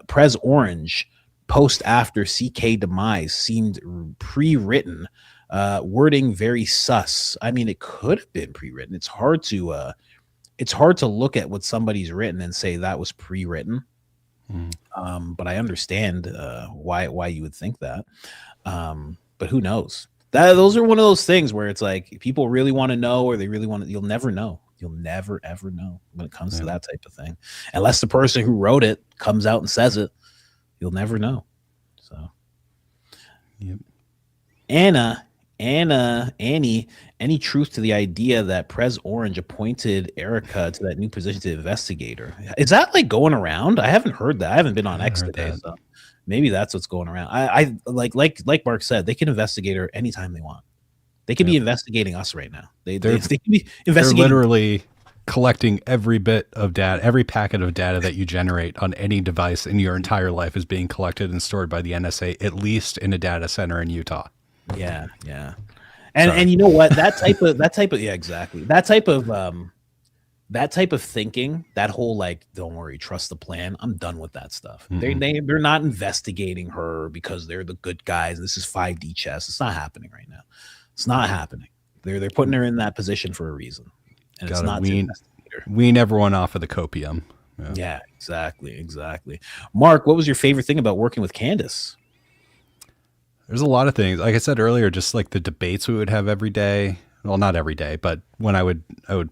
Prez Orange post after CK demise seemed pre-written. Wording very sus. I mean, it could have been pre-written. It's hard to it's hard to look at what somebody's written and say that was pre-written. But I understand why you would think that. But who knows? Those are one of those things where it's like people really want to know, or they really want to. You'll never know. You'll never ever know when it comes to that type of thing, unless the person who wrote it comes out and says it. You'll never know. So, Yep. Annie, any truth to the idea that Prez Orange appointed Erica to that new position to investigator? Is that like going around? I haven't heard that. I haven't been on X today, so maybe that's what's going around. I like Mark said, they can investigate her anytime they want. They could be investigating us right now. They can be investigating. They're literally collecting every bit of data, every packet of data that you generate on any device in your entire life is being collected and stored by the NSA, at least in a data center in Utah. Yeah. And you know what? That type of yeah, exactly. That type of thinking, that whole like, don't worry, trust the plan. I'm done with that stuff. They're not investigating her because they're the good guys. This is 5D chess. It's not happening right now. It's not happening. They're putting her in that position for a reason. And it's not wean everyone off of the copium. Yeah, exactly. Mark, what was your favorite thing about working with Candace? There's a lot of things. Like I said earlier, just like the debates we would have every day. Well, not every day, but when I would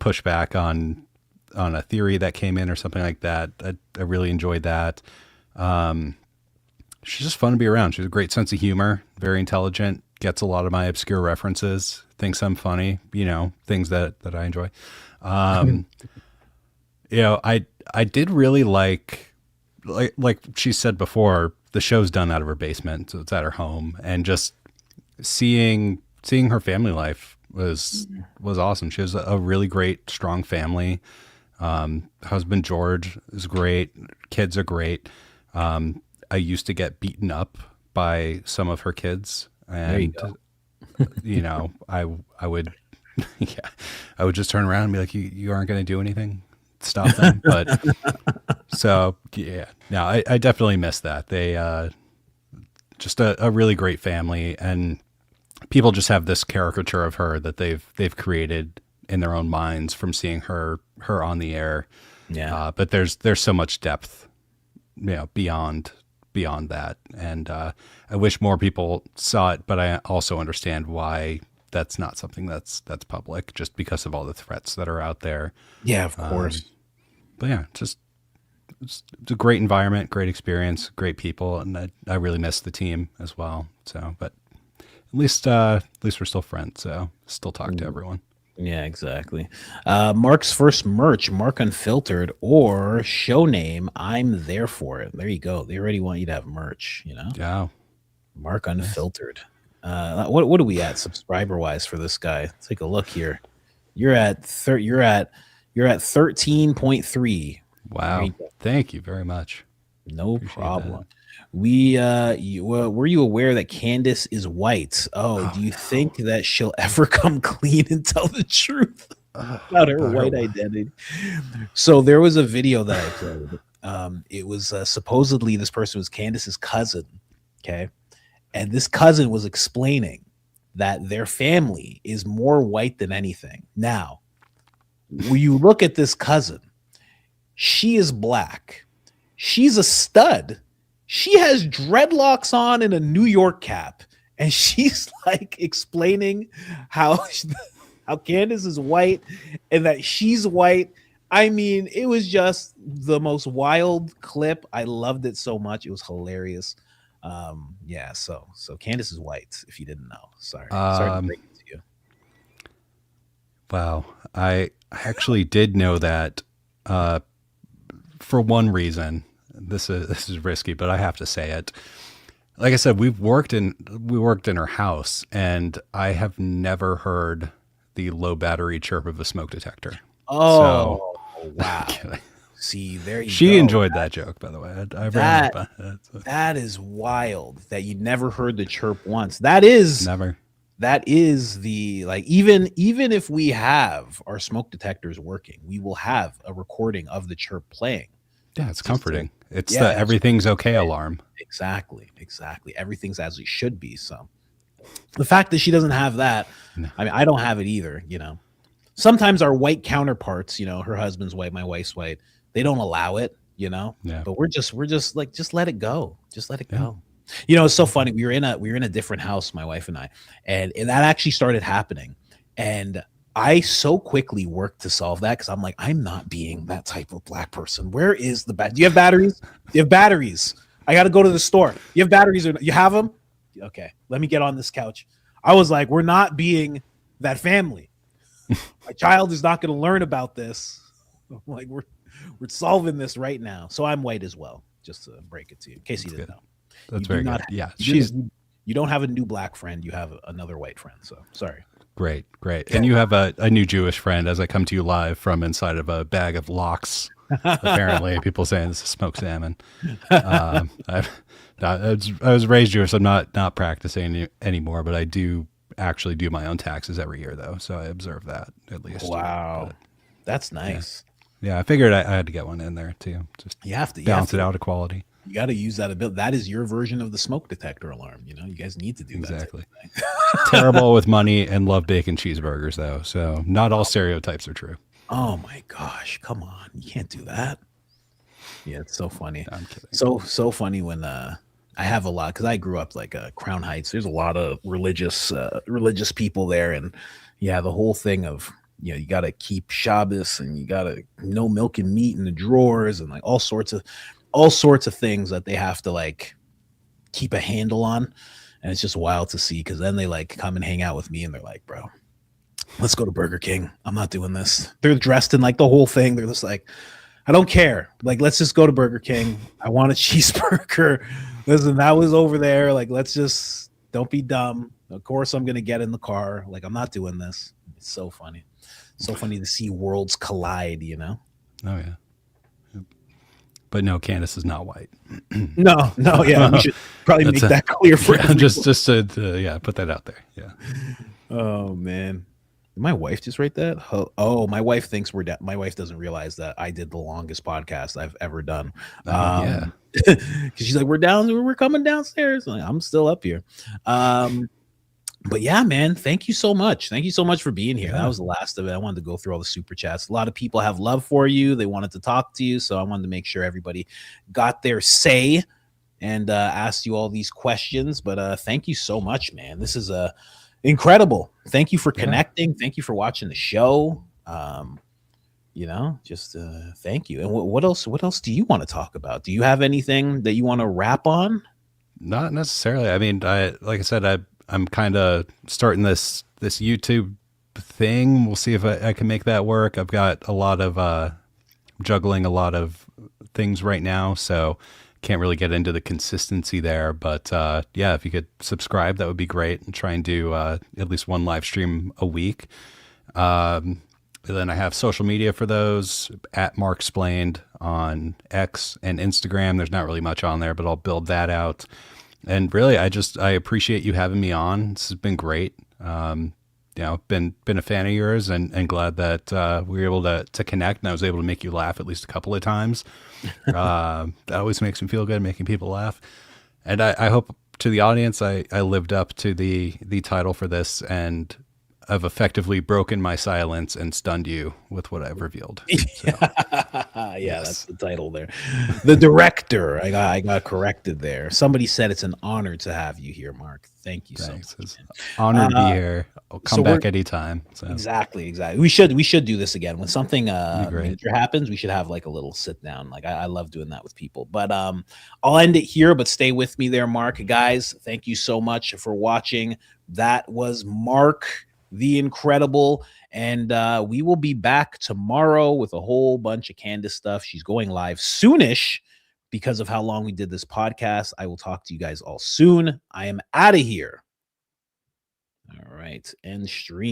push back on a theory that came in or something like that. I really enjoyed that. She's just fun to be around. She has a great sense of humor, very intelligent, gets a lot of my obscure references, thinks I'm funny, things that I enjoy. I did really like she said before, the show's done out of her basement, so it's at her home, and just seeing her family life was awesome. She has a really great, strong family. Husband George is great. Kids are great. I used to get beaten up by some of her kids, and I would I would just turn around and be like, you aren't going to do anything, stop them. But so yeah, no, I definitely miss that. They just a really great family, and people just have this caricature of her that they've created in their own minds from seeing her on the air. Yeah. But there's so much depth, beyond that. And I wish more people saw it, but I also understand why that's not something that's public, just because of all the threats that are out there. Yeah, of course. But yeah, it's a great environment, great experience, great people. And I really miss the team as well. So, but at least we're still friends. So still talk to everyone. Yeah, exactly. Mark's first merch, Mark Unfiltered, or show name, I'm there for it. There you go. They already want you to have merch, Yeah. Mark Unfiltered. What are we at subscriber wise for this guy? Let's take a look here. You're at 13.3. Wow. Thank you very much. No problem. Were you aware that Candace is white? Do you think that she'll ever come clean and tell the truth about her white identity? So there was a video that I played. It was supposedly this person was Candace's cousin. Okay. And this cousin was explaining that their family is more white than anything. Now, when you look at this cousin, she is black. She's a stud. She has dreadlocks on and a New York cap, and she's like explaining how Candace is white and that she's white. I mean, it was just the most wild clip. I loved it so much. It was hilarious. So Candace is white, if you didn't know. Sorry to break it to you. Wow. I actually did know that for one reason. This is risky, but I have to say it. Like I said, we worked in her house, and I have never heard the low battery chirp of a smoke detector. Oh, so, wow. See, there you go. She enjoyed that joke, by the way. That is wild that you never heard the chirp once. That is the, like, even if we have our smoke detectors working, we will have a recording of the chirp playing. Yeah, it's comforting. It's the everything's okay alarm. Exactly. Everything's as it should be. So the fact that she doesn't have that, I mean, I don't have it either, sometimes our white counterparts, you know, her husband's white, my wife's white, they don't allow it, you know. Yeah. But we're just like, just let it go. Just let it Yeah. go. You know, it's so funny. We were in a different house, my wife and I, and that actually started happening. And I so quickly worked to solve that because I'm like, I'm not being that type of black person. Where is the bat? Do you have batteries? Do you have batteries? I got to go to the store. You have batteries? Or you have them? Okay, let me get on this couch. I was like, we're not being that family. My child is not going to learn about this. I'm like, we're solving this right now. So I'm white as well, just to break it to you, in case you didn't know. That's very good. Yeah, you don't have a new black friend. You have another white friend. So sorry. Great. And you have a new Jewish friend as I come to you live from inside of a bag of lox. Apparently, people saying this is smoked salmon. I was raised Jewish. So I'm not practicing anymore, but I do actually do my own taxes every year, though. So I observe that at least. Wow, that's nice. Yeah, I figured I had to get one in there too. Just you have to balance it out, equality. You got to use that ability. That is your version of the smoke detector alarm. You know, you guys need to do that. Exactly. Terrible with money and love bacon cheeseburgers, though. So not all stereotypes are true. Oh my gosh, come on. You can't do that. Yeah, it's so funny. No, I'm kidding. So funny when I have a lot, because I grew up like Crown Heights. There's a lot of religious people there, and yeah, the whole thing of, you know, you got to keep Shabbos and you got to no milk and meat in the drawers and like all sorts of things that they have to like keep a handle on. And it's just wild to see, because then they like come and hang out with me and they're like, bro, let's go to Burger King. I'm not doing this. They're dressed in like the whole thing. They're just like, I don't care. Like, let's just go to Burger King. I want a cheeseburger. Listen, that was over there. Like, let's just, don't be dumb. Of course, I'm going to get in the car. Like, I'm not doing this. It's so funny. So funny to see worlds collide, you know? Oh, yeah. But no, Candace is not white. No, yeah. We should probably make that clear for everyone. just to put that out there. Yeah. Oh, man. Did my wife just write that? Oh, my wife thinks we're down. My wife doesn't realize that I did the longest podcast I've ever done. Yeah. Because she's like, we're coming downstairs. Like, I'm still up here. But yeah, man, thank you so much. Thank you so much for being here. Yeah. That was the last of it. I wanted to go through all the super chats. A lot of people have love for you. They wanted to talk to you. So I wanted to make sure everybody got their say and asked you all these questions. But thank you so much, man. This is incredible. Thank you for connecting. Thank you for watching the show. You know, just thank you. And what else do you want to talk about? Do you have anything that you want to wrap on? Not necessarily. I mean, like I said, I'm kind of starting this YouTube thing. We'll see if I can make that work. I've got a lot of juggling a lot of things right now, so can't really get into the consistency there. But yeah, if you could subscribe, that would be great, and try and do at least one live stream a week. Then I have social media for those, at Marksplained on X and Instagram. There's not really much on there, but I'll build that out. And really, I appreciate you having me on. This has been great. You know, been a fan of yours, and glad that we were able to connect, and I was able to make you laugh at least a couple of times. That always makes me feel good, making people laugh. And I hope to the audience, I lived up to the title for this, and I've effectively broken my silence and stunned you with what I've revealed. So. Yeah, Yes. that's the title there. The director. I got corrected there. Somebody said it's an honor to have you here, Mark. Thank you Thanks. so much. It's an honor to be here. I'll come back anytime. So. Exactly. We should do this again when something great. major happens. We should have like a little sit down. Like I love doing that with people. But I'll end it here. But stay with me there, Mark. Guys, thank you so much for watching. That was Mark the Incredible, and we will be back tomorrow with a whole bunch of Candace stuff. She's going live soonish because of how long we did this podcast. I will talk to you guys all soon. I am out of here. All right, end stream.